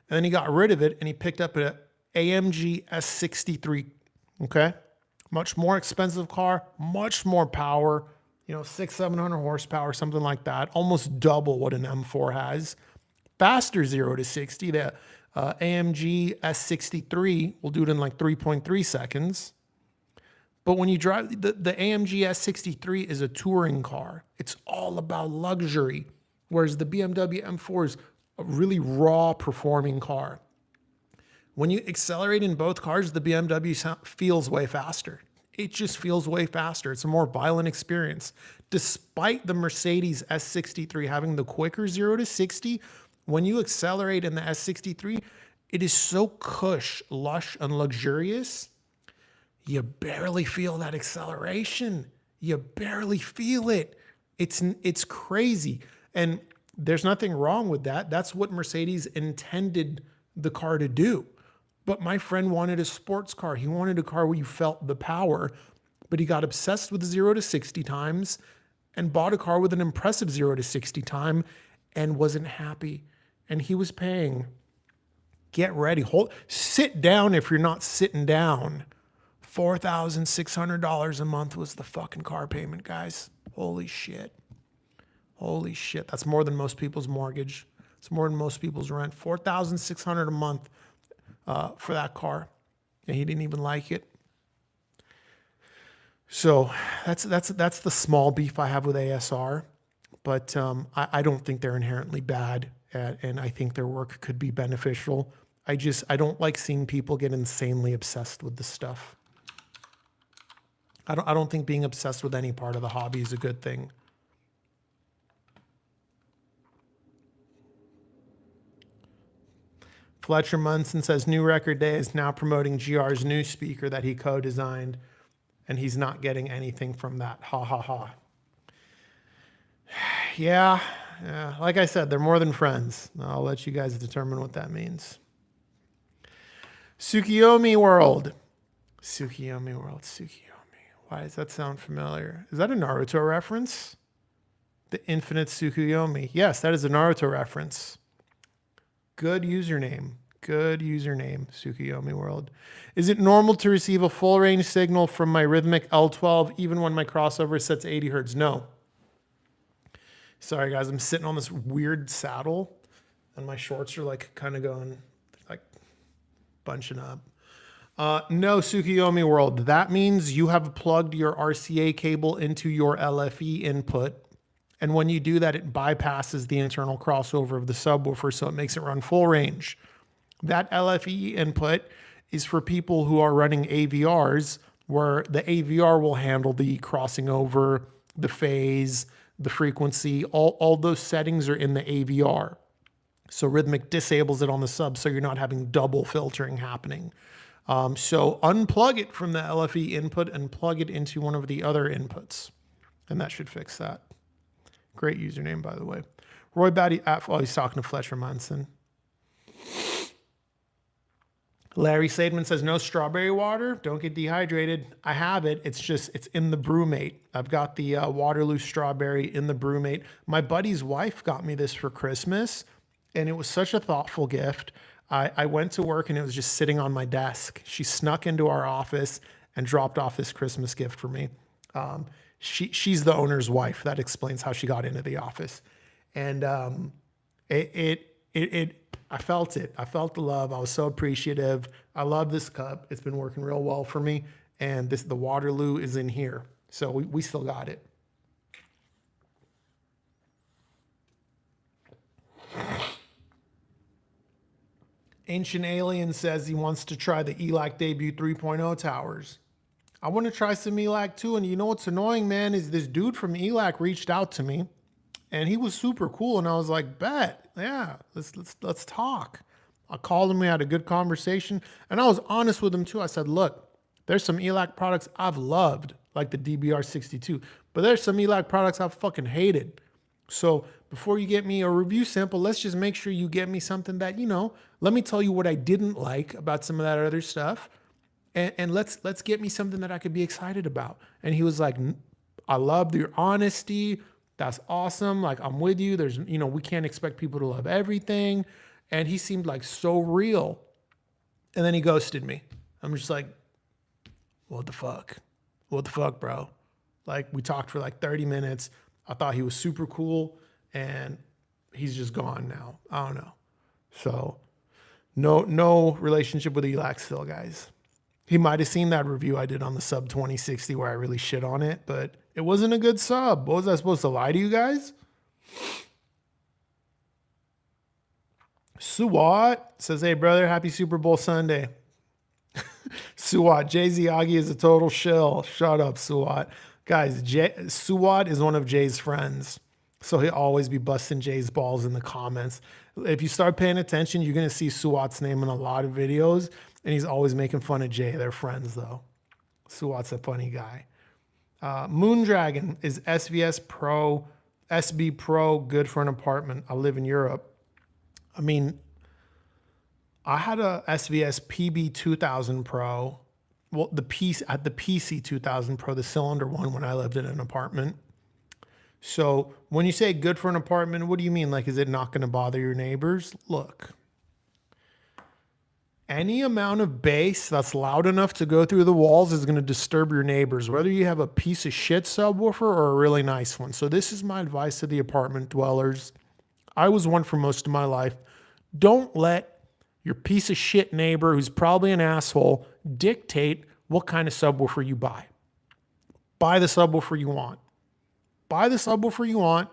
And then he got rid of it and he picked up an AMG S63, okay? Much more expensive car, much more power, 700 horsepower, something like that. Almost double what an M4 has. Faster 0 to 60. The AMG S63 will do it in like 3.3 seconds. But when you drive, the AMG S63 is a touring car. It's all about luxury, whereas the BMW M4 is a really raw performing car. When you accelerate in both cars, the BMW feels way faster. It just feels way faster. It's a more violent experience. Despite the Mercedes S63 having the quicker 0 to 60, when you accelerate in the S63, it is so cush, lush, and luxurious. You barely feel that acceleration. You barely feel it. It's crazy. And there's nothing wrong with that. That's what Mercedes intended the car to do. But my friend wanted a sports car. He wanted a car where you felt the power, but he got obsessed with 0 to 60 times and bought a car with an impressive 0 to 60 time and wasn't happy. And he was paying, get ready, sit down if you're not sitting down. $4,600 a month was the fucking car payment, guys. Holy shit. Holy shit. That's more than most people's mortgage. It's more than most people's rent. $4,600 a month for that car. And he didn't even like it. So that's the small beef I have with ASR. But I don't think they're inherently bad. and I think their work could be beneficial. I don't like seeing people get insanely obsessed with the stuff. I don't think being obsessed with any part of the hobby is a good thing. Fletcher Munson says New Record Day is now promoting GR's new speaker that he co-designed, and he's not getting anything from that. Ha ha ha. Yeah, like I said, they're more than friends. I'll let you guys determine what that means. Tsukiyomi World. Tsukiyomi World. Tsukiyomi. Why does that sound familiar? Is that a Naruto reference? The Infinite Tsukuyomi. Yes, that is a Naruto reference. Good username. Good username, Tsukuyomi World. Is it normal to receive a full range signal from my Rhythmic L12 even when my crossover sets 80 hertz? No. Sorry guys, I'm sitting on this weird saddle and my shorts are like kind of going, like bunching up. No, Tsukuyomi World. That means you have plugged your RCA cable into your LFE input. And when you do that, it bypasses the internal crossover of the subwoofer, so it makes it run full range. That LFE input is for people who are running AVRs, where the AVR will handle the crossing over, the phase, the frequency. All those settings are in the AVR. So Rhythmic disables it on the sub, so you're not having double filtering happening. So unplug it from the LFE input and plug it into one of the other inputs, and that should fix that. Great username, by the way. Roy Batty, he's talking to Fletcher Munson. Larry Sadman says, no strawberry water. Don't get dehydrated. I have it. It's in the Brewmate. I've got the Waterloo strawberry in the Brewmate. My buddy's wife got me this for Christmas, and it was such a thoughtful gift. I went to work, and it was just sitting on my desk. She snuck into our office and dropped off this Christmas gift for me. She's the owner's wife. That explains how she got into the office. And I felt it. I felt the love. I was so appreciative. I love this cup. It's been working real well for me. And the Waterloo is in here. So we still got it. Ancient Alien says he wants to try the ELAC debut 3.0 towers. I want to try some ELAC too. And you know what's annoying, man, is this dude from ELAC reached out to me and he was super cool. And I was like, bet, yeah, let's talk. I called him. We had a good conversation and I was honest with him too. I said, look, there's some ELAC products I've loved, like the DBR62, but there's some ELAC products I've fucking hated. So before you get me a review sample, let's just make sure you get me something that, let me tell you what I didn't like about some of that other stuff. And let's get me something that I could be excited about. And he was like, I love your honesty. That's awesome. Like, I'm with you. There's, we can't expect people to love everything. And he seemed like so real. And then he ghosted me. I'm just like, what the fuck? What the fuck, bro? Like, we talked for like 30 minutes. I thought he was super cool and he's just gone now. I don't know. So no relationship with ELAC still, guys. He might have seen that review I did on the sub 2060 where I really shit on it, but it wasn't a good sub. What was I supposed to lie to you guys? Suwat says, hey, brother, happy Super Bowl Sunday. Suwat, Jay-Z Aggie is a total shill. Shut up, Suwat. Guys, Suwat is one of Jay's friends, so he'll always be busting Jay's balls in the comments. If you start paying attention, you're going to see Suwat's name in a lot of videos, and he's always making fun of Jay. They're friends, though. Suwat's a funny guy. Moondragon is SVS Pro, SB Pro, good for an apartment. I live in Europe. I mean, I had a SVS PB 2000 Pro. Well, the PC 2000 Pro, the cylinder one, when I lived in an apartment. So when you say good for an apartment, what do you mean? Like, is it not going to bother your neighbors? Look, any amount of bass that's loud enough to go through the walls is going to disturb your neighbors, whether you have a piece of shit subwoofer or a really nice one. So this is my advice to the apartment dwellers. I was one for most of my life. Don't let your piece of shit neighbor, who's probably an asshole, dictate what kind of subwoofer you buy. Buy the subwoofer you want. Buy the subwoofer you want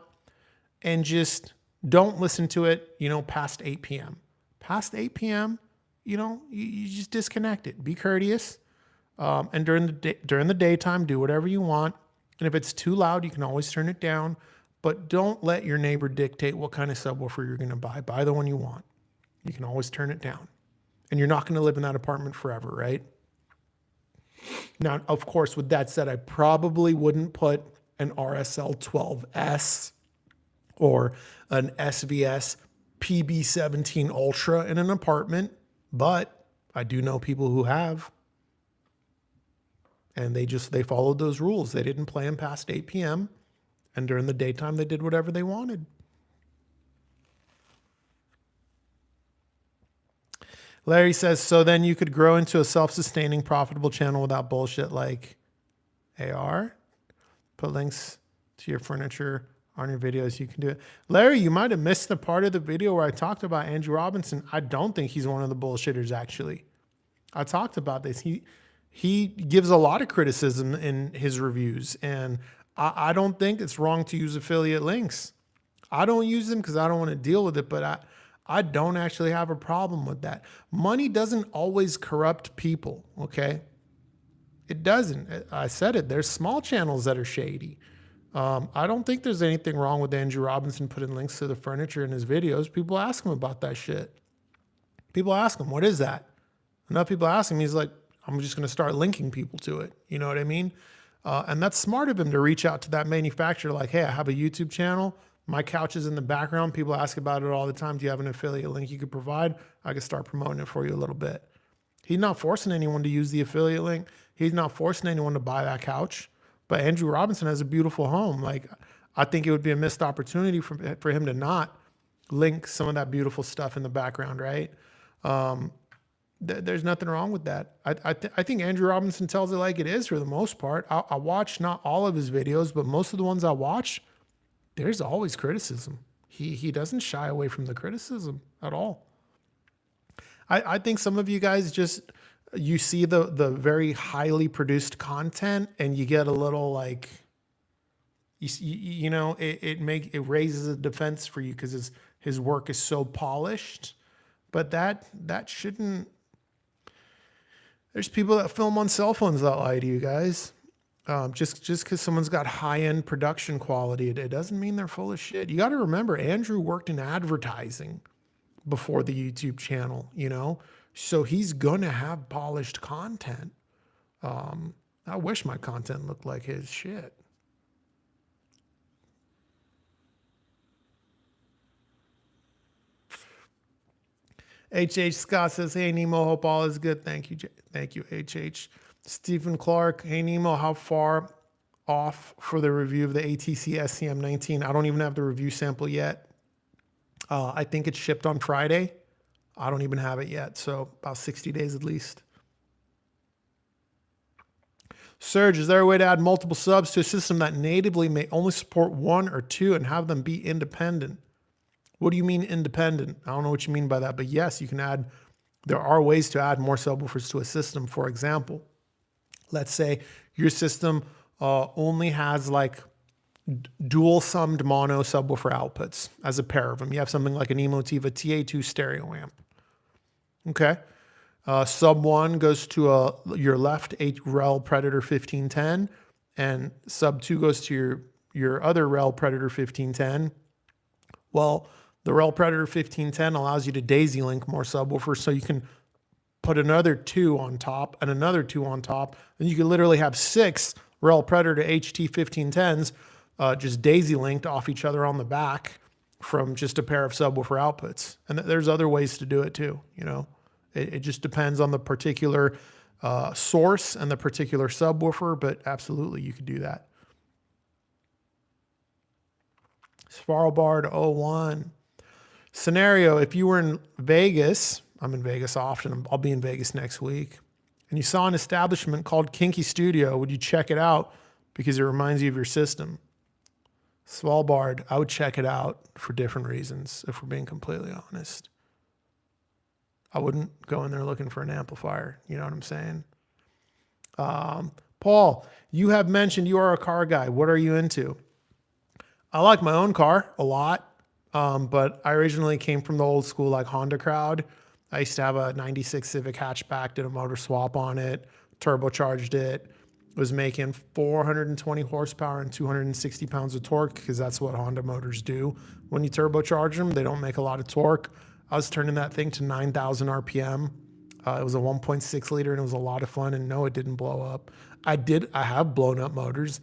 and just don't listen to it, past 8 p.m. Past 8 p.m., you just disconnect it. Be courteous. And during the daytime, do whatever you want. And if it's too loud, you can always turn it down. But don't let your neighbor dictate what kind of subwoofer you're going to buy. Buy the one you want. You can always turn it down. And you're not going to live in that apartment forever, right? Now, of course, with that said, I probably wouldn't put an RSL 12S or an SVS PB17 Ultra in an apartment, but I do know people who have. And they followed those rules. They didn't play them past 8 p.m. And during the daytime, they did whatever they wanted. Larry says, so then you could grow into a self-sustaining, profitable channel without bullshit like AR. Put links to your furniture on your videos. You can do it. Larry, you might have missed the part of the video where I talked about Andrew Robinson. I don't think he's one of the bullshitters, actually. I talked about this. He gives a lot of criticism in his reviews, and I don't think it's wrong to use affiliate links. I don't use them because I don't want to deal with it, but I don't actually have a problem with that. Money doesn't always corrupt people, okay? It doesn't. I said it. There's small channels that are shady. I don't think there's anything wrong with Andrew Robinson putting links to the furniture in his videos. People ask him about that shit. People ask him, what is that? Enough people ask him, he's like, I'm just going to start linking people to it. You know what I mean? And that's smart of him to reach out to that manufacturer like, hey, I have a YouTube channel. My couch is in the background. People ask about it all the time. Do you have an affiliate link you could provide? I could start promoting it for you a little bit. He's not forcing anyone to use the affiliate link. He's not forcing anyone to buy that couch. But Andrew Robinson has a beautiful home. Like, I think it would be a missed opportunity for him to not link some of that beautiful stuff in the background, right? There's nothing wrong with that. I think Andrew Robinson tells it like it is for the most part. I watch not all of his videos, but most of the ones I watch, there's always criticism. He doesn't shy away from the criticism at all. I think some of you guys just, you see the very highly produced content and you get a little like, it raises a defense for you because his work is so polished. But that shouldn't. There's people that film on cell phones that lie to you guys. Just because someone's got high-end production quality, it doesn't mean they're full of shit. You got to remember, Andrew worked in advertising before the YouTube channel, so he's gonna have polished content. I wish my content looked like his shit. HH Scott says, hey, Nemo, hope all is good. Thank you. Thank you, HH. Stephen Clark, hey, Nemo, how far off for the review of the ATC SCM19? I don't even have the review sample yet. I think it's shipped on Friday. I don't even have it yet, so about 60 days at least. Serge, is there a way to add multiple subs to a system that natively may only support one or two and have them be independent? What do you mean independent? I don't know what you mean by that, but yes, you can add, there are ways to add more subwoofers to a system. For example, let's say your system only has like dual summed mono subwoofer outputs as a pair of them. You have something like an Emotiva TA2 stereo amp. Okay. Sub 1 goes to your left REL Predator 1510, and sub 2 goes to your other REL Predator 1510. Well, the REL Predator 1510 allows you to daisy link more subwoofers, so you can put another 2 on top and another 2 on top, and you can literally have 6 REL Predator HT 1510s just daisy linked off each other on the back from just a pair of subwoofer outputs. And there's other ways to do it too, It just depends on the particular source and the particular subwoofer, but absolutely you could do that. Svalbard 01. Scenario, if you were in Vegas, I'm in Vegas often, I'll be in Vegas next week, and you saw an establishment called Kinky Studio, would you check it out because it reminds you of your system? Svalbard, I would check it out for different reasons, if we're being completely honest. I wouldn't go in there looking for an amplifier. You know what I'm saying? Paul, you have mentioned you are a car guy. What are you into? I like my own car a lot. But I originally came from the old school like Honda crowd. I used to have a 96 Civic hatchback, did a motor swap on it, turbocharged it, was making 420 horsepower and 260 pounds of torque because that's what Honda motors do. When you turbocharge them, they don't make a lot of torque. I was turning that thing to 9,000 RPM. It was a 1.6 liter and it was a lot of fun. And no, it didn't blow up. I have blown up motors.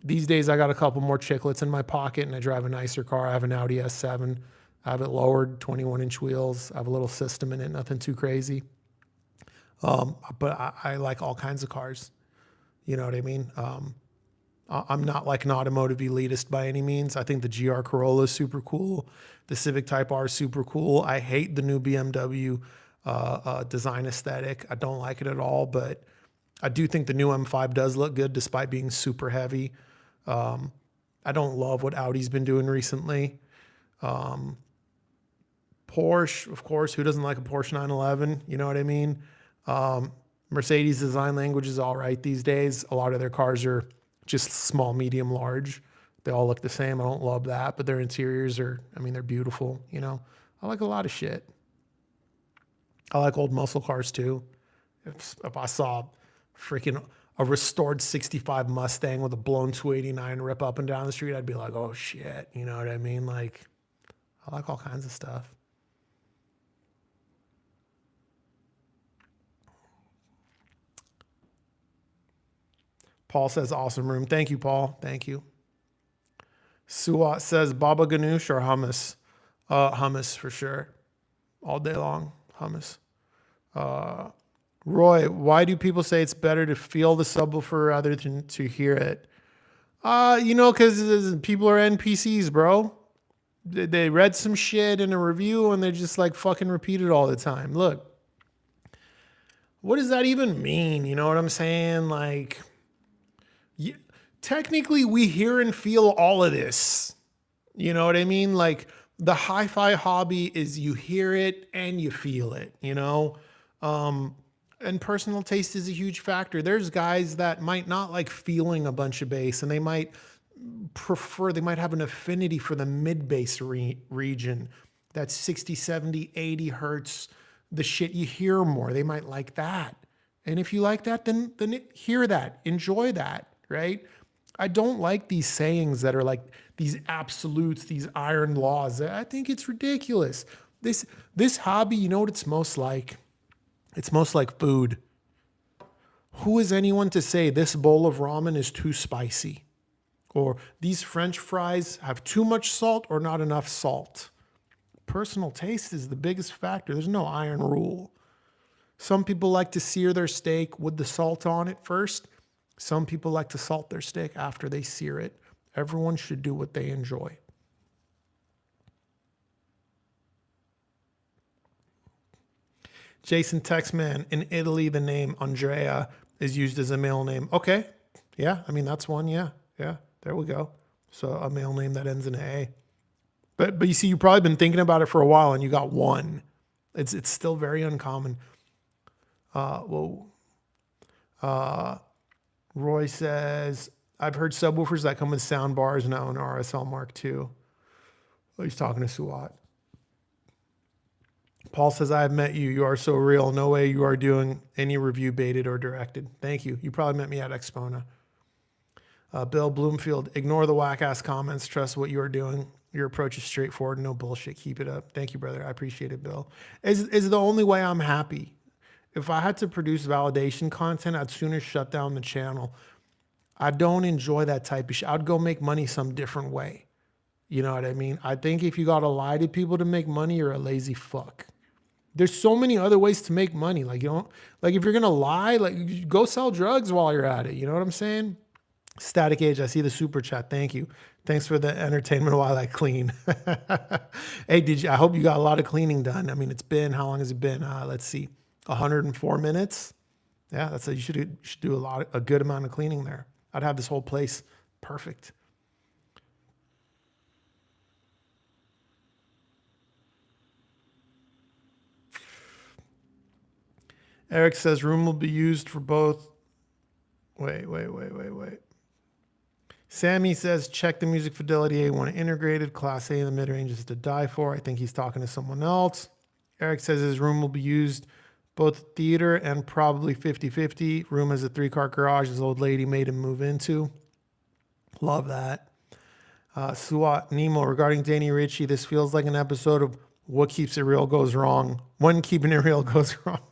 These days, I got a couple more chiclets in my pocket and I drive a nicer car. I have an Audi S7. I have it lowered, 21-inch wheels. I have a little system in it, nothing too crazy. But I like all kinds of cars. You know what I mean? I'm not like an automotive elitist by any means. I think the GR Corolla is super cool. The Civic Type R is super cool. I hate the new BMW design aesthetic. I don't like it at all, but I do think the new M5 does look good despite being super heavy. I don't love what Audi's been doing recently. Porsche, of course, who doesn't like a Porsche 911? You know what I mean? Mercedes design language is all right these days. A lot of their cars are just small, medium, large. They all look the same. I don't love that, but their interiors are, I mean, they're beautiful. You know, I like a lot of shit. I like old muscle cars too. If I saw freaking a restored 65 Mustang with a blown 289 rip up and down the street, I'd be like, oh shit. You know what I mean? Like, I like all kinds of stuff. Paul says, awesome room. Thank you, Paul. Thank you. Suat says, Baba Ganoush or hummus? Hummus for sure. All day long, hummus. Roy, why do people say it's better to feel the subwoofer rather than to hear it? You know, because people are NPCs, bro. They read some shit in a review and they just like fucking repeat it all the time. Look, what does that even mean? You know what I'm saying? Like, technically, we hear and feel all of this. You know what I mean? Like, the hi-fi hobby is you hear it and you feel it, you know? And personal taste is a huge factor. There's guys that might not like feeling a bunch of bass and they might have an affinity for the mid bass region. That's 60, 70, 80 hertz, the shit you hear more. They might like that. And if you like that, then hear that, enjoy that, right? I don't like these sayings that are like these absolutes, these iron laws. I think it's ridiculous. This hobby, you know what it's most like? It's most like food. Who is anyone to say this bowl of ramen is too spicy? Or these French fries have too much salt or not enough salt? Personal taste is the biggest factor. There's no iron rule. Some people like to sear their steak with the salt on it first. Some people like to salt their steak after they sear it. Everyone should do what they enjoy. Jason Texman, in Italy, the name Andrea is used as a male name. Okay. Yeah. I mean, that's one. Yeah. Yeah. There we go. So a male name that ends in A. But you see, you've probably been thinking about it for a while and you got one. It's still very uncommon. Roy says, I've heard subwoofers that come with sound bars now in RSL Mark II. Oh, he's talking to Suat. Paul says, I have met you. You are so real. No way you are doing any review baited or directed. Thank you. You probably met me at Expona. Bill Bloomfield, ignore the whack-ass comments. Trust what you are doing. Your approach is straightforward. No bullshit. Keep it up. Thank you, brother. I appreciate it, Bill. Is the only way I'm happy. If I had to produce validation content, I'd sooner shut down the channel. I don't enjoy that type of shit. I'd go make money some different way. You know what I mean? I think if you got to lie to people to make money, you're a lazy fuck. There's so many other ways to make money. Like, you know, like if you're going to lie, like go sell drugs while you're at it. You know what I'm saying? Static Age, I see the super chat. Thank you. Thanks for the entertainment while I clean. Hey, I hope you got a lot of cleaning done. I mean, it's been, how long has it been? Let's see, 104 minutes. Yeah, you should do a good amount of cleaning there. I'd have this whole place perfect. Eric says room will be used for both. Wait. Sammy says, check the music fidelity A1 integrated. Class A in the mid-range is to die for. I think he's talking to someone else. Eric says his room will be used both theater and probably 50-50. Room has a 3-car garage his old lady made him move into. Love that. Suat Nemo, regarding Danny Ritchie, this feels like an episode of What Keeps It Real Goes Wrong. When Keeping It Real Goes Wrong.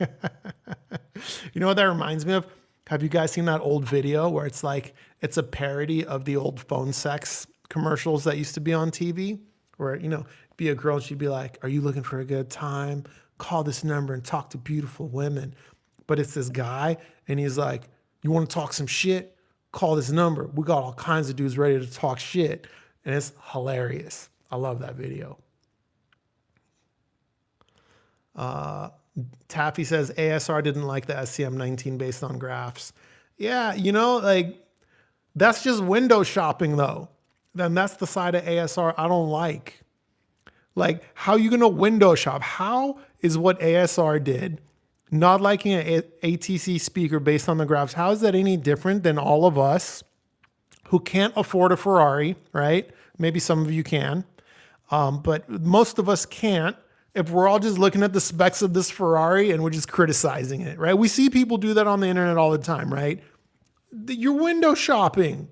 You know what that reminds me of? Have you guys seen that old video where it's like, it's a parody of the old phone sex commercials that used to be on TV? Where, you know, be a girl, she'd be like, are you looking for a good time? Call this number and talk to beautiful women. But it's this guy, and he's like, you want to talk some shit? Call this number. We got all kinds of dudes ready to talk shit. And it's hilarious. I love that video. Taffy says ASR didn't like the SCM19 based on graphs. Yeah, you know, like that's just window shopping though. Then that's the side of ASR I don't like. Like, how are you going to window shop? How is what ASR did, not liking an ATC speaker based on the graphs, how is that any different than all of us who can't afford a Ferrari, right? Maybe some of you can, but most of us can't. If we're all just looking at the specs of this Ferrari and we're just criticizing it, right? We see people do that on the internet all the time, right? You're window shopping.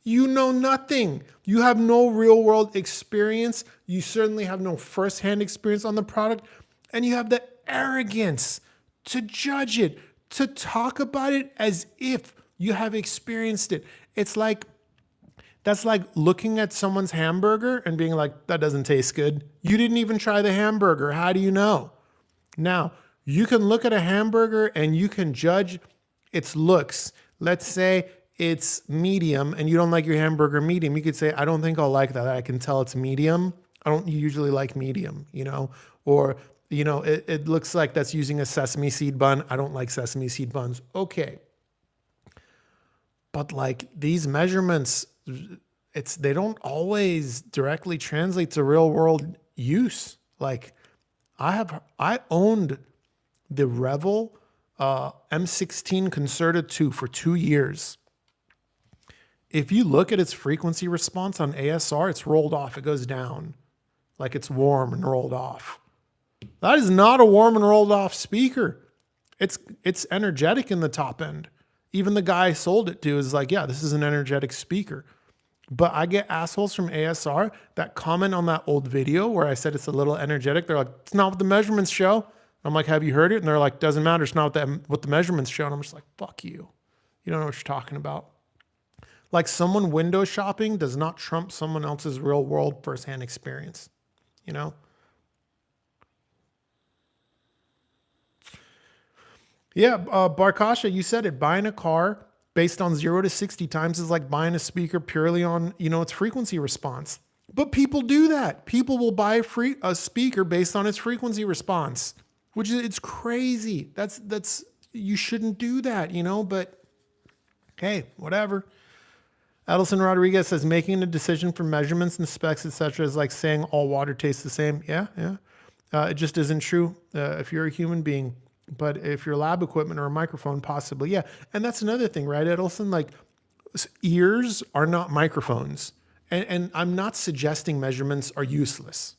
You know nothing. You have no real world experience. You certainly have no firsthand experience on the product. And you have the arrogance to judge it, to talk about it as if you have experienced it. It's like, that's like looking at someone's hamburger and being like, that doesn't taste good. You didn't even try the hamburger. How do you know? Now, you can look at a hamburger and you can judge its looks. Let's say it's medium and you don't like your hamburger medium. You could say, I don't think I'll like that. I can tell it's medium. I don't usually like medium, you know, or, you know, it looks like that's using a sesame seed bun. I don't like sesame seed buns. Okay. But like these measurements, they don't always directly translate to real world use. Like I owned the Revel M16 Concerta 2 for 2 years. If you look at its frequency response on ASR, it's rolled off. It goes down like it's warm and rolled off. That is not a warm and rolled off speaker. It's energetic in the top end. Even the guy I sold it to is like, yeah, this is an energetic speaker. But I get assholes from ASR that comment on that old video where I said it's a little energetic. They're like, it's not what the measurements show. I'm like, have you heard it? And they're like, doesn't matter. It's not what the measurements show. And I'm just like, fuck you. You don't know what you're talking about. Like someone window shopping does not trump someone else's real world firsthand experience, you know? Yeah, Barkasha, you said it. Buying a car based on 0 to 60 times is like buying a speaker purely on, you know, its frequency response. But people do that. People will buy a speaker based on its frequency response, which is, it's crazy. That's you shouldn't do that, you know, but hey, whatever. Adelson Rodriguez says making a decision for measurements and specs, etc., is like saying all water tastes the same. Yeah. It just isn't true if you're a human being. But if you're lab equipment or a microphone, possibly, yeah. And that's another thing, right, Edelson? Like ears are not microphones. And I'm not suggesting measurements are useless.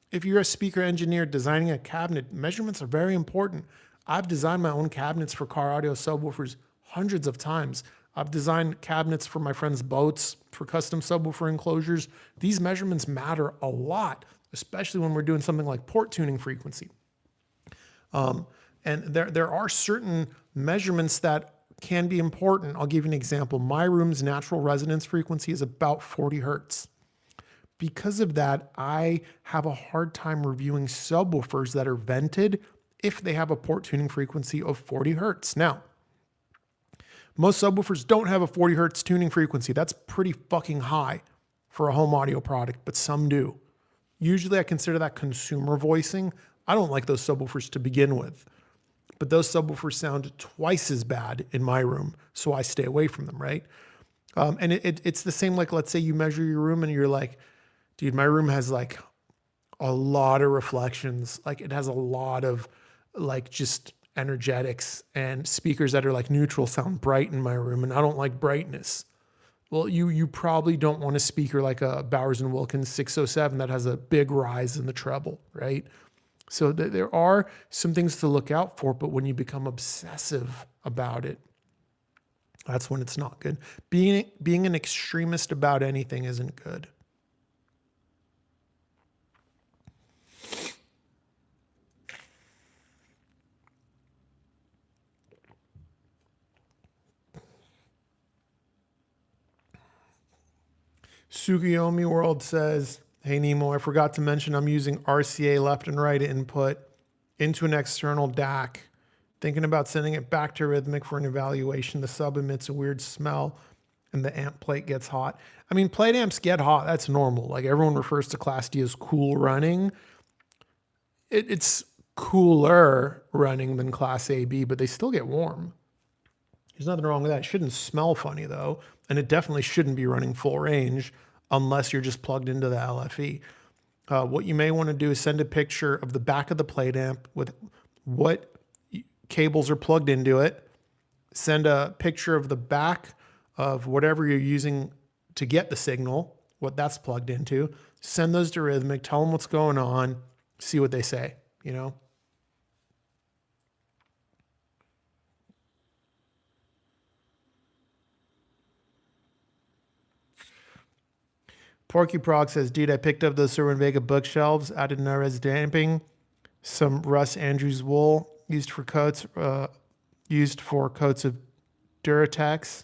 If you're a speaker engineer designing a cabinet, measurements are very important. I've designed my own cabinets for car audio subwoofers hundreds of times. I've designed cabinets for my friends' boats, for custom subwoofer enclosures. These measurements matter a lot, especially when we're doing something like port tuning frequency. And there are certain measurements that can be important. I'll give you an example. My room's natural resonance frequency is about 40 hertz. Because of that, I have a hard time reviewing subwoofers that are vented if they have a port tuning frequency of 40 hertz. Now, most subwoofers don't have a 40 hertz tuning frequency. That's pretty fucking high for a home audio product, but some do. Usually I consider that consumer voicing. I don't like those subwoofers to begin with. But those subwoofers sound twice as bad in my room, so I stay away from them, right? And it's the same, like, let's say you measure your room and you're like, dude, my room has like a lot of reflections. Like it has a lot of like just energetics, and speakers that are like neutral sound bright in my room, and I don't like brightness. Well, you probably don't want a speaker like a Bowers and Wilkins 607 that has a big rise in the treble, right? So there are some things to look out for, but when you become obsessive about it, that's when it's not good. Being an extremist about anything isn't good. Sugiyomi World says, hey Nemo, I forgot to mention I'm using RCA left and right input into an external DAC. Thinking about sending it back to Rhythmic for an evaluation. The sub emits a weird smell and the amp plate gets hot. I mean, plate amps get hot. That's normal. Like everyone refers to Class D as cool running. It's cooler running than Class AB, but they still get warm. There's nothing wrong with that. It shouldn't smell funny though. And it definitely shouldn't be running full range unless you're just plugged into the LFE. What you may want to do is send a picture of the back of the plate amp with what cables are plugged into it. Send a picture of the back of whatever you're using to get the signal, what that's plugged into. Send those to Rhythmic, tell them what's going on, see what they say, you know? Porky Prog says, dude, I picked up those Serwin Vega bookshelves, added no-res damping, some Russ Andrews wool used for coats of Duratex,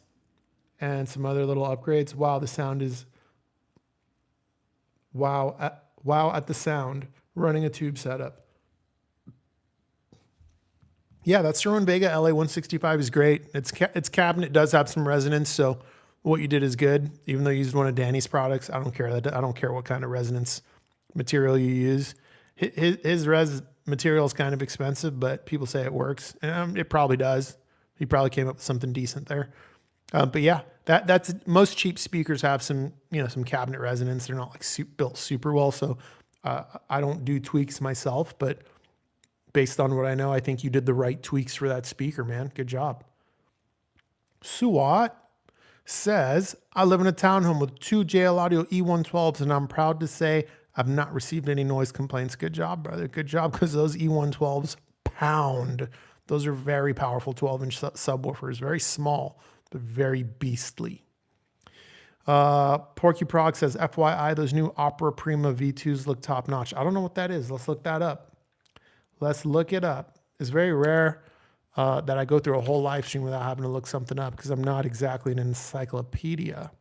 and some other little upgrades. Wow, the sound is wow at the sound running a tube setup. Yeah, that Serwin Vega LA 165 is great. Its cabinet does have some resonance, so what you did is good. Even though you used one of Danny's products, I don't care. I don't care what kind of resonance material you use. His res material is kind of expensive, but people say it works, and it probably does. He probably came up with something decent there. But yeah, that's most cheap speakers have some some cabinet resonance. They're not like built super well, so I don't do tweaks myself, but based on what I know, I think you did the right tweaks for that speaker, man. Good job. Suwat says, I live in a townhome with 2 JL Audio E112s, and I'm proud to say I've not received any noise complaints. Good job, brother. Good job, because those E112s pound. Those are very powerful 12-inch subwoofers. Very small, but very beastly. Porky Prog says, FYI, those new Opera Prima V2s look top-notch. I don't know what that is. Let's look that up. Let's look it up. It's very rare that I go through a whole live stream without having to look something up because I'm not exactly an encyclopedia.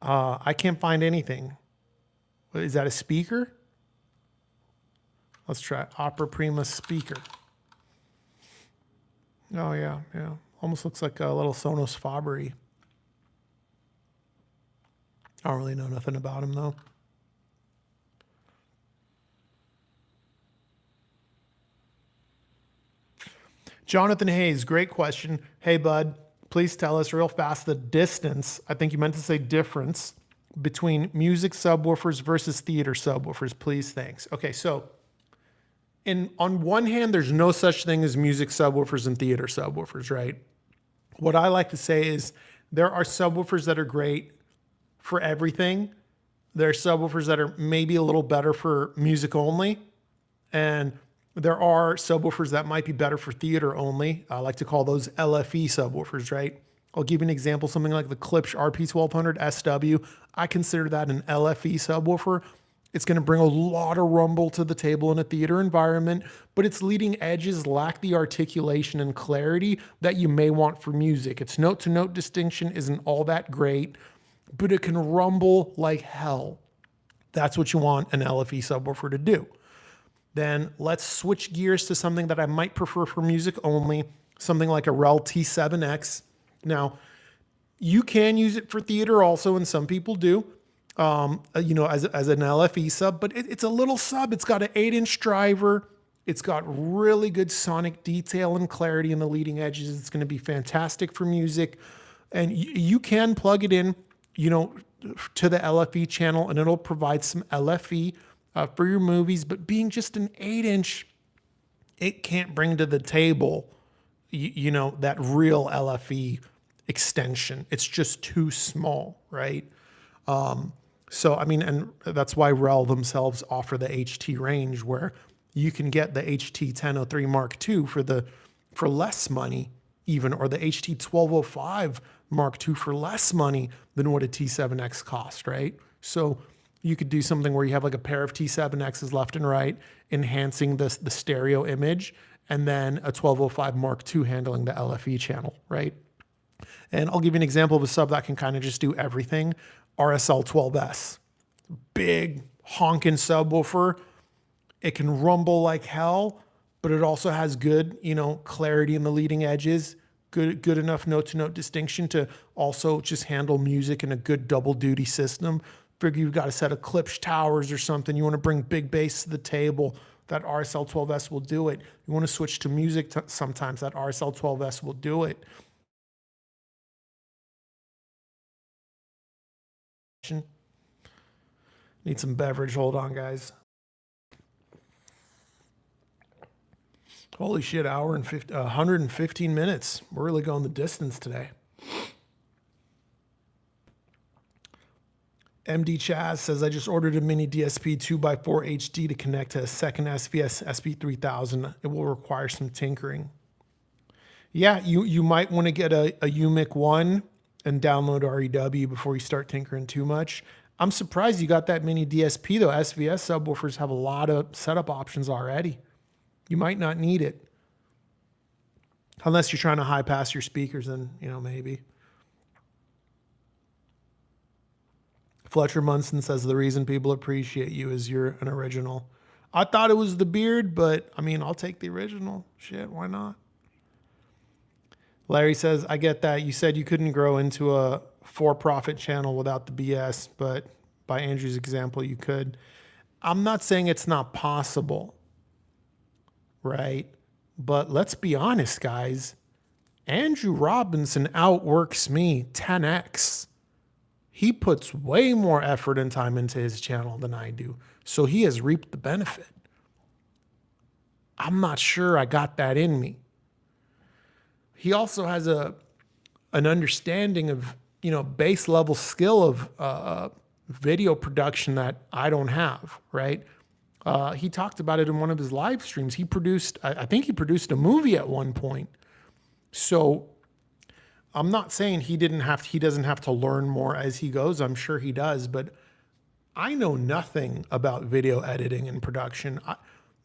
I can't find anything. Is that a speaker? Let's try Opera Prima speaker. Oh, yeah. Almost looks like a little Sonos Fabry. I don't really know nothing about him, though. Jonathan Hayes, great question. Hey, bud, please tell us real fast the distance, I think you meant to say difference, between music subwoofers versus theater subwoofers. Please, thanks. Okay, so on one hand, there's no such thing as music subwoofers and theater subwoofers, right? What I like to say is there are subwoofers that are great for everything. There are subwoofers that are maybe a little better for music only. And there are subwoofers that might be better for theater only. I like to call those LFE subwoofers, right? I'll give you an example, something like the Klipsch RP1200 SW. I consider that an LFE subwoofer. It's going to bring a lot of rumble to the table in a theater environment, but its leading edges lack the articulation and clarity that you may want for music. Its note-to-note distinction isn't all that great, but it can rumble like hell. That's what you want an LFE subwoofer to do. Then let's switch gears to something that I might prefer for music only, something like a Rel T7X. Now, you can use it for theater also, and some people do, as an LFE sub, but it's a little sub. It's got an 8-inch driver. It's got really good sonic detail and clarity in the leading edges. It's going to be fantastic for music. And you can plug it in, to the LFE channel, and it'll provide some LFE for your movies. But being just an 8-inch, it can't bring to the table, that real LFE extension. It's just too small, right? So, I mean, and that's why REL themselves offer the HT range where you can get the HT 1003 Mark II for less money even, or the HT 1205 Mark II for less money than what a T7X cost, right? So you could do something where you have like a pair of T7Xs left and right, enhancing the stereo image, and then a 1205 Mark II handling the LFE channel, right? And I'll give you an example of a sub that can kind of just do everything. RSL 12S, big honking subwoofer. It can rumble like hell, but it also has good, clarity in the leading edges, good enough note-to-note distinction to also just handle music in a good double duty system. Figure you've got a set of Klipsch towers or something. You want to bring big bass to the table. That RSL 12S will do it. You want to switch to music sometimes. That RSL 12S will do it. Need some beverage. Hold on, guys. Holy shit, 115 minutes. We're really going the distance today. MD Chaz says, I just ordered a mini DSP 2x4 HD to connect to a second SVS SP3000. It will require some tinkering. Yeah, you might want to get a UMIC 1 and download REW before you start tinkering too much. I'm surprised you got that mini DSP though. SVS subwoofers have a lot of setup options already. You might not need it. Unless you're trying to high pass your speakers, then, maybe. Fletcher Munson says the reason people appreciate you is you're an original. I thought it was the beard, but I mean, I'll take the original. Shit, why not? Larry says, I get that. You said you couldn't grow into a for-profit channel without the BS, but by Andrew's example, you could. I'm not saying it's not possible, right? But let's be honest, guys. Andrew Robinson outworks me 10x. He puts way more effort and time into his channel than I do. So he has reaped the benefit. I'm not sure I got that in me. He also has an understanding of, base level skill of video production that I don't have, right? He talked about it in one of his live streams. I think he produced a movie at one point. So I'm not saying he doesn't have to learn more as he goes. I'm sure he does, but I know nothing about video editing and production.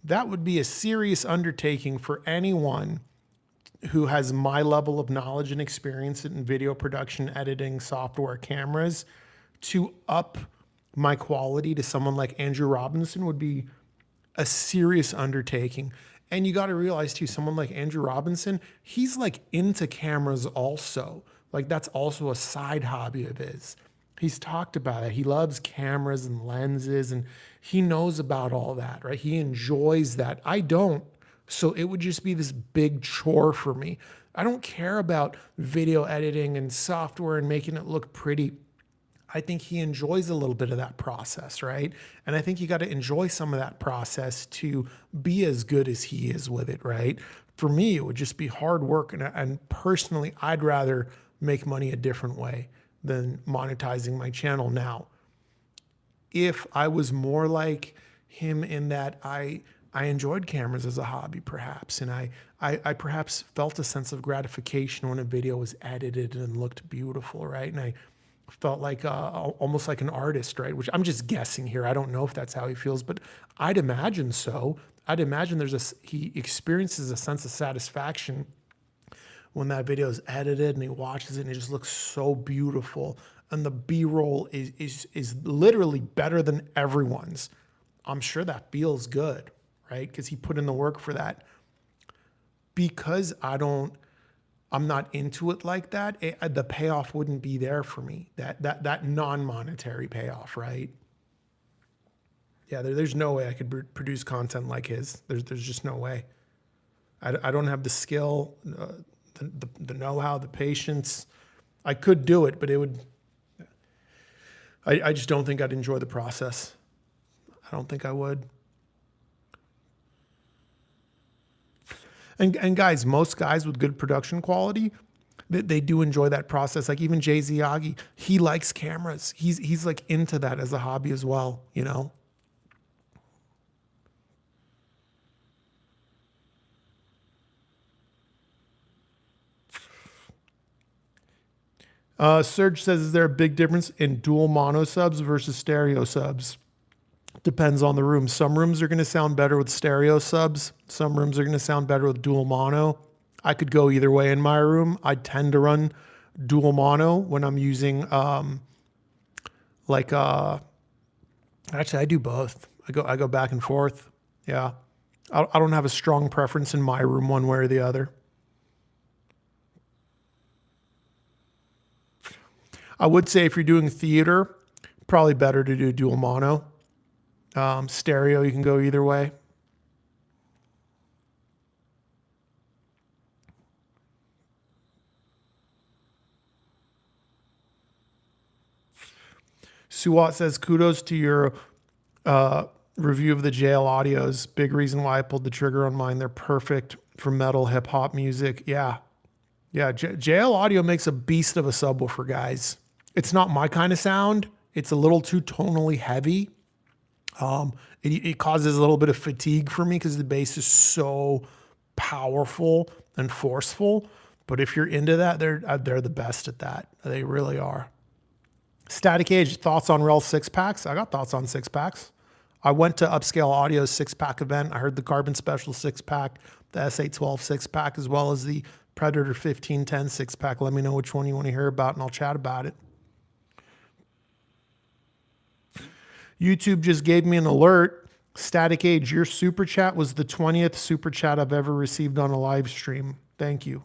That would be a serious undertaking for anyone who has my level of knowledge and experience in video production, editing, software, cameras. To up my quality to someone like Andrew Robinson would be a serious undertaking. And you got to realize too, someone like Andrew Robinson, he's like into cameras also. Like that's also a side hobby of his. He's talked about it. He loves cameras and lenses and he knows about all that, right? He enjoys that. I don't. So it would just be this big chore for me. I don't care about video editing and software and making it look pretty. I think he enjoys a little bit of that process, right? And I think you got to enjoy some of that process to be as good as he is with it, right? For me, it would just be hard work. And personally, I'd rather make money a different way than monetizing my channel now. If I was more like him in that I enjoyed cameras as a hobby, perhaps, and I perhaps felt a sense of gratification when a video was edited and looked beautiful, right? And I felt like almost like an artist, right? Which I'm just guessing here. I don't know if that's how he feels, but I'd imagine so. I'd imagine he experiences a sense of satisfaction when that video is edited and he watches it and it just looks so beautiful. And the B-roll is literally better than everyone's. I'm sure that feels good, right? Because he put in the work for that. Because I'm not into it like that, the payoff wouldn't be there for me. That non-monetary payoff, right? Yeah, there's no way I could produce content like his. There's just no way. I don't have the skill, the know-how, the patience. I could do it, but it would. I just don't think I'd enjoy the process. I don't think I would. And guys, most guys with good production quality, They do enjoy that process. Like even Jay Z Yagi, he likes cameras. He's like into that as a hobby as well, you know? Serge says, is there a big difference in dual mono subs versus stereo subs? Depends on the room. Some rooms are going to sound better with stereo subs. Some rooms are going to sound better with dual mono. I could go either way in my room. I tend to run dual mono when I'm using like actually I do both. I go back and forth. Yeah. I don't have a strong preference in my room one way or the other. I would say if you're doing theater, probably better to do dual mono. Stereo, you can go either way. Suwat says, kudos to your review of the JL audios. Big reason why I pulled the trigger on mine. They're perfect for metal, hip hop music. Yeah. Yeah. JL audio makes a beast of a subwoofer, guys. It's not my kind of sound. It's a little too tonally heavy. It causes a little bit of fatigue for me because the bass is so powerful and forceful. But if you're into that, they're the best at that. They really are. Static Age, thoughts on REL 6-packs? I got thoughts on 6-packs. I went to Upscale Audio's 6-pack event. I heard the Carbon Special 6-pack, the S812 6-pack, as well as the Predator 1510 6-pack. Let me know which one you want to hear about, and I'll chat about it. YouTube just gave me an alert. Static Age, your super chat was the 20th super chat I've ever received on a live stream. Thank you.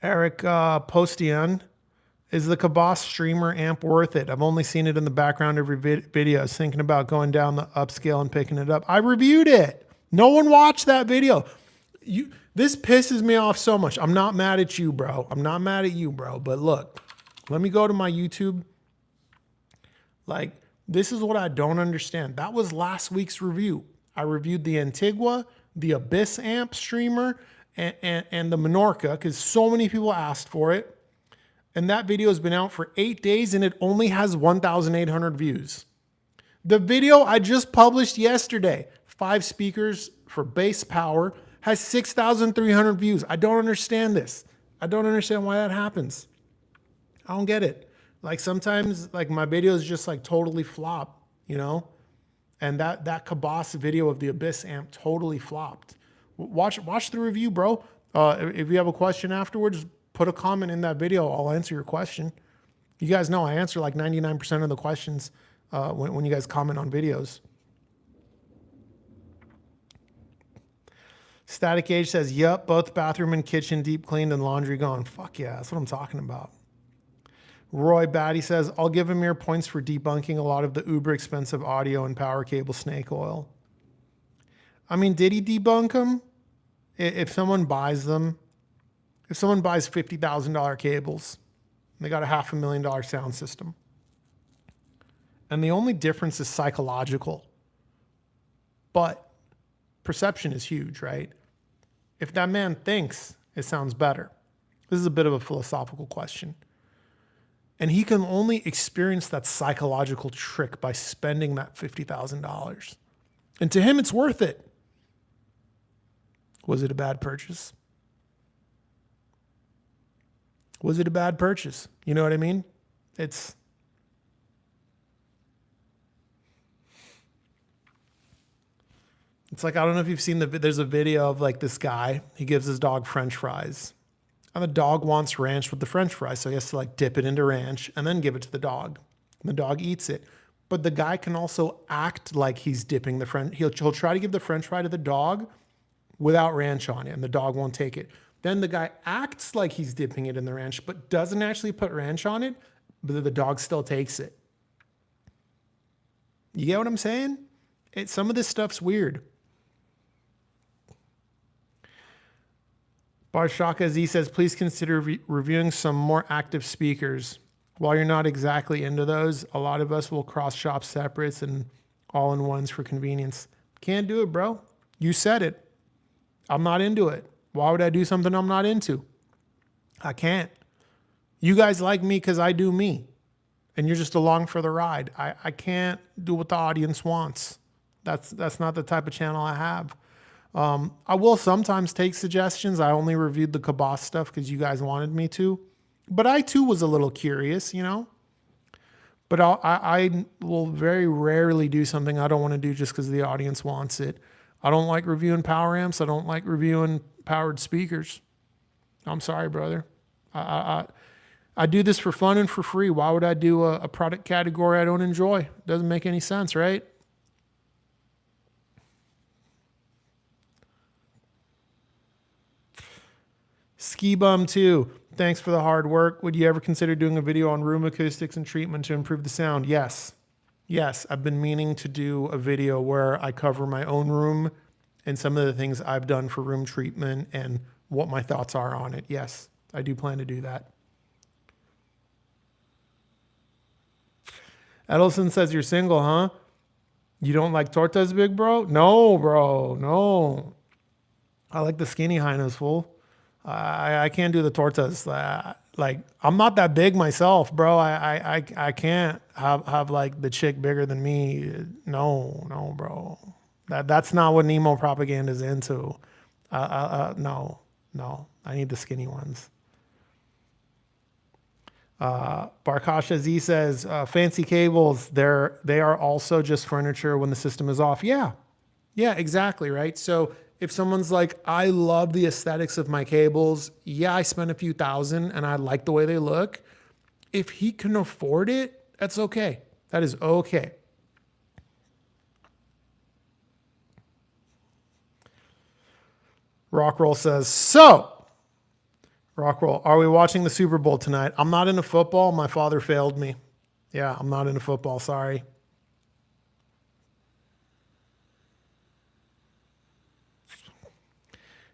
Eric Postian, is the Kabas streamer amp worth it? I've only seen it in the background of your video. I was thinking about going down the upscale and picking it up. I reviewed it. No one watched that video. This pisses me off so much. I'm not mad at you, bro. I'm not mad at you, bro. But look, let me go to my YouTube. Like, this is what I don't understand. That was last week's review. I reviewed the Antigua, the Abyss amp streamer, and the Menorca because so many people asked for it. And that video has been out for 8 days and it only has 1,800 views. The video I just published yesterday, 5 speakers for bass power, has 6,300 views. I don't understand this. I don't understand why that happens. I don't get it. Like sometimes like my videos just like totally flop, you know? And that Kabas video of the Abyss amp totally flopped. Watch the review, bro. If you have a question afterwards, put a comment in that video. I'll answer your question. You guys know I answer like 99% of the questions when you guys comment on videos. Static Age says, yep, both bathroom and kitchen deep cleaned and laundry gone. Fuck yeah, that's what I'm talking about. Roy Batty says, I'll give Amir points for debunking a lot of the uber expensive audio and power cable snake oil. I mean, did he debunk them? If someone buys them, if someone buys $50,000 cables, they got a $500,000 sound system. And the only difference is psychological. But perception is huge, right? If that man thinks it sounds better, this is a bit of a philosophical question. And he can only experience that psychological trick by spending that $50,000. And to him, it's worth it. Was it a bad purchase? Was it a bad purchase? You know what I mean? It's like, I don't know if you've seen there's a video of like this guy, he gives his dog French fries. And the dog wants ranch with the French fries. So he has to like dip it into ranch and then give it to the dog. And the dog eats it. But the guy can also act like he's dipping the French. He'll try to give the French fry to the dog without ranch on it. And the dog won't take it. Then the guy acts like he's dipping it in the ranch, but doesn't actually put ranch on it. But the dog still takes it. You get what I'm saying? Some of this stuff's weird. Barshaka Z says, please consider reviewing some more active speakers. While you're not exactly into those, a lot of us will cross shop separates and all-in-ones for convenience. Can't do it, bro. You said it. I'm not into it. Why would I do something I'm not into? I can't. You guys like me because I do me, and you're just along for the ride. I can't do what the audience wants. That's not the type of channel I have. I will sometimes take suggestions. I only reviewed the Kabas stuff because you guys wanted me to, but I too was a little curious, you know. But I will very rarely do something I don't want to do just because the audience wants it. I don't like reviewing power amps. I don't like reviewing powered speakers. I'm sorry, brother. I do this for fun and for free. Why would I do a product category I don't enjoy? Doesn't make any sense, right? Ski Bum 2. Thanks for the hard work. Would you ever consider doing a video on room acoustics and treatment to improve the sound? Yes. Yes, I've been meaning to do a video where I cover my own room and some of the things I've done for room treatment and what my thoughts are on it. Yes, I do plan to do that. Edelson says you're single, huh? You don't like tortas, big bro? No, bro, no. I like the skinny hyenas, fool. I can't do the tortas. Like I'm not that big myself, bro. I can't have like the chick bigger than me. No, bro. That's not what Nemo propaganda is into. No. I need the skinny ones. Barkasha Z says fancy cables. They are also just furniture when the system is off. Yeah, exactly, right? So if someone's like, I love the aesthetics of my cables. Yeah, I spent a few thousand and I like the way they look. If he can afford it, that's okay. That is okay. Rockroll says, so, Rockroll, are we watching the Super Bowl tonight? I'm not into football. My father failed me. Yeah, I'm not into football. Sorry.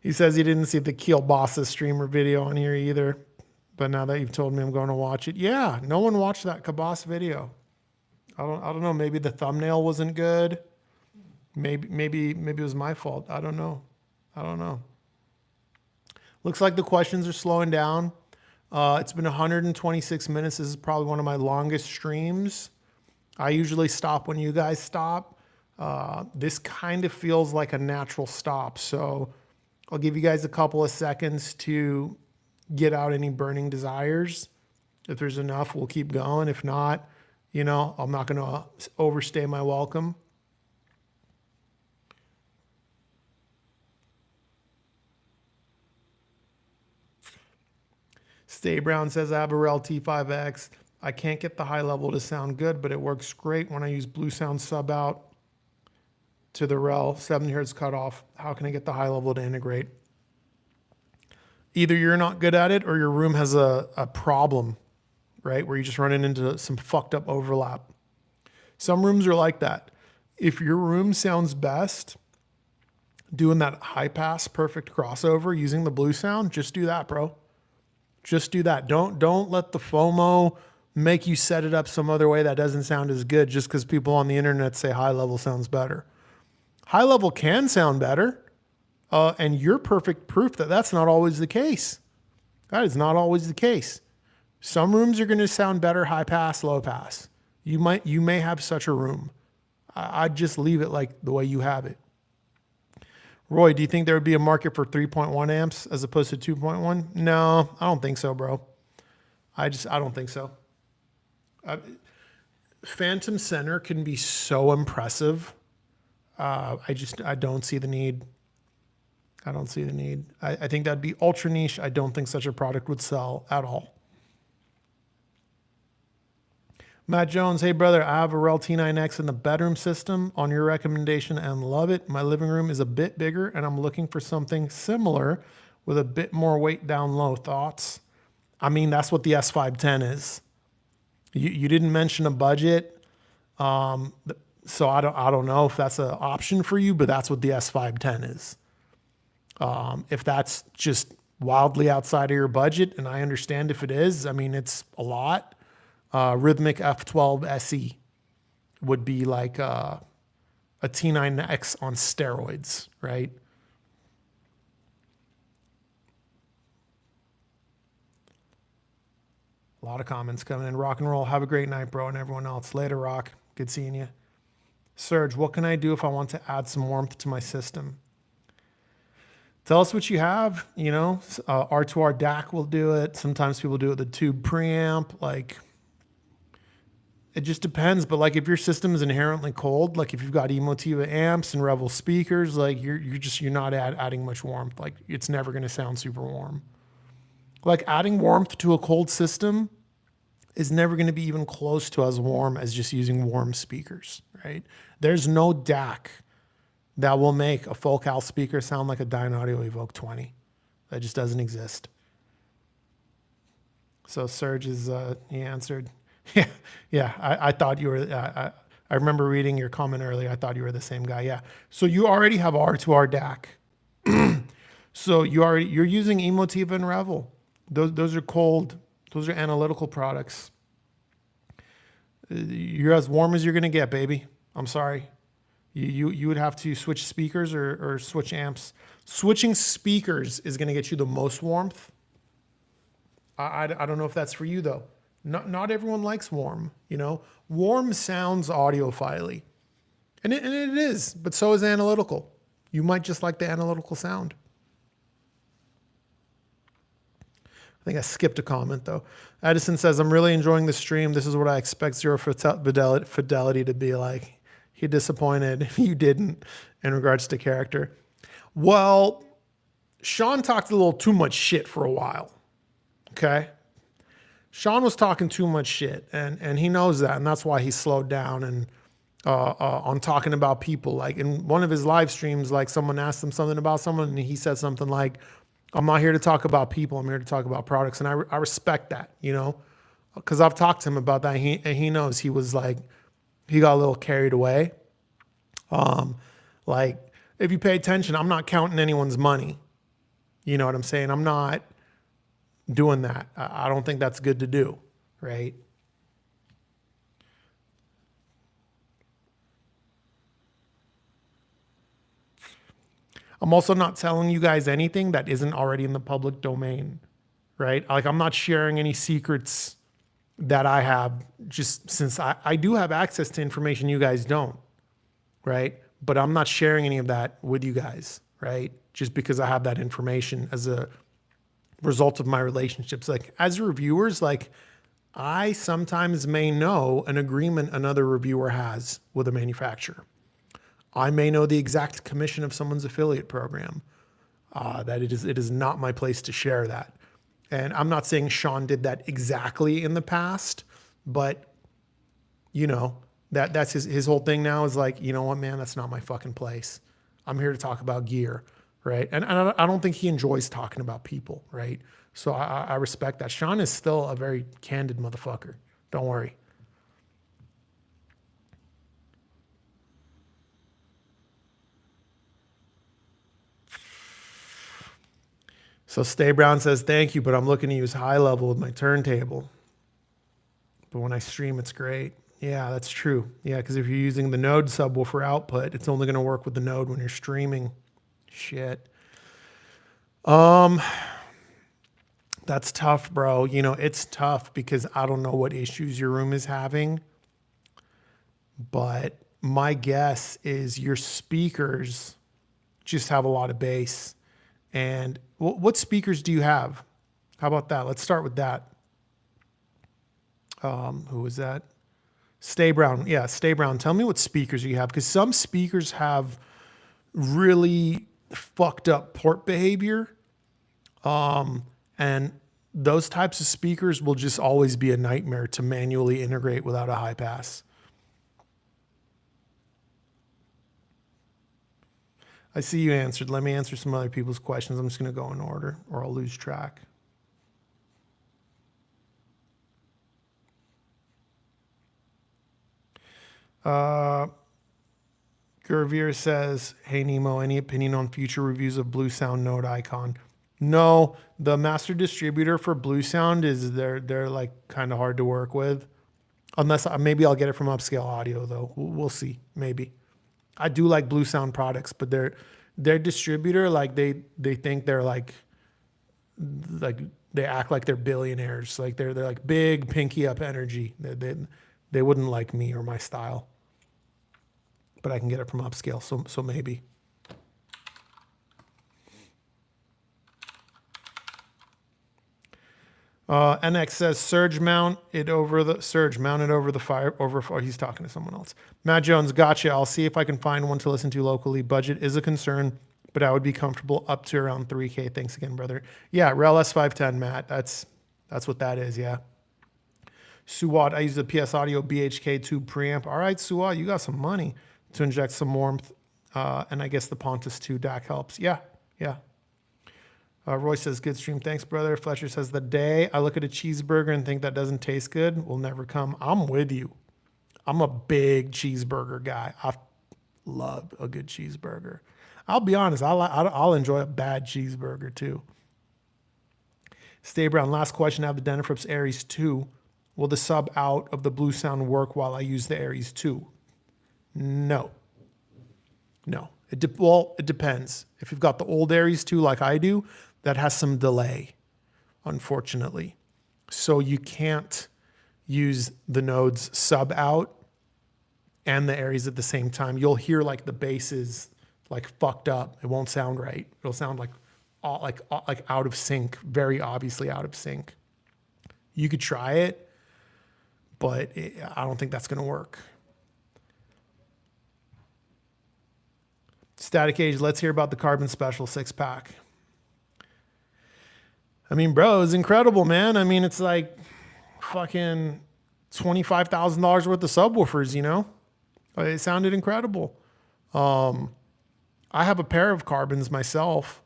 He says he didn't see the Keel Bosses streamer video on here either. But now that you've told me I'm going to watch it. Yeah, no one watched that Kabas video. I don't know. Maybe the thumbnail wasn't good. Maybe it was my fault. I don't know. Looks like the questions are slowing down. It's been 126 minutes. This is probably one of my longest streams. I usually stop when you guys stop. This kind of feels like a natural stop. So I'll give you guys a couple of seconds to get out any burning desires. If there's enough, we'll keep going. If not, I'm not going to overstay my welcome. Stay Brown says, I have a Rel T5X. I can't get the high level to sound good, but it works great when I use Blue Sound sub out to the Rel 70 hertz cutoff. How can I get the high level to integrate? Either you're not good at it or your room has a problem, right? Where you're just running into some fucked up overlap. Some rooms are like that. If your room sounds best doing that high pass perfect crossover using the Blue Sound, just do that, bro. Just do that. Don't let the FOMO make you set it up some other way that doesn't sound as good just because people on the internet say high level sounds better. High level can sound better, and you're perfect proof that that's not always the case. That is not always the case. Some rooms are going to sound better high pass, low pass. You may have such a room. I'd just leave it like the way you have it. Roy, do you think there would be a market for 3.1 amps as opposed to 2.1? No, I don't think so, bro. I don't think so. Phantom Center can be so impressive. I don't see the need. I don't see the need. I think that'd be ultra niche. I don't think such a product would sell at all. Matt Jones, hey brother, I have a Rel T9X in the bedroom system on your recommendation and love it. My living room is a bit bigger and I'm looking for something similar with a bit more weight down low. Thoughts? I mean, that's what the S510 is. You didn't mention a budget. So I don't know if that's an option for you, but that's what the S510 is. If that's just wildly outside of your budget, and I understand if it is, I mean, it's a lot. Rhythmic F12 SE would be like a T9X on steroids, right? A lot of comments coming in. Rock and roll. Have a great night, bro, and everyone else. Later, Rock. Good seeing you. Serge, what can I do if I want to add some warmth to my system? Tell us what you have. You know, R2R DAC will do it. Sometimes people do it with the tube preamp. Like, it just depends. But like, if your system is inherently cold, like if you've got Emotiva amps and Revel speakers, like you're not adding much warmth. Like, it's never going to sound super warm. Like, adding warmth to a cold system is never going to be even close to as warm as just using warm speakers, right? There's no DAC that will make a full cal speaker sound like a Dynaudio Evoke 20. That just doesn't exist. So Serge is, he answered. Yeah. I thought you were, I remember reading your comment earlier. I thought you were the same guy. Yeah. So you already have R2R DAC. So you're using Emotiva and Revel. Those are cold. Those are analytical products. You're as warm as you're going to get, baby. I'm sorry. You would have to switch speakers or switch amps. Switching speakers is going to get you the most warmth. I don't know if that's for you, though. Not everyone likes warm. You know, warm sounds audiophily. And it is, but so is analytical. You might just like the analytical sound. I think I skipped a comment, though. Edison says, I'm really enjoying the stream. This is what I expect Zero Fidelity to be like. He disappointed. You didn't in regards to character. Well, Sean talked a little too much shit for a while. Okay? Sean was talking too much shit, and he knows that, and that's why he slowed down and on talking about people. Like in one of his live streams, like someone asked him something about someone, and he said something like, I'm not here to talk about people. I'm here to talk about products. And I respect that, you know, because I've talked to him about that. And he knows he was like, he got a little carried away. Like, if you pay attention, I'm not counting anyone's money. You know what I'm saying? I'm not doing that. I don't think that's good to do, right? I'm also not telling you guys anything that isn't already in the public domain, right? Like, I'm not sharing any secrets that I have, just since I do have access to information you guys don't, right? But I'm not sharing any of that with you guys, right? Just because I have that information as a result of my relationships. Like, as reviewers, like, I sometimes may know an agreement another reviewer has with a manufacturer. I may know the exact commission of someone's affiliate program. That it is not my place to share that. And I'm not saying Sean did that exactly in the past, but you know, that's his whole thing now is like, you know what, man, that's not my fucking place. I'm here to talk about gear, right? And I don't think he enjoys talking about people, right? So I respect that. Sean is still a very candid motherfucker. Don't worry. So Stay Brown says, thank you, but I'm looking to use high level with my turntable. But when I stream, it's great. Yeah, that's true. Yeah, because if you're using the Node subwoofer output, it's only going to work with the Node when you're streaming. Shit. That's tough, bro. You know, it's tough because I don't know what issues your room is having. But my guess is your speakers just have a lot of bass. And what speakers do you have? How about that? Let's start with that. Who was that? Stay Brown. Yeah, Stay Brown. Tell me what speakers you have, because some speakers have really fucked up port behavior. And those types of speakers will just always be a nightmare to manually integrate without a high pass. I see you answered. Let me answer some other people's questions. I'm just going to go in order or I'll lose track. Gurveer says, hey, Nemo, any opinion on future reviews of Blue Sound Node Icon? No, the master distributor for Blue Sound is they're like kind of hard to work with. Unless maybe I'll get it from Upscale Audio, though. We'll see. Maybe. I do like Blue Sound products, but their distributor, like they think they're like they act like they're billionaires. Like they're like big pinky up energy. They wouldn't like me or my style, but I can get it from upscale. So maybe. NX says mount it over the fire over. Oh, he's talking to someone else. Matt Jones, gotcha. I'll see if I can find one to listen to locally. Budget is a concern, but I would be comfortable up to around 3K. Thanks again, brother. Yeah, Rel S510, Matt. That's what that is. Yeah. Suwad, I use the PS Audio BHK2 preamp. All right, Suwad, you got some money to inject some warmth, and I guess the Pontus 2 DAC helps. Yeah. Roy says, good stream. Thanks, brother. Fletcher says, the day I look at a cheeseburger and think that doesn't taste good will never come. I'm with you. I'm a big cheeseburger guy. I love a good cheeseburger. I'll be honest. I'll enjoy a bad cheeseburger too. Stay Brown. Last question. I have the Denafrips Aries 2. Will the sub out of the Blue Sound work while I use the Aries 2? No. It depends. If you've got the old Aries 2 like I do, that has some delay, unfortunately. So you can't use the Node's sub out and the Aries at the same time. You'll hear like the bass is like fucked up. It won't sound right. It'll sound like out of sync, very obviously out of sync. You could try it, but I don't think that's going to work. Static Age, let's hear about the Carbon Special 6-pack. I mean, bro, it's incredible, man. I mean, it's like fucking $25,000 worth of subwoofers, you know? It sounded incredible. I have a pair of Carbons myself.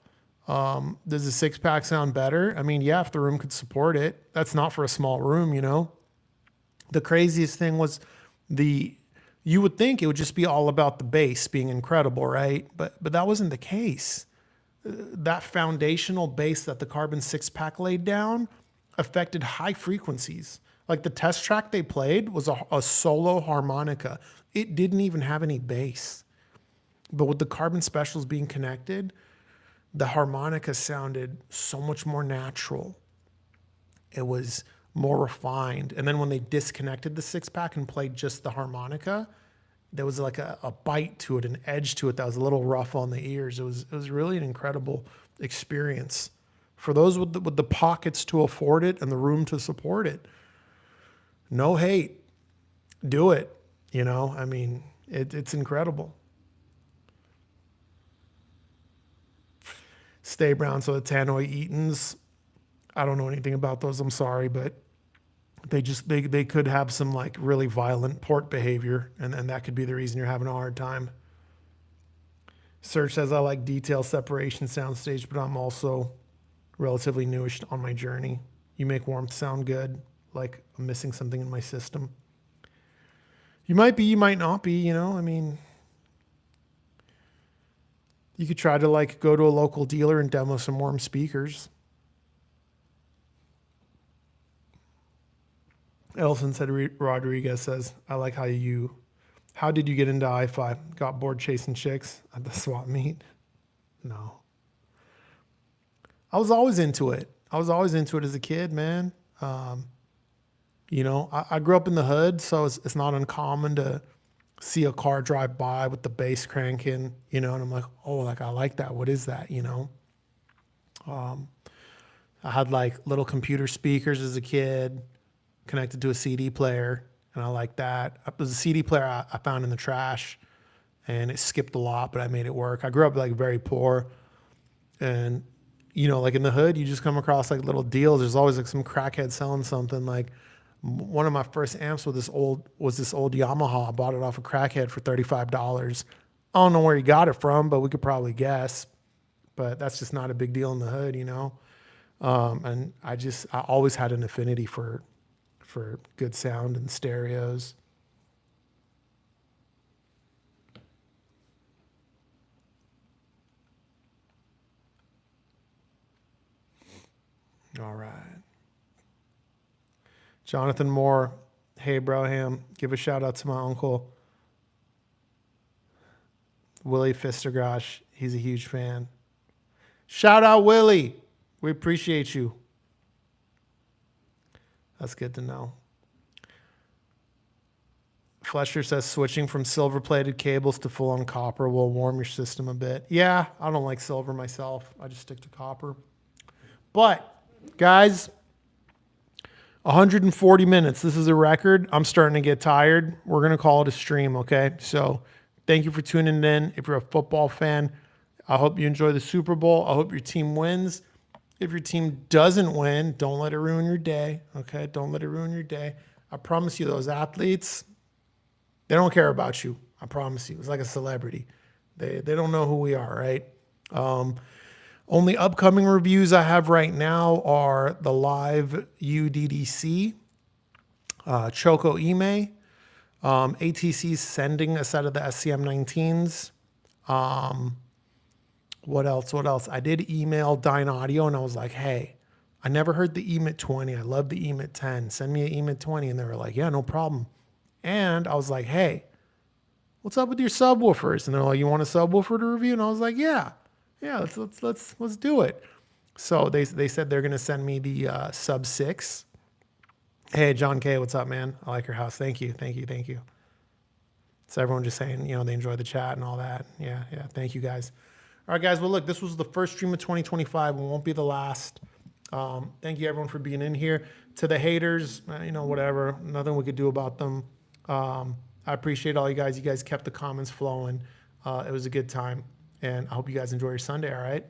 Does the 6-pack sound better? I mean, yeah, if the room could support it. That's not for a small room, you know? The craziest thing was you would think it would just be all about the bass being incredible, right? But that wasn't the case. That foundational bass that the Carbon 6-pack laid down affected high frequencies. Like the test track they played was a solo harmonica. It didn't even have any bass. But with the Carbon Specials being connected, the harmonica sounded so much more natural. It was more refined. And then when they disconnected the 6-pack and played just the harmonica, there was like a bite to it, an edge to it that was a little rough on the ears. It was really an incredible experience for those with the pockets to afford it and the room to support it. No hate, do it. You know, I mean, it's incredible. Stay Brown. So the Tannoy Eatons, I don't know anything about those. I'm sorry, but they could have some like really violent port behavior, and that could be the reason you're having a hard time. Serge says, I like detail separation soundstage, but I'm also relatively newish on my journey. You make warmth sound good, like I'm missing something in my system. You might be, you might not be, you know, I mean, you could try to like go to a local dealer and demo some warm speakers. Elson said, Rodriguez says, I like how did you get into hi-fi? Got bored chasing chicks at the swap meet? No. I was always into it. As a kid, man. You know, I grew up in the hood, so it's not uncommon to see a car drive by with the bass cranking, you know, and I'm like, oh, like I like that. What is that, you know? I had like little computer speakers as a kid, connected to a CD player, and I like that. It was a CD player I found in the trash, and it skipped a lot, but I made it work. I grew up like very poor, and you know, like in the hood, you just come across like little deals. There's always like some crackhead selling something. Like one of my first amps was this old Yamaha. I bought it off a crackhead for $35. I don't know where he got it from, but we could probably guess. But that's just not a big deal in the hood, you know. And I always had an affinity for good sound and stereos. All right. Jonathan Moore, hey Broham, give a shout out to my uncle, Willie Fistergosh. He's a huge fan. Shout out Willie. We appreciate you. That's good to know. Flesher says switching from silver-plated cables to full-on copper will warm your system a bit. Yeah, I don't like silver myself. I just stick to copper. But, guys, 140 minutes. This is a record. I'm starting to get tired. We're going to call it a stream, okay? So thank you for tuning in. If you're a football fan, I hope you enjoy the Super Bowl. I hope your team wins. If your team doesn't win, don't let it ruin your day, okay? Don't let it ruin your day. I promise you, those athletes, they don't care about you. I promise you. It's like a celebrity. They don't know who we are, right? Only upcoming reviews I have right now are the live UDDC, Choco Ime, ATC's sending a set of the SCM19s. What else? I did email Dine Audio and I was like, hey, I never heard the EMIT 20. I love the EMIT 10. Send me an EMIT 20. And they were like, yeah, no problem. And I was like, hey, what's up with your subwoofers? And they're like, you want a subwoofer to review? And I was like, yeah, let's do it. So they said they're gonna send me the Sub 6. Hey, John K, what's up, man? I like your house. Thank you. So everyone just saying, they enjoy the chat and all that. Yeah. Thank you guys. All right, guys. Well, look, this was the first stream of 2025. It won't be the last. Thank you, everyone, for being in here. To the haters, whatever. Nothing we could do about them. I appreciate all you guys. You guys kept the comments flowing. It was a good time. And I hope you guys enjoy your Sunday, all right?